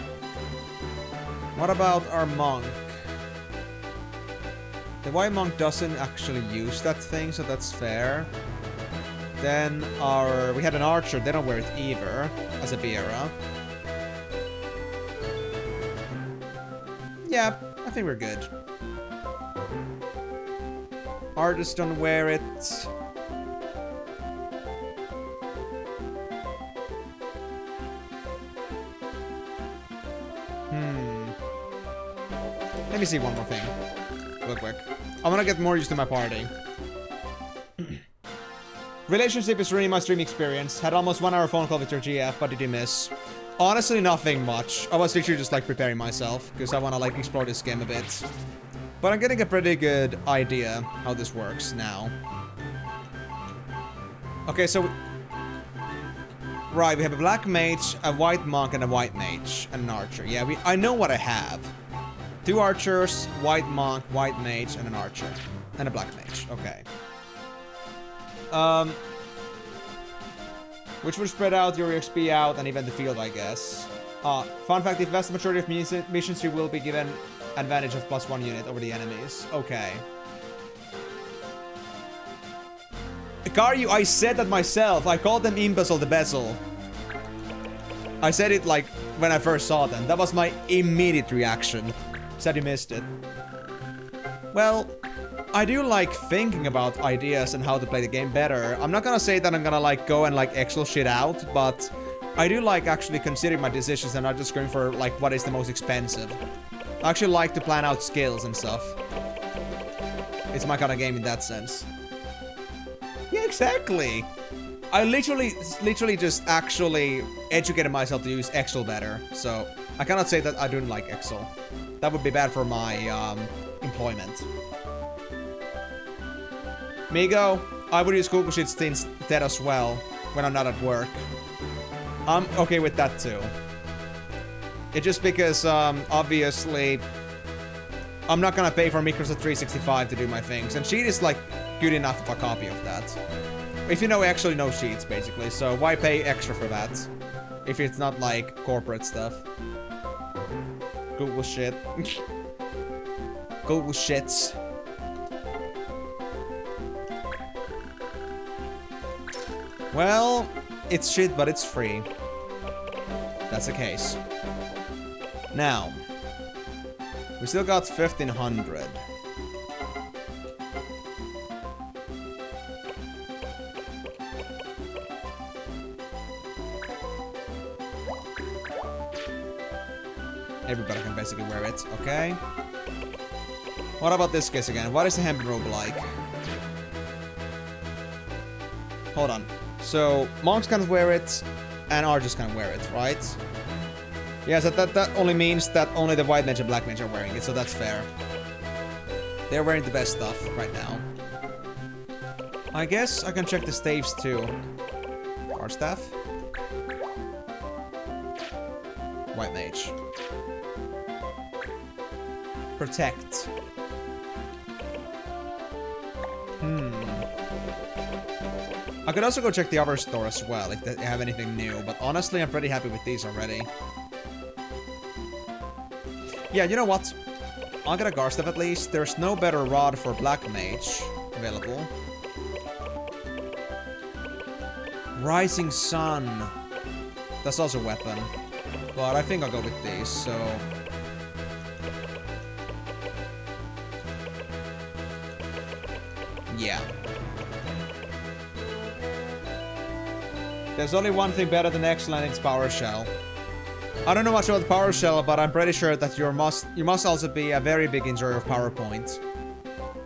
Speaker 1: What about our Monk? The White Monk doesn't actually use that thing, so that's fair. Then we had an Archer, they don't wear it either, as a Viera. Yeah, I think we're good. Artist don't wear it. Let me see one more thing. Real quick. I want to get more used to my party. Relationship is ruining my stream experience. Had almost 1 hour phone call with your GF. What did you miss? Honestly, nothing much. I was literally just like preparing myself because I want to like explore this game a bit. But I'm getting a pretty good idea how this works now. Okay, so... Right, we have a black mage, a white monk, and a white mage, and an archer. Yeah, I know what I have. 2 archers, white monk, white mage, and an archer. And a black mage. Okay. Which would spread out your XP out and even the field, I guess. Fun fact, the vast majority of missions you will be given advantage of +1 unit over the enemies. Okay. Karyu, I said that myself. I called them imbecile the bezel. I said it like when I first saw them. That was my immediate reaction. Said you missed it. Well, I do like thinking about ideas and how to play the game better. I'm not gonna say that I'm gonna like go and like Excel shit out, but I do like actually considering my decisions and not just going for like what is the most expensive. I actually like to plan out skills and stuff. It's my kind of game in that sense. Yeah, exactly. I literally just actually educated myself to use Excel better. So I cannot say that I don't like Excel. That would be bad for my employment. Migo, I would use Google Sheets instead as well when I'm not at work. I'm okay with that too. It's just because, obviously, I'm not gonna pay for Microsoft 365 to do my things. And Sheet is, like, good enough of a copy of that. If you know, actually know Sheets, basically. So why pay extra for that? If it's not, like, corporate stuff. Google shit. Google shits. Well, it's shit, but it's free. That's the case. Now, we still got 1,500. Everybody can basically wear it, okay? What about this case again? What is the hemp robe like? Hold on. So, monks can wear it, and archers can wear it, right? Yeah, so that only means that only the white mage and black mage are wearing it, so that's fair. They're wearing the best stuff right now. I guess I can check the staves too. Our staff. White mage. Protect. I could also go check the other store as well, if they have anything new, but honestly, I'm pretty happy with these already. Yeah, you know what? I'll get a guard staff at least. There's no better rod for black mage available. Rising Sun. That's also a weapon. But I think I'll go with these, so... yeah. There's only one thing better than excellent, it's Power Shell. I don't know much about Power Shell, but I'm pretty sure that you must also be a very big enjoyer of PowerPoint.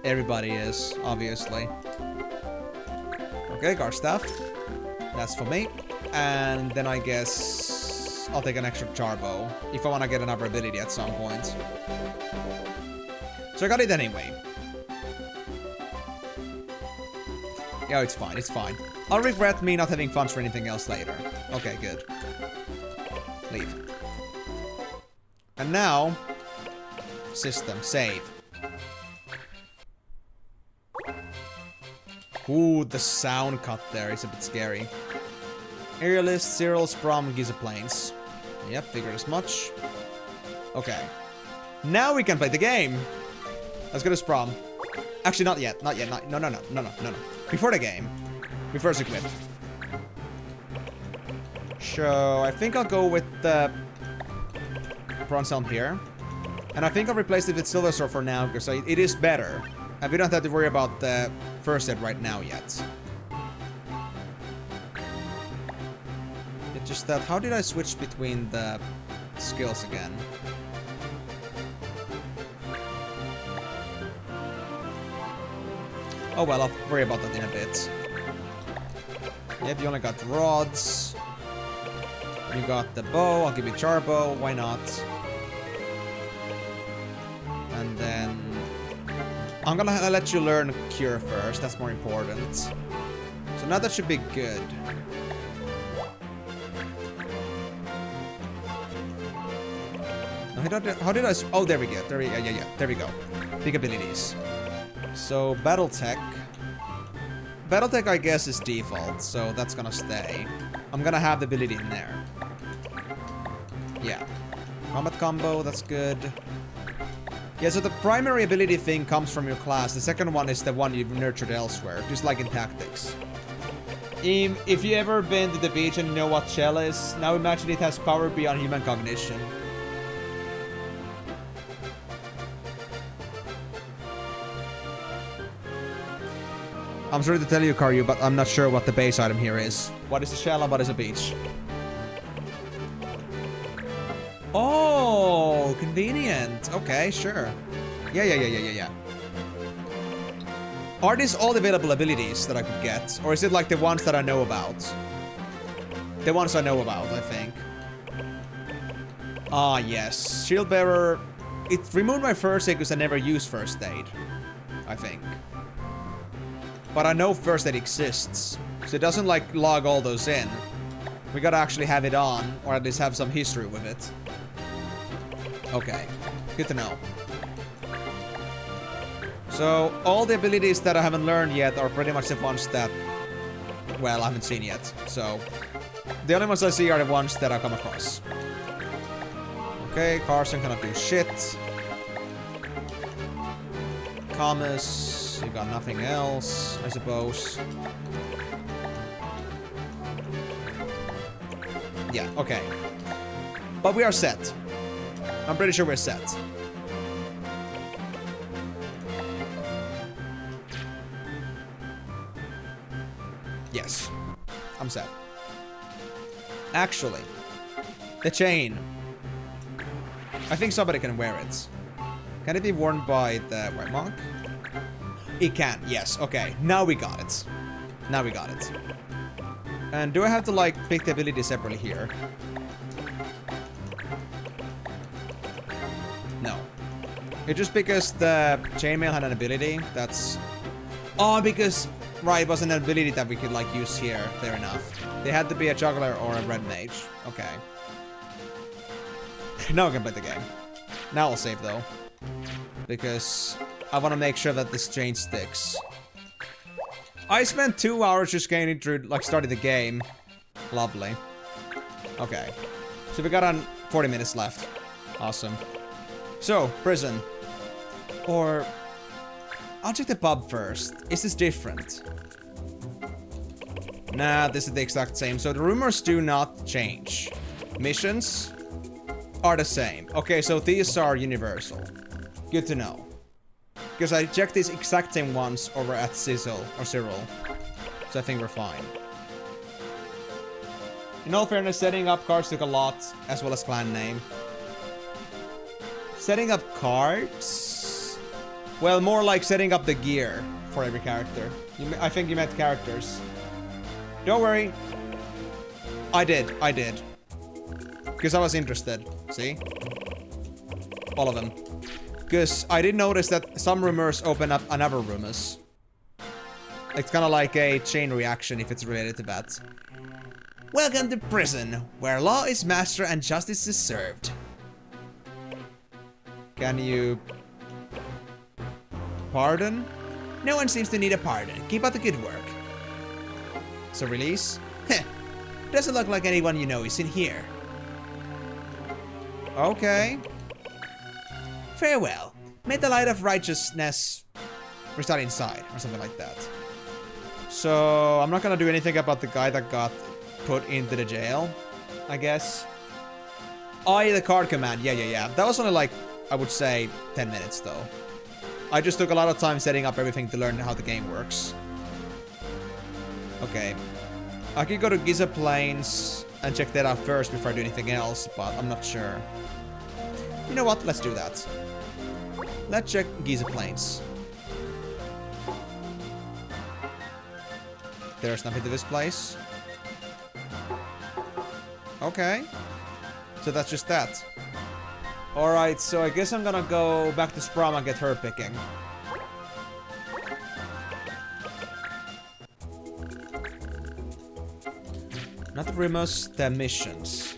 Speaker 1: Everybody is, obviously. Okay, guard staff. That's for me. And then I guess I'll take an extra charbow if I want to get another ability at some point. So I got it anyway. Yeah, it's fine, it's fine. I'll regret me not having funds for anything else later. Okay, good. Leave. And now... system, save. Ooh, the sound cut there is a bit scary. Aerialist, Cyril, Sprom, Giza Plains. Yep, figured as much. Okay. Now we can play the game! Let's go to Sprom. Actually, not yet, not yet, no. Before the game. We first equip. So, I think I'll go with the Bronze Helm here. And I think I'll replace it with Silver Sword for now, because it is better. And we don't have to worry about the first aid right now yet. It's just that, how did I switch between the skills again? Oh well, I'll worry about that in a bit. Yep, you only got rods. You got the bow, I'll give you Charbow, why not? And then... I'm gonna let you learn Cure first, that's more important. So now that should be good. How did I... Oh, there we go. Yeah. There we go. Big abilities. So, Battletech. Battletech, I guess, is default, so that's gonna stay. I'm gonna have the ability in there. Yeah. Combat combo, that's good. Yeah, so the primary ability thing comes from your class. The second one is the one you've nurtured elsewhere, just like in tactics. If you ever been to the beach and you know what shell is, now imagine it has power beyond human cognition. I'm sorry to tell you, Karyu, but I'm not sure what the base item here is. What is a shell and what is a beach? Oh, convenient. Okay, sure. Yeah. Are these all the available abilities that I could get? Or is it like the ones that I know about? The ones I know about, I think. Ah, yes. Shield Bearer. It removed my first aid because I never used first aid. I think. But I know first aid exists. So it doesn't like log all those in. We gotta actually have it on, or at least have some history with it. Okay. Good to know. So, all the abilities that I haven't learned yet are pretty much the ones that, well, I haven't seen yet. So, the only ones I see are the ones that I come across. Okay, Carson cannot do shit. Camus, you got nothing else, I suppose. Yeah, okay. But we are set. I'm pretty sure we're set. Yes. I'm set. Actually, the chain. I think somebody can wear it. Can it be worn by the White Monk? It can, yes. Okay, now we got it. Now we got it. And do I have to, like, pick the ability separately here? No. It's just because the chainmail had an ability that's... Oh, because... Right, it was an ability that we could, like, use here. Fair enough. They had to be a juggler or a red mage. Okay. Now I can play the game. Now I'll save, though. Because I want to make sure that this chain sticks. I spent 2 hours just getting through, like, starting the game. Lovely. Okay. So we got on 40 minutes left. Awesome. So, prison. Or... I'll check the pub first. Is this different? Nah, this is the exact same. So the rumors do not change. Missions are the same. Okay, so these are universal. Good to know. Because I checked these exact same ones over at Cyril. So I think we're fine. In all fairness, setting up cards took a lot, as well as clan name. Setting up cards? Well, more like setting up the gear for every character. I think you meant characters. Don't worry. I did. Because I was interested. See? All of them. Because I did notice that some rumors open up another rumors. It's kind of like a chain reaction if it's related to that. Welcome to prison, where law is master and justice is served. Can you... Pardon? No one seems to need a pardon. Keep up the good work. So release? Heh. Doesn't look like anyone you know is in here. Okay. Farewell. May the light of righteousness reside inside, or something like that. So, I'm not gonna do anything about the guy that got put into the jail, I guess. Oh, yeah, the card command. Yeah. That was only like I would say 10 minutes though. I just took a lot of time setting up everything to learn how the game works. Okay. I could go to Giza Plains and check that out first before I do anything else, but I'm not sure. You know what? Let's do that. Let's check Giza Plains. There's nothing to this place. Okay. So that's just that. Alright, so I guess I'm gonna go back to Sprom and get her picking. Not remove the missions.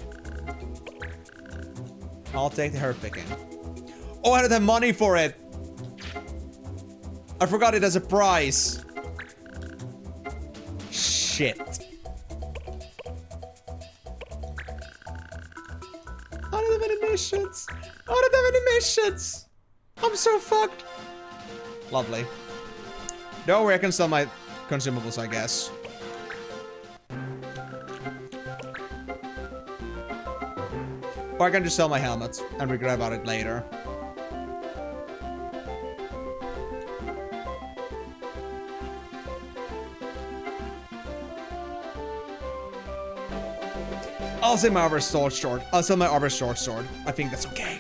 Speaker 1: I'll take the her picking. Oh, I don't have money for it! I forgot it as a prize. Shit. I don't have any missions. I don't have any missions. I'm so fucked. Lovely. Don't worry, I can sell my consumables, I guess. Or I can just sell my helmet and regret about it later. I'll sell my overstored sword. I'll sell my overstored sword. I think that's okay.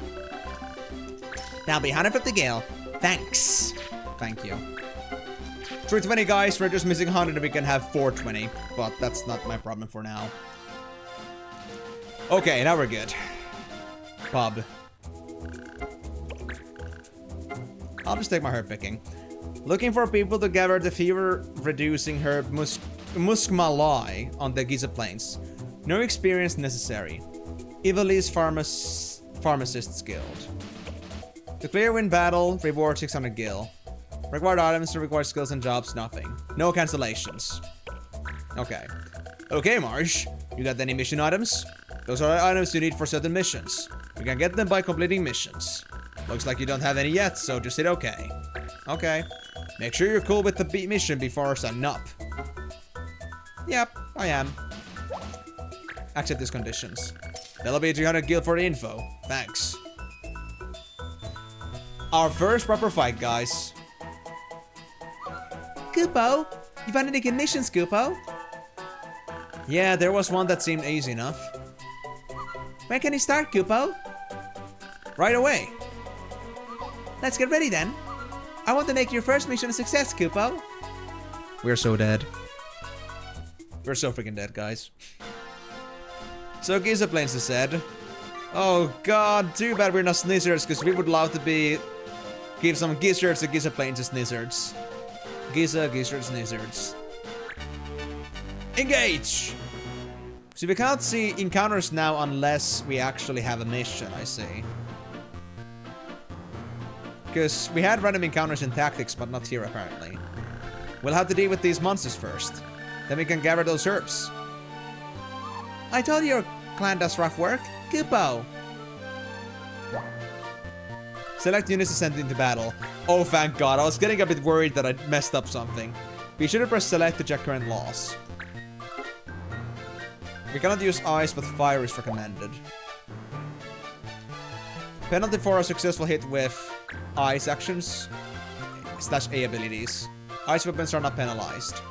Speaker 1: That'll be 150 gil. Thanks. Thank you. 320 guys, we're just missing 100 and we can have 420. But that's not my problem for now. Okay, now we're good. Pub. I'll just take my herb picking. Looking for people to gather the fever-reducing herb Muskmalai on the Giza Plains. No experience necessary. Ivali's Pharmacist's Guild. To clear win battle, reward 600 gil. Required items to require skills and jobs, nothing. No cancellations. Okay. Okay, Marsh. You got any mission items? Those are items you need for certain missions. You can get them by completing missions. Looks like you don't have any yet, so just hit okay. Okay. Make sure you're cool with the mission before signing up. Yep, I am. Accept these conditions. That'll be 300 gil for the info. Thanks. Our first proper fight, guys.
Speaker 2: Kupo, you found any good missions, Kupo?
Speaker 1: Yeah, there was one that seemed easy enough.
Speaker 2: When can you start, Kupo?
Speaker 1: Right away.
Speaker 2: Let's get ready then. I want to make your first mission a success, Kupo.
Speaker 1: We're so dead. We're so freaking dead, guys. So Giza Plains is said. Oh god, too bad we're not snizzards, because we would love to give some gizzards to Giza Plains as snizzards. Gizzards, snizzards. Engage! So we cannot see encounters now unless we actually have a mission, I see. Because we had random encounters in tactics, but not here apparently. We'll have to deal with these monsters first. Then we can gather those herbs.
Speaker 2: I told you your clan does rough work. Kupo.
Speaker 1: Select units to send into battle. Oh, thank god. I was getting a bit worried that I messed up something. Be sure to press select to check current loss. We cannot use ice, but fire is recommended. Penalty for a successful hit with ice actions / A abilities. Ice weapons are not penalized.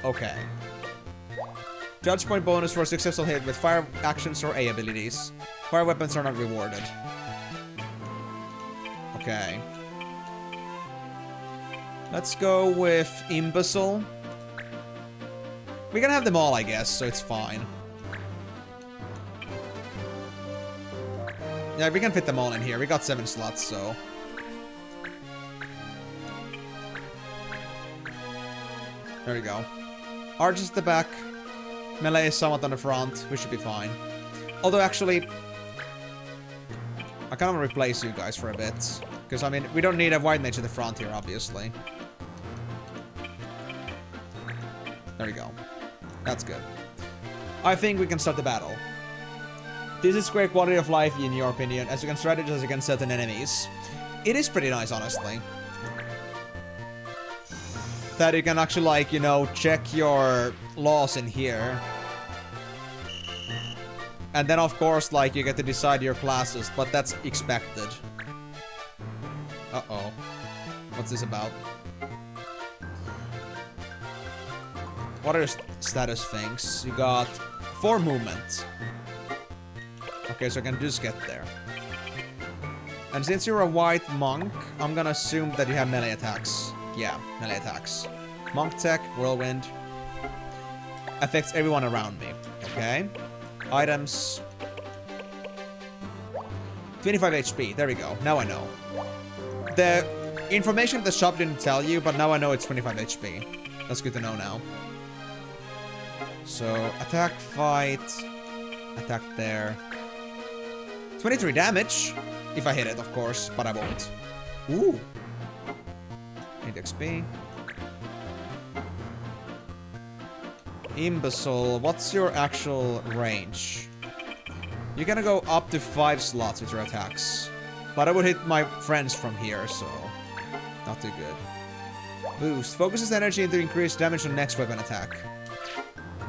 Speaker 1: Okay. Judge point bonus for a successful hit with fire actions or A abilities. Fire weapons are not rewarded. Okay. Let's go with Imbecile. We can have them all, I guess, so it's fine. Yeah, we can fit them all in here. We got 7 slots, so... There we go. Archers at the back. Melee is somewhat on the front. We should be fine. Although, actually... I kind of want to replace you guys for a bit. Because, I mean, we don't need a white mage at the front here, obviously. There we go. That's good. I think we can start the battle. This is great quality of life, in your opinion, as you can strategize against certain enemies. It is pretty nice, honestly. That you can actually, like, you know, check your laws in here. And then, of course, like, you get to decide your classes, but that's expected. Uh-oh. What's this about? What are your status things? You got 4 movement. Okay, so I can just get there. And since you're a white monk, I'm gonna assume that you have melee attacks. Yeah, melee attacks. Monk tech, whirlwind. Affects everyone around me. Okay. Items. 25 HP. There we go. Now I know. The information the shop didn't tell you, but now I know it's 25 HP. That's good to know now. So, attack, fight. Attack there. 23 damage. If I hit it, of course, but I won't. Ooh. 8 XP. Imbecile, what's your actual range? You're gonna go up to 5 slots with your attacks. But I would hit my friends from here, so... not too good. Boost. Focuses energy into increased damage on next weapon attack.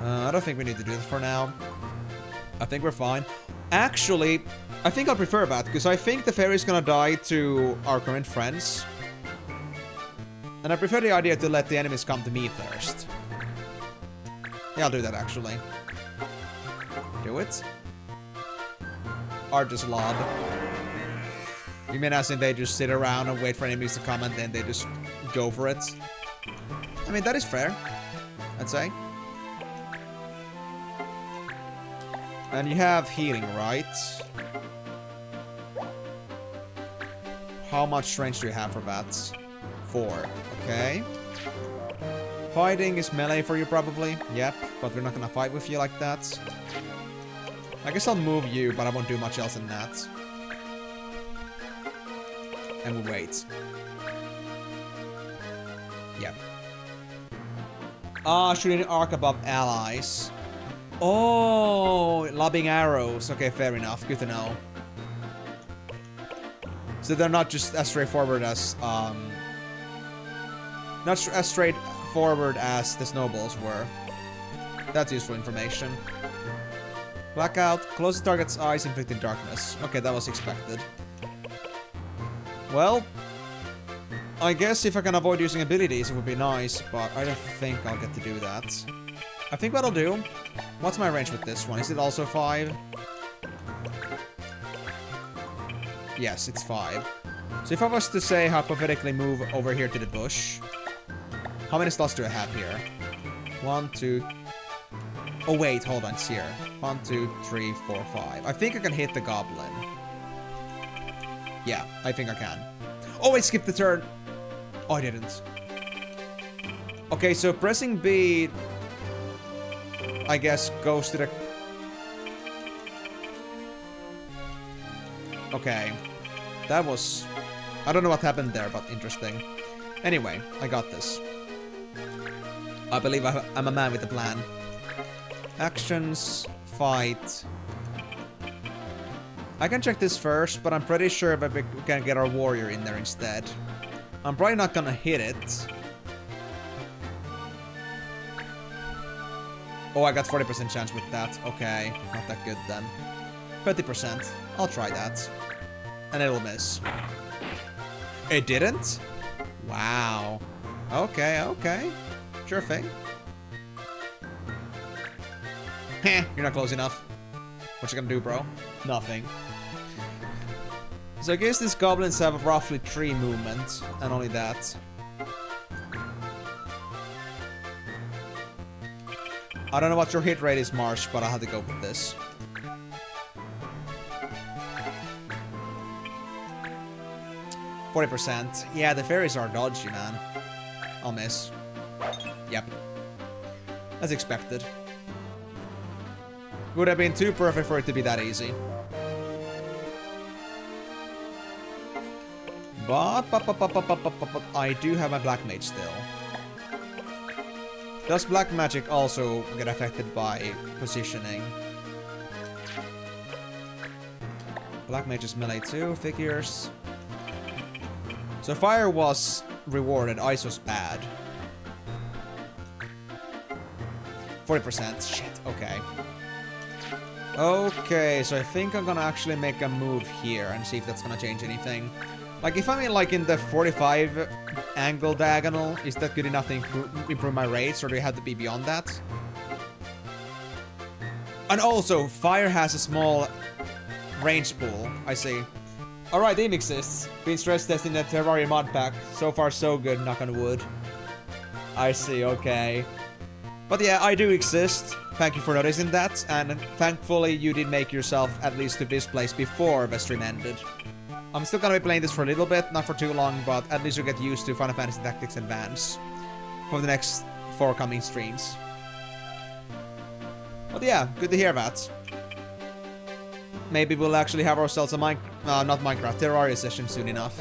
Speaker 1: I don't think we need to do that for now. I think we're fine. Actually, I think I'll prefer that, because I think the fairy's gonna die to our current friends. And I prefer the idea to let the enemies come to me first. Yeah, I'll do that, actually. Do it. Argus Lob. You mean as in they just sit around and wait for enemies to come and then they just go for it? I mean, that is fair, I'd say. And you have healing, right? How much range do you have for that? 4. Okay. Fighting is melee for you, probably. Yep, but we're not gonna fight with you like that. I guess I'll move you, but I won't do much else than that. And we wait. Yep. Ah, shooting an arc above allies. Oh, lobbing arrows. Okay, fair enough. Good to know. So they're not just as straightforward as, not as straightforward as the snowballs were. That's useful information. Blackout. Close the target's eyes, inflicting darkness. Okay, that was expected. Well, I guess if I can avoid using abilities, it would be nice, but I don't think I'll get to do that. I think what I'll do... What's my range with this one? Is it also 5? Yes, it's 5. So if I was to say hypothetically move over here to the bush... How many slots do I have here? 1, 2... Oh wait, hold on, it's here. 1, 2, 3, 4, 5. I think I can hit the goblin. Yeah, I think I can. Oh, I skipped the turn! Oh, I didn't. Okay, so pressing B... I guess goes to the... Okay. That was... I don't know what happened there, but interesting. Anyway, I got this. I believe I'm a man with a plan. Actions, fight. I can check this first, but I'm pretty sure that we can get our warrior in there instead. I'm probably not gonna hit it. Oh, I got 40% chance with that. Okay, not that good then. 30%. I'll try that. And it'll miss. It didn't? Wow. Okay, okay. Sure thing. Heh, you're not close enough. What you gonna do, bro? Nothing. So I guess these goblins have roughly 3 movement, and only that. I don't know what your hit rate is, Marsh, but I had to go with this. %. Yeah, the fairies are dodgy, man. I'll miss. Yep. As expected. Would have been too perfect for it to be that easy. But I do have my black mage still. Does black magic also get affected by positioning? Black mage is melee too, figures. So fire was rewarded, ice was bad. 40%, shit, okay. Okay, so I think I'm gonna actually make a move here and see if that's gonna change anything. Like, if I'm in the 45 angle diagonal, is that good enough to improve my rates, or do you have to be beyond that? And also, fire has a small range pool, I see. Alright, aim exists. Been stress testing the Terraria mod pack. So far so good, knock on wood. I see, okay. But yeah, I do exist. Thank you for noticing that, and thankfully you did make yourself at least to this place before the stream ended. I'm still gonna be playing this for a little bit, not for too long, but at least you'll get used to Final Fantasy Tactics Advance for the next 4 coming streams. But yeah, good to hear that. Maybe we'll actually have ourselves a not Minecraft, Terraria session soon enough.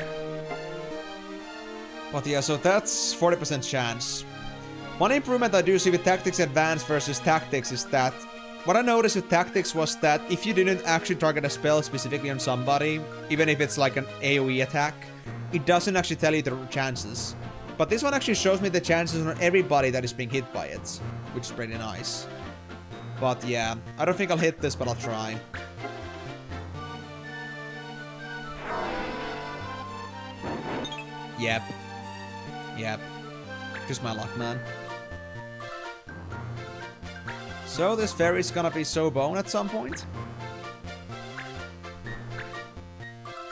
Speaker 1: But yeah, so that's 40% chance. One improvement I do see with Tactics Advanced versus Tactics is that what I noticed with Tactics was that if you didn't actually target a spell specifically on somebody, even if it's like an AoE attack, it doesn't actually tell you the chances. But this one actually shows me the chances on everybody that is being hit by it, which is pretty nice. But yeah, I don't think I'll hit this, but I'll try. Yep. Just my luck, man. So this fairy's gonna be so bone at some point.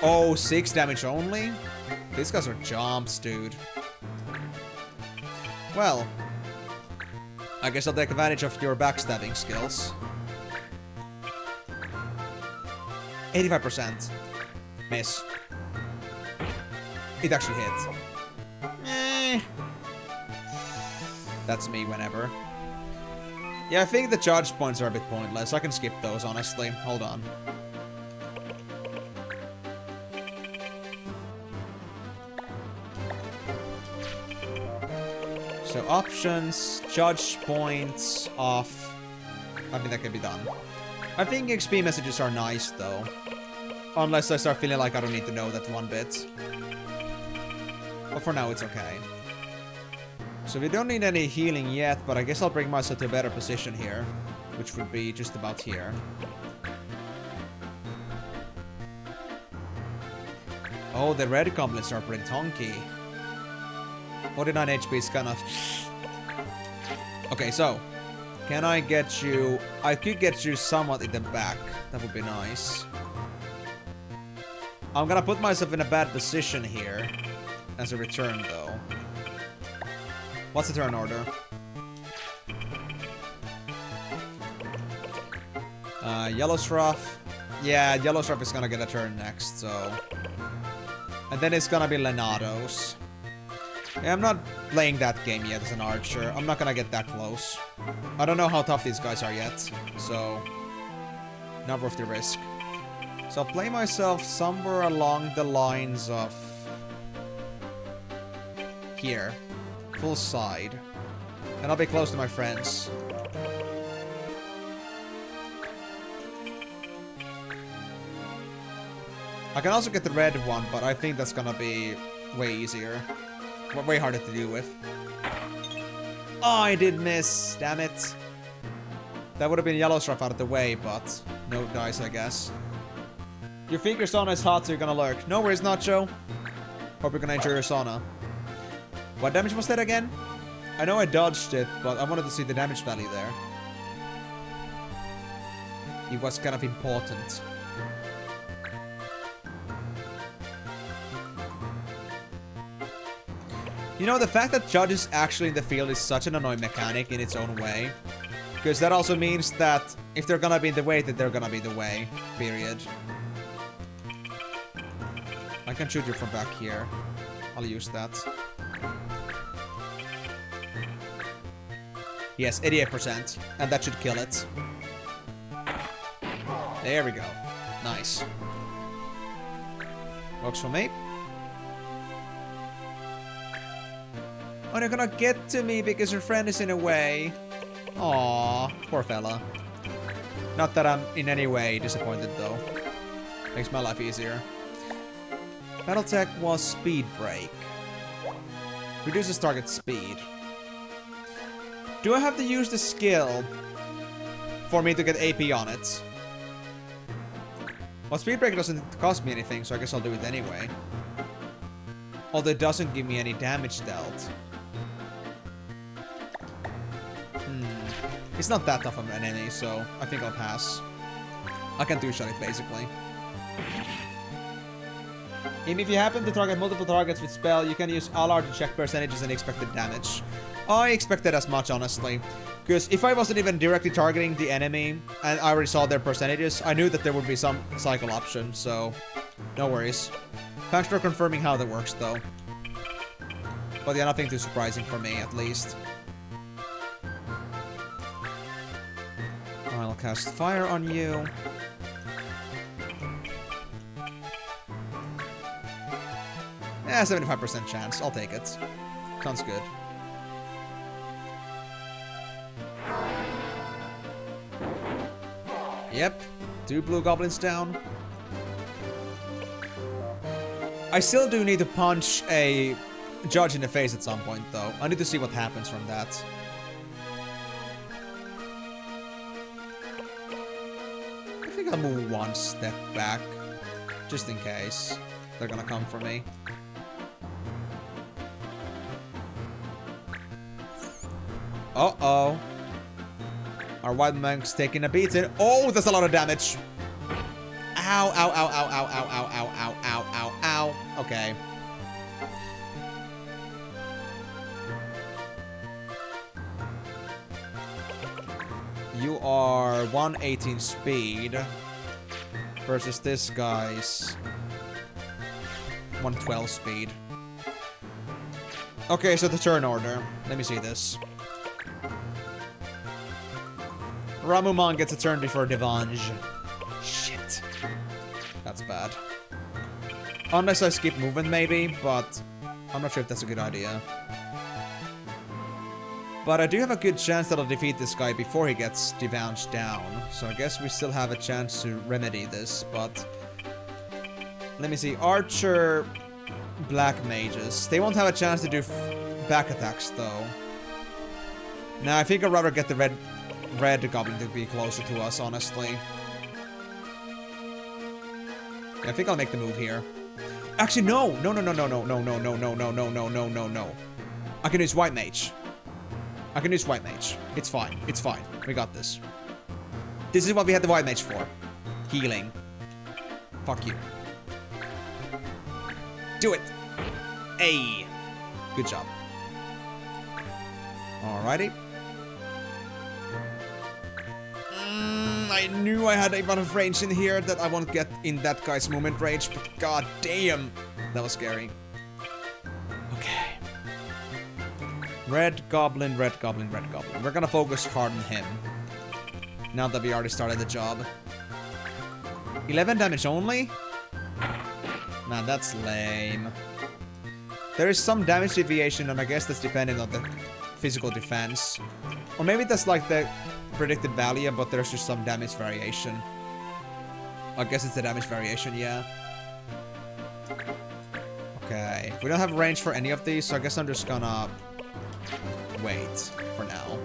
Speaker 1: Oh, 6 damage only? These guys are jumps, dude. Well, I guess I'll take advantage of your backstabbing skills. 85%. Miss. It actually hit. That's me whenever. Yeah, I think the charge points are a bit pointless. I can skip those, honestly. Hold on. So options, judge points, off. I think that can be done. I think XP messages are nice, though. Unless I start feeling like I don't need to know that one bit. But for now, it's okay. So we don't need any healing yet, but I guess I'll bring myself to a better position here. Which would be just about here. Oh, the red goblins are pretty tonky. 49 HP is kind of... Okay, so. Can I get you... I could get you somewhat in the back. That would be nice. I'm gonna put myself in a bad position here. As a return, though. What's the turn order? Yellow Struff. Yeah, Yellow Struff is gonna get a turn next, so... And then it's gonna be Lenado's. Yeah, I'm not playing that game yet as an archer. I'm not gonna get that close. I don't know how tough these guys are yet, so... Not worth the risk. So I'll play myself somewhere along the lines of... Here. Full side. And I'll be close to my friends. I can also get the red one, but I think that's gonna be way easier. Way harder to deal with. Oh, I did miss. Damn it. That would have been Yellow Struff out of the way, but no dice, I guess. You think your sauna is hot, so you're gonna lurk. No worries, Nacho. Hope you're gonna enjoy your sauna. What damage was that again? I know I dodged it, but I wanted to see the damage value there. It was kind of important. You know, the fact that judges actually in the field is such an annoying mechanic in its own way. Because that also means that if they're gonna be in the way, that they're gonna be in the way. Period. I can shoot you from back here. I'll use that. Yes, 88%. And that should kill it. There we go. Nice. Works for me. Oh, you're gonna get to me because your friend is in a way. Aww, poor fella. Not that I'm in any way disappointed though. Makes my life easier. Battletech was Speed Break. Reduces target speed. Do I have to use the skill for me to get AP on it? Well, Speed Break doesn't cost me anything, so I guess I'll do it anyway. Although it doesn't give me any damage dealt. It's not that tough of an enemy, so I think I'll pass. I can two-shot it, basically. If you happen to target multiple targets with spell, you can use LR to check percentages and expected damage. I expected as much, honestly. Because if I wasn't even directly targeting the enemy, and I already saw their percentages, I knew that there would be some cycle option, so no worries. Thanks for confirming how that works, though. But yeah, nothing too surprising for me, at least. I'll cast fire on you. Yeah, 75% chance. I'll take it. Sounds good. Yep. 2 blue goblins down. I still do need to punch a judge in the face at some point, though. I need to see what happens from that. I think I'll move 1 step back. Just in case they're gonna come for me. Uh-oh. Our white monk's taking a beating. Oh, that's a lot of damage. Ow, ow, ow, ow, ow, ow, ow, ow, ow, ow, ow, ow. Okay. You are 118 speed versus this guy's 112 speed. Okay, so the turn order. Let me see this. Ramumon gets a turn before Devange. Shit. That's bad. Unless I skip movement, maybe, but I'm not sure if that's a good idea. But I do have a good chance that I'll defeat this guy before he gets Devanged down. So I guess we still have a chance to remedy this, but... Let me see. Archer... Black mages. They won't have a chance to do back attacks, though. Nah, I think I'd rather get the red goblin to be closer to us, honestly. Yeah, I think I'll make the move here. Actually, no! No, no, no, no, no, no, no, no, no, no, no, no, no, no, no. I can use white mage. I can use white mage. It's fine. It's fine. We got this. This is what we had the white mage for. Healing. Fuck you. Do it! Hey! Good job. Alrighty. I knew I had a lot of range in here that I won't get in that guy's movement range, but god damn! That was scary. Okay. Red goblin, red goblin, red goblin. We're gonna focus hard on him. Now that we already started the job. 11 damage only? Man, that's lame. There is some damage deviation, and I guess that's dependent on the physical defense. Or maybe that's like the predicted value, but there's just some damage variation. I guess it's the damage variation, yeah. Okay. We don't have range for any of these, so I guess I'm just gonna wait for now.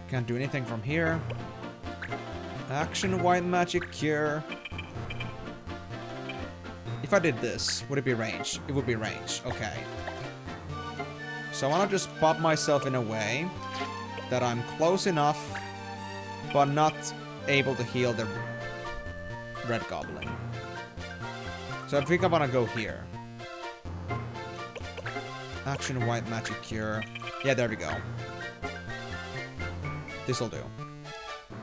Speaker 1: Can't do anything from here. Action white magic cure. If I did this, would it be range? It would be range. Okay. So I want to just pop myself in a way that I'm close enough, but not able to heal the red goblin. So I think I want to go here. Action white magic cure. Yeah, there we go. This'll do.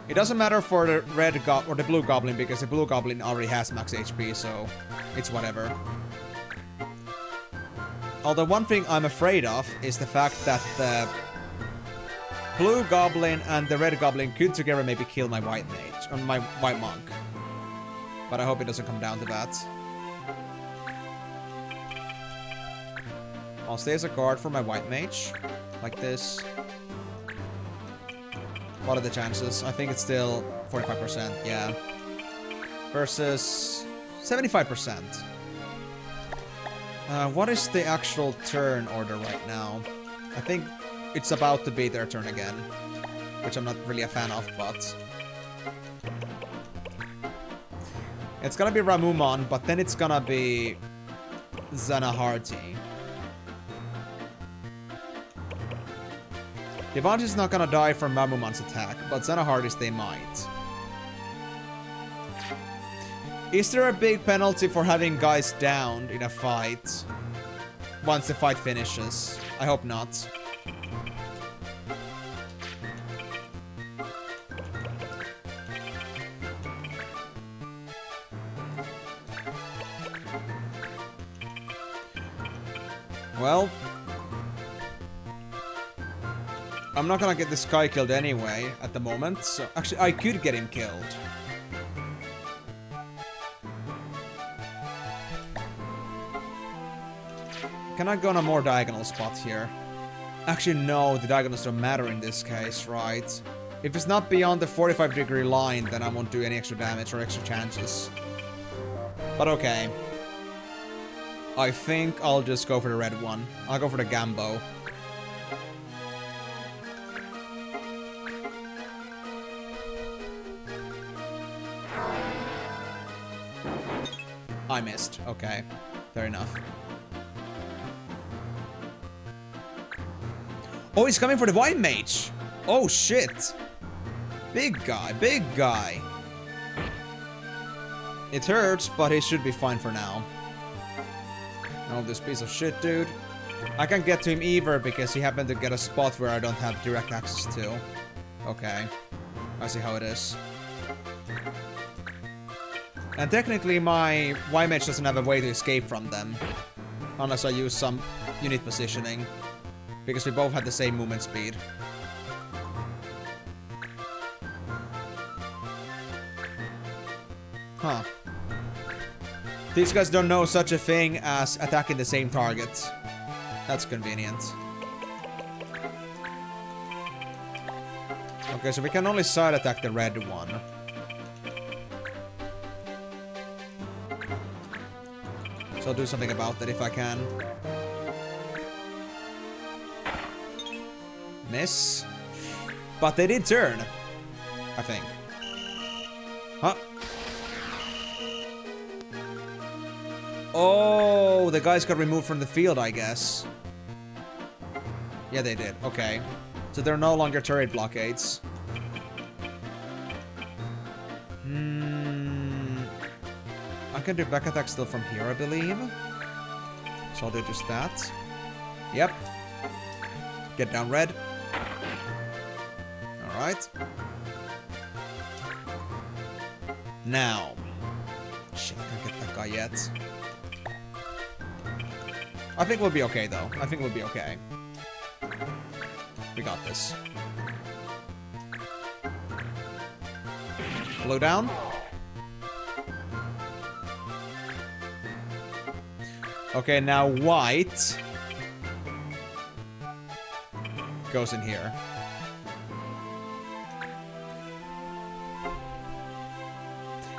Speaker 1: It doesn't matter for the red or the blue goblin because the blue goblin already has max HP, so it's whatever. Although one thing I'm afraid of is the fact that the blue goblin and the red goblin could together maybe kill my white mage, or my white monk. But I hope it doesn't come down to that. I'll stay as a guard for my white mage, like this. What are the chances? I think it's still 45%, yeah. Versus 75%. What is the actual turn order right now? I think it's about to be their turn again. Which I'm not really a fan of, but... It's gonna be Ramumon, but then it's gonna be... Zanaharti. Devansh is not gonna die from Mamumon's attack, but Zanaharti's they might. Is there a big penalty for having guys downed in a fight? Once the fight finishes? I hope not. Well, I'm not gonna get this guy killed anyway at the moment, so actually I could get him killed. Can I go on a more diagonal spot here? Actually no, the diagonals don't matter in this case, right? If it's not beyond the 45-degree line, then I won't do any extra damage or extra chances. But okay. I think I'll just go for the red one. I'll go for the Gambo. I missed. Okay. Fair enough. Oh, he's coming for the white mage! Oh, shit! Big guy, big guy. It hurts, but he should be fine for now. Oh, this piece of shit, dude. I can't get to him either because he happened to get a spot where I don't have direct access to. Okay. I see how it is. And technically my Y-Mage doesn't have a way to escape from them. Unless I use some unit positioning. Because we both had the same movement speed. Huh. These guys don't know such a thing as attacking the same target. That's convenient. Okay, so we can only side attack the red one. So I'll do something about that if I can. Miss. But they did turn. I think. Huh? Oh, the guys got removed from the field, I guess. Yeah, they did. Okay. So they're no longer turret blockades. I can do back attack still from here, I believe. So I'll do just that. Yep. Get down red. Alright. Now. Shit, I can't get that guy yet. I think we'll be okay, though. I think we'll be okay. We got this. Blow down. Okay, now white goes in here.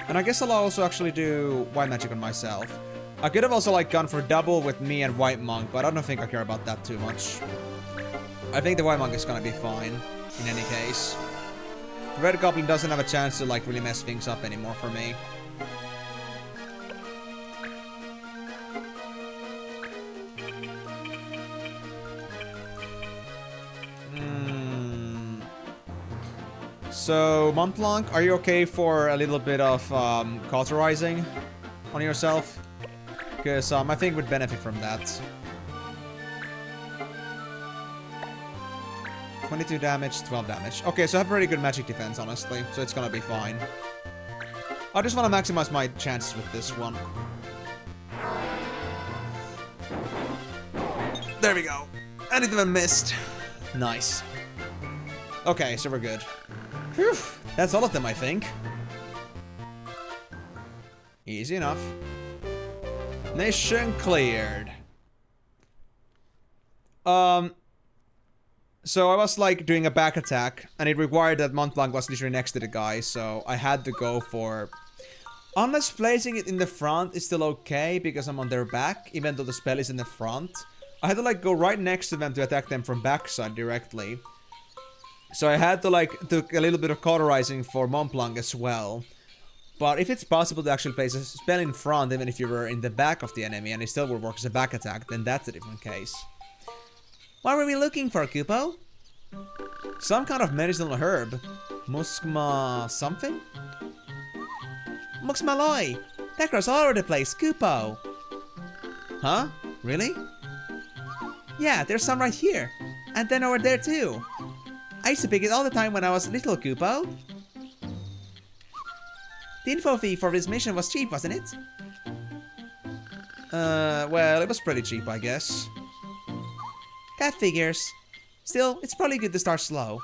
Speaker 1: And I guess I'll also actually do white magic on myself. I could have also like gone for double with me and white monk, but I don't think I care about that too much. I think the white monk is gonna be fine in any case. The red goblin doesn't have a chance to like really mess things up anymore for me. So, Montblanc, are you okay for a little bit of cauterizing on yourself? Because I think would benefit from that. 22 damage, 12 damage. Okay, so I have pretty good magic defense, honestly, so it's gonna be fine. I just want to maximize my chances with this one. There we go. And it even missed. Nice. Okay, so we're good. Whew, that's all of them, I think. Easy enough. Mission cleared. So I was like doing a back attack, and it required that Montblanc was literally next to the guy, so I had to go for Unless placing it in the front is still okay because I'm on their back, even though the spell is in the front. I had to like go right next to them to attack them from backside directly. So I had to like do a little bit of cauterizing for Montblanc as well. But if it's possible to actually place a spell in front, even if you were in the back of the enemy and it still would work as a back attack, then that's a different case. What were we looking for, Kupo? Some kind of medicinal herb. Muskma something? Muxmaloi! That grows all over the place, Kupo! Huh? Really? Yeah, there's some right here. And then over there too. I used to pick it all the time when I was little, Kupo. The info fee for this mission was cheap, wasn't it? Well, it was pretty cheap, I guess. That figures. Still, it's probably good to start slow.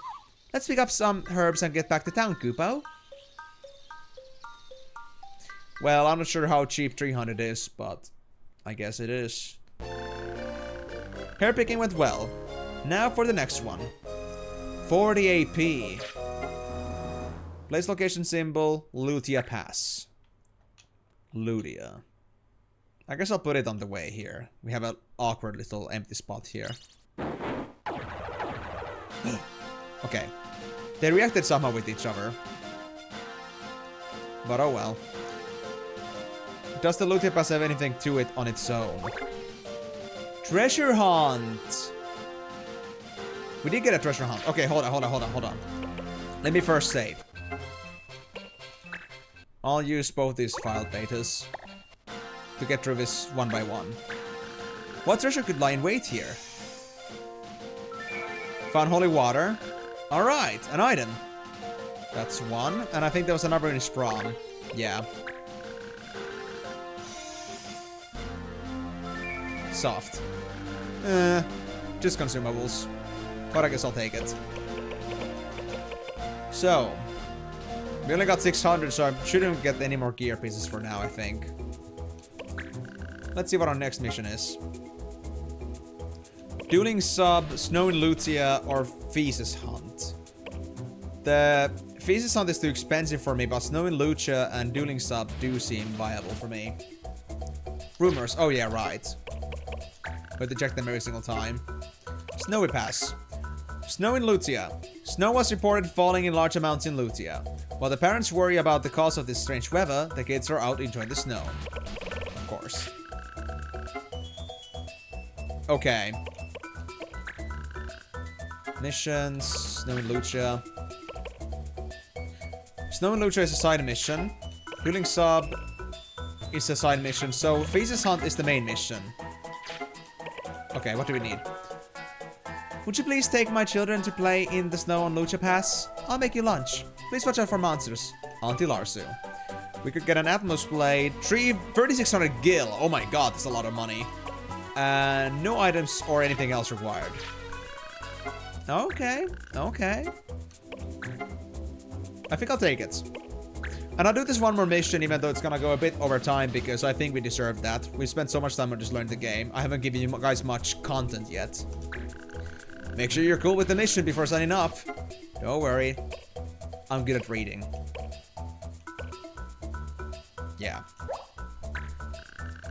Speaker 1: Let's pick up some herbs and get back to town, Kupo. Well, I'm not sure how cheap 300 is, but I guess it is. Hair picking went well. Now for the next one. 40 AP. Place location symbol, Lutia Pass. Lutia. I guess I'll put it on the way here. We have an awkward little empty spot here. Okay. They reacted somehow with each other. But oh well. Does the Lutia Pass have anything to it on its own? Treasure hunt! We did get a treasure hunt. Okay, hold on. Let me first save. I'll use both these file betas to get through this one by one. What treasure could lie in wait here? Found holy water. Alright, an item. That's one. And I think there was another in Sprawn. Yeah. Soft. Just consumables. But I guess I'll take it. So. We only got 600, so I shouldn't get any more gear pieces for now, I think. Let's see what our next mission is. Dueling Sub, Snow in Lutia, or Feces Hunt. The Feces Hunt is too expensive for me, but Snow in Lutia and Dueling Sub do seem viable for me. Rumors. Oh yeah, right. But to check them every single time. Snowy Pass. Snow in Lutia. Snow was reported falling in large amounts in Lutia. While the parents worry about the cause of this strange weather, the kids are out enjoying the snow. Of course. Okay. Missions. Snow in Lutia. Snow in Lutia is a side mission. Dueling Sub is a side mission. So Feces Hunt is the main mission. Okay, what do we need? Would you please take my children to play in the snow on Lucha Pass? I'll make you lunch. Please watch out for monsters. Auntie Larsu. We could get an Atmos Blade, 3600 gil. Oh my god, that's a lot of money. And no items or anything else required. Okay, okay. I think I'll take it. And I'll do this one more mission, even though it's gonna go a bit over time, because I think we deserve that. We spent so much time on just learning the game. I haven't given you guys much content yet. Make sure you're cool with the mission before signing up. Don't worry. I'm good at reading. Yeah.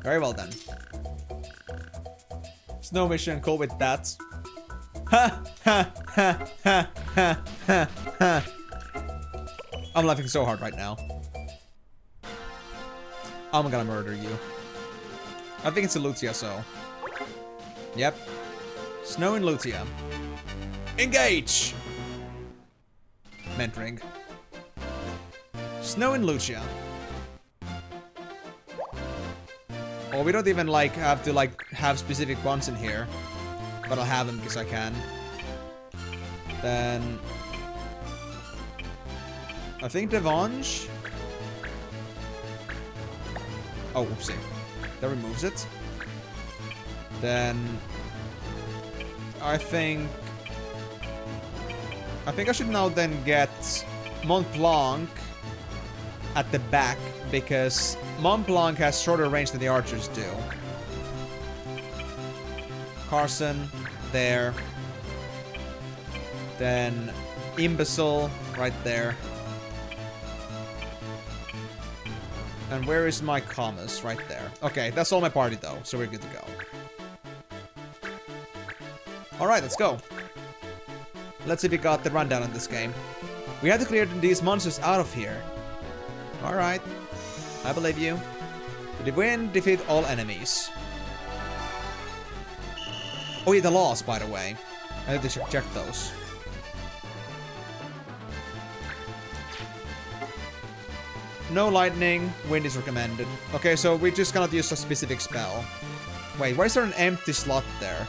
Speaker 1: Very well then. Snow mission, cool with that. Ha ha ha ha ha ha ha. I'm laughing so hard right now. I'm gonna murder you. I think it's a Lutia, so. Yep. Snow in Lutia. Engage! Mentoring. Snow in Lutia. Oh, we don't even like have to like have specific ones in here. But I'll have them because I can. Then I think Devange. Oh, whoopsie. That removes it. Then I think I should now then get Mont Blanc at the back, because Mont Blanc has shorter range than the archers do. Carson there. Then Imbecile right there. And where is my commas? Right there. Okay, that's all my party though, so we're good to go. Alright, let's go. Let's see if we got the rundown on this game. We have to clear these monsters out of here. Alright. I believe you. To win, defeat all enemies. Oh yeah, the laws, by the way. I have to check those. No lightning, wind is recommended. Okay, so we just cannot use a specific spell. Wait, why is there an empty slot there?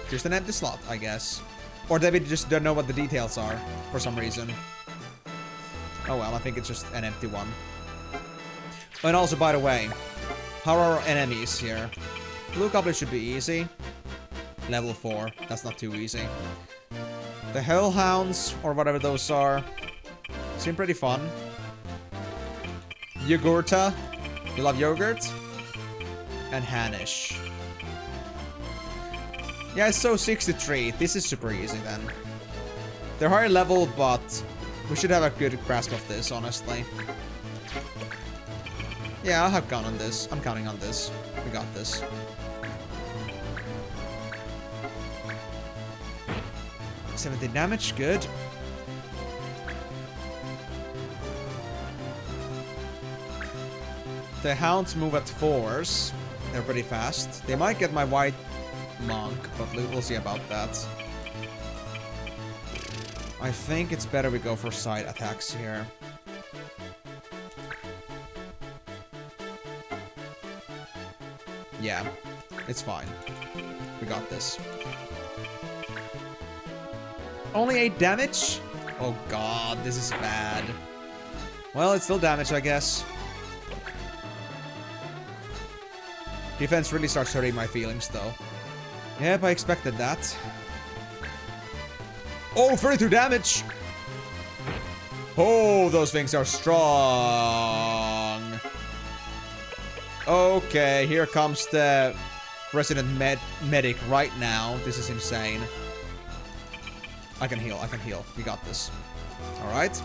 Speaker 1: Just an empty slot, I guess. Or they just don't know what the details are, for some reason. Oh well, I think it's just an empty one. And also, by the way, how are our enemies here? Blue Goblin should be easy. Level 4, that's not too easy. The Hellhounds, or whatever those are, seem pretty fun. Yogurta, you love yogurt? And Hanish. Yeah, it's so 63, this is super easy then. They're higher level, but we should have a good grasp of this, honestly. Yeah, I'll have count on this. I'm counting on this. We got this. $17 damage, good. The hounds move at 4s. They're pretty fast. They might get my white monk, but we'll see about that. I think it's better we go for side attacks here. Yeah, it's fine. We got this. Only 8 damage? Oh god, this is bad. Well, it's still damage, I guess. Defense really starts hurting my feelings, though. Yep, I expected that. Oh, 32 damage! Oh, those things are strong. Okay, here comes the resident medic right now. This is insane. I can heal, I can heal. We got this. Alright.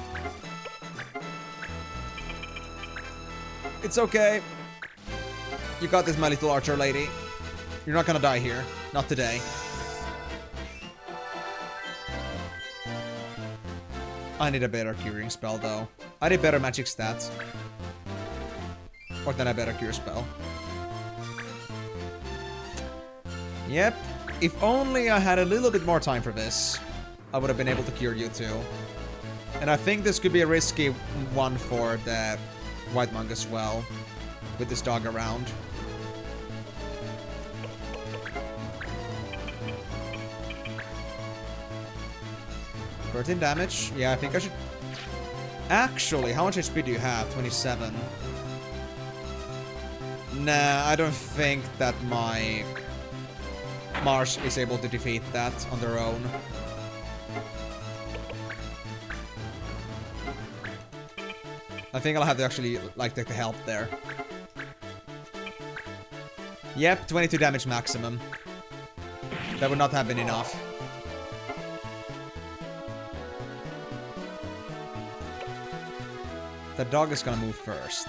Speaker 1: It's okay. You got this, my little archer lady. You're not gonna die here. Not today. I need a better curing spell, though. I need better magic stats. Or then a better cure spell. Yep. If only I had a little bit more time for this, I would have been able to cure you too. And I think this could be a risky one for the white monk as well, with this dog around. $13 damage. Yeah, I think I should... Actually, how much HP do you have? 27. Nah, I don't think that my Marsh is able to defeat that on their own. I think I'll have to actually, like, take the help there. Yep, 22 damage maximum. That would not have been enough. The dog is gonna move first.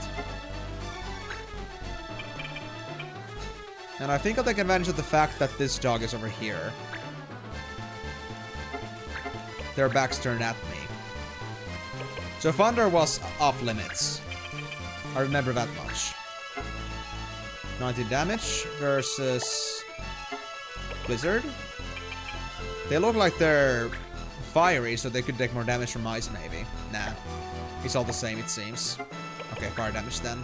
Speaker 1: And I think I'll take advantage of the fact that this dog is over here. Their backs turned at me. So Thunder was off limits. I remember that much. 90 damage versus Blizzard. They look like they're fiery, so they could take more damage from ice, maybe. Nah. It's all the same, it seems. Okay, fire damage then.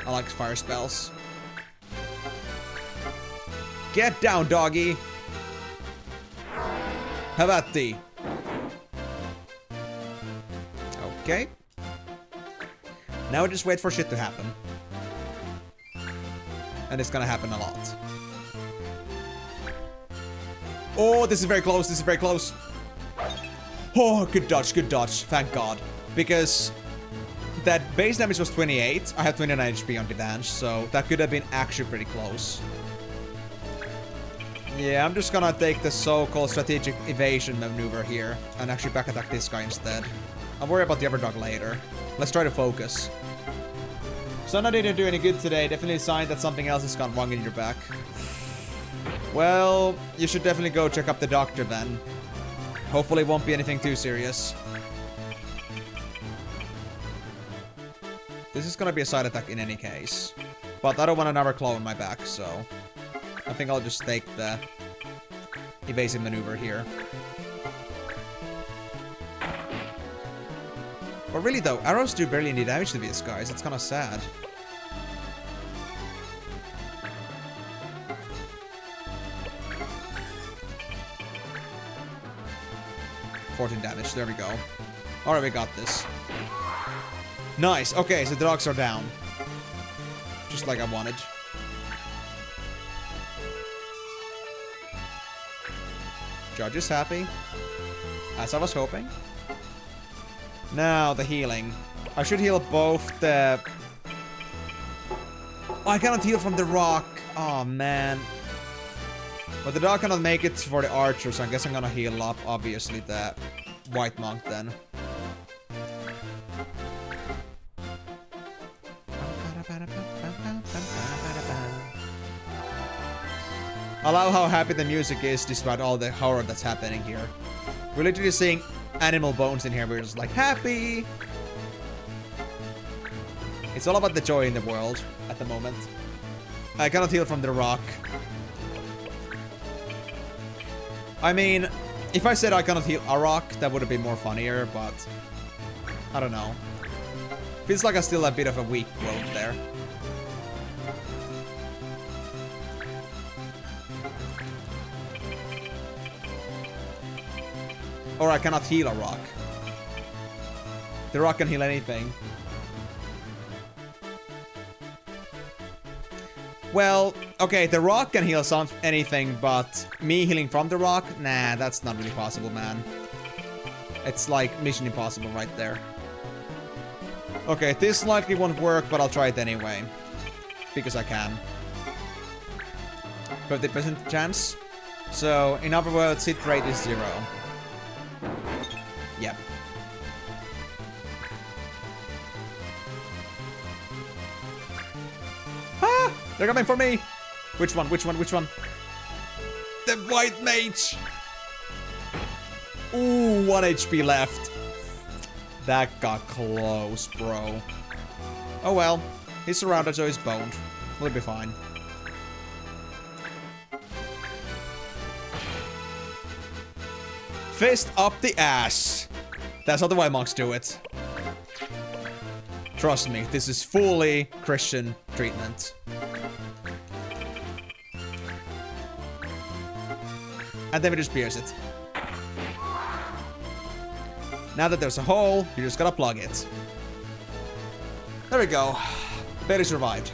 Speaker 1: I like fire spells. Get down, doggy! Havati! Okay. Now we just wait for shit to happen. And it's gonna happen a lot. Oh, this is very close, this is very close. Oh, good dodge, thank god. Because that base damage was 28, I have 29 HP on the damage, so that could have been actually pretty close. Yeah, I'm just gonna take the so-called strategic evasion maneuver here and actually back attack this guy instead. I'll worry about the other dog later. Let's try to focus. Sona didn't do any good today. Definitely a sign that something else has gone wrong in your back. Well, you should definitely go check up the doctor then. Hopefully it won't be anything too serious. This is gonna be a side attack in any case. But I don't want another claw in my back, so... I think I'll just take the evasive maneuver here. But really though, arrows do barely any damage to these guys. It's kind of sad. Damage. There we go. Alright, we got this. Nice. Okay, so the dogs are down. Just like I wanted. Judge is happy. As I was hoping. Now, the healing. I should heal both the... Oh, I cannot heal from the rock. Oh, man. But the dog cannot make it for the archer, so I guess I'm gonna heal up, obviously, the white monk then. I love how happy the music is despite all the horror that's happening here. We're literally seeing animal bones in here, we're just like, happy! It's all about the joy in the world at the moment. I cannot heal from the rock. I mean, if I said I cannot heal a rock, that would have been more funnier, but... I don't know. Feels like I still have a bit of a weak quote there. Or I cannot heal a rock. The rock can heal anything. Well, okay, the rock can heal anything, but me healing from the rock? Nah, that's not really possible, man. It's like Mission Impossible right there. Okay, this likely won't work, but I'll try it anyway. Because I can. 50% chance. So, in other words, hit rate is 0. Yep. Ah! They're coming for me! Which one? Which one? Which one? The white mage! Ooh, 1 HP left. That got close, bro. Oh well. He's surrounded, so he's boned. We'll be fine. Fist up the ass. That's how the white monks do it. Trust me, this is fully Christian treatment. And then we just pierce it. Now that there's a hole, you just gotta plug it. There we go. Barely survived.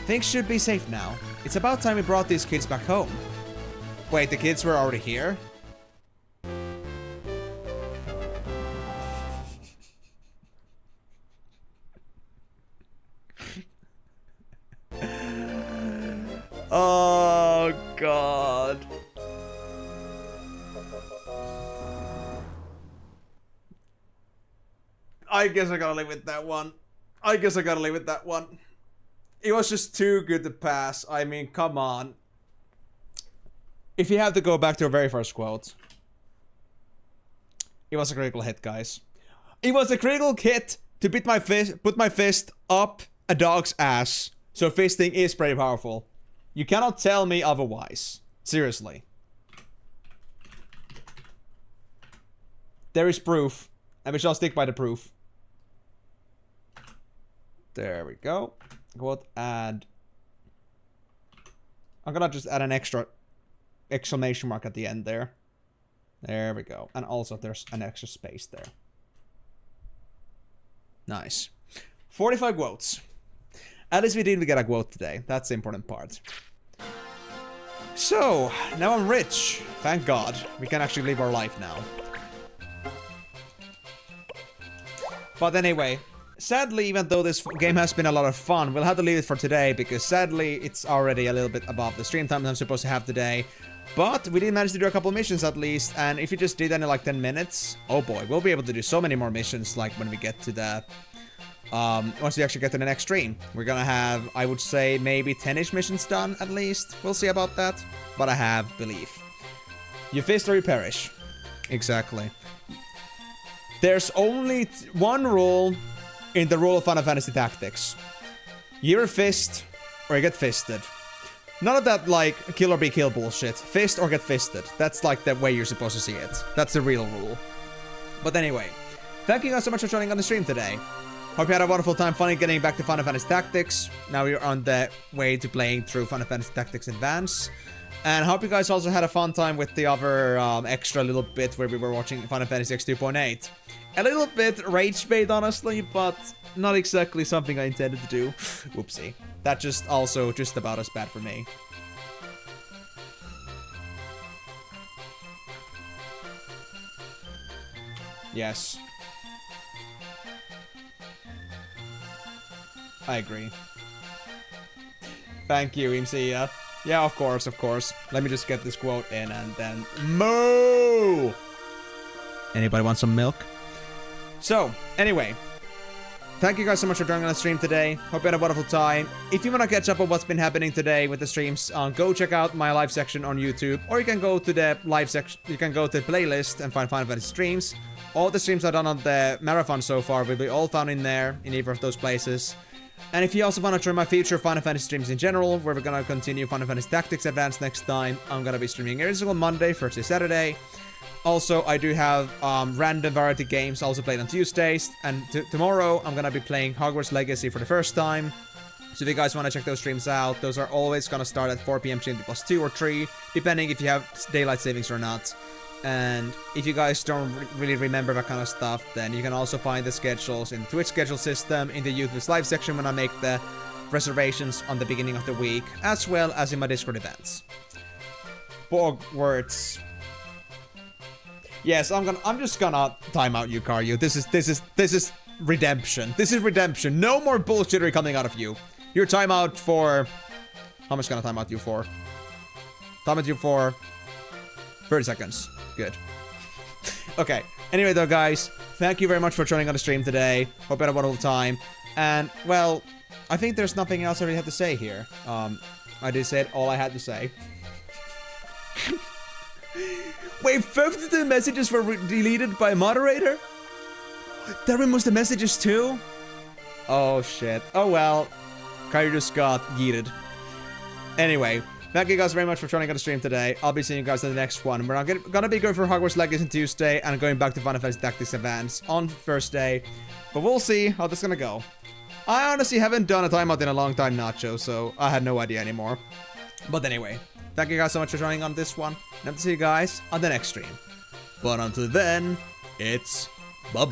Speaker 1: Things should be safe now. It's about time we brought these kids back home. Wait, the kids were already here? Oh, God. I guess I gotta live with that one. I guess I gotta live with that one. It was just too good to pass. I mean, come on. If you have to go back to our very first quote. It was a critical hit, guys. It was a critical hit to put my fist up a dog's ass. So fisting is pretty powerful. You cannot tell me otherwise. Seriously. There is proof. And we shall stick by the proof. There we go. Quote add. I'm gonna just add an extra exclamation mark at the end there. There we go. And also there's an extra space there. Nice. 45 quotes. At least we didn't get a quote today. That's the important part. So, now I'm rich. Thank God. We can actually live our life now. But anyway, sadly, even though this game has been a lot of fun, we'll have to leave it for today because sadly, it's already a little bit above the stream time I'm supposed to have today. But we did manage to do a couple missions at least, and if you just did that in like 10 minutes, oh boy, we'll be able to do so many more missions like when we get to the... once we actually get to the next stream. We're gonna have, I would say, maybe 10-ish missions done at least. We'll see about that, but I have belief. You fist or you perish. Exactly. There's only one rule in the rule of Final Fantasy Tactics. You fist or you get fisted. None of that, like, kill or be killed bullshit. Fist or get fisted. That's, like, the way you're supposed to see it. That's the real rule. But anyway, thank you guys so much for joining on the stream today. Hope you had a wonderful time finally getting back to Final Fantasy Tactics. Now we're on the way to playing through Final Fantasy Tactics Advance. And hope you guys also had a fun time with the other extra little bit where we were watching Final Fantasy X 2.8. A little bit rage bait, honestly, but not exactly something I intended to do. Whoopsie. That just also just about as bad for me. Yes. I agree. Thank you, Imsia. Yeah, of course, of course. Let me just get this quote in and then... Moo! Anybody want some milk? So, anyway. Thank you guys so much for joining on the stream today. Hope you had a wonderful time. If you want to catch up on what's been happening today with the streams, go check out my live section on YouTube. Or you can go to the live section... You can go to the playlist and find Final Fantasy streams. All the streams I've done on the marathon so far will be all found in there, in either of those places. And if you also want to join my future Final Fantasy streams in general, where we're gonna continue Final Fantasy Tactics Advance next time, I'm gonna be streaming every single Monday, Thursday, Saturday. Also, I do have random variety games also played on Tuesdays, and tomorrow I'm gonna be playing Hogwarts Legacy for the first time. So if you guys want to check those streams out, those are always gonna start at 4 PM GMT plus 2 or 3, depending if you have daylight savings or not. And if you guys don't really remember that kind of stuff, then you can also find the schedules in the Twitch schedule system, in the YouTube's live section when I make the reservations on the beginning of the week, as well as in my Discord events. Bogwarts. Yes, I'm just gonna time out you, Karyu. This is redemption. This is redemption. No more bullshittery coming out of you. Your timeout for... How much can I time out you for? Time out you for 30 seconds. Good. Okay. Anyway, though, guys, thank you very much for joining on the stream today. Hope you had a wonderful time. And, well, I think there's nothing else I really had to say here. I did say all I had to say. Wait, 52 messages were deleted by moderator? That removes the messages too? Oh, shit. Oh, well. Kyrie just got yeeted. Anyway. Thank you guys very much for joining on the stream today. I'll be seeing you guys in the next one. We're gonna be going for Hogwarts Legacy on Tuesday and going back to Final Fantasy Tactics Advance on Thursday. But we'll see how this is gonna go. I honestly haven't done a timeout in a long time, Nacho, so I had no idea anymore. But anyway, thank you guys so much for joining on this one. And I'll see you guys on the next stream. But until then, it's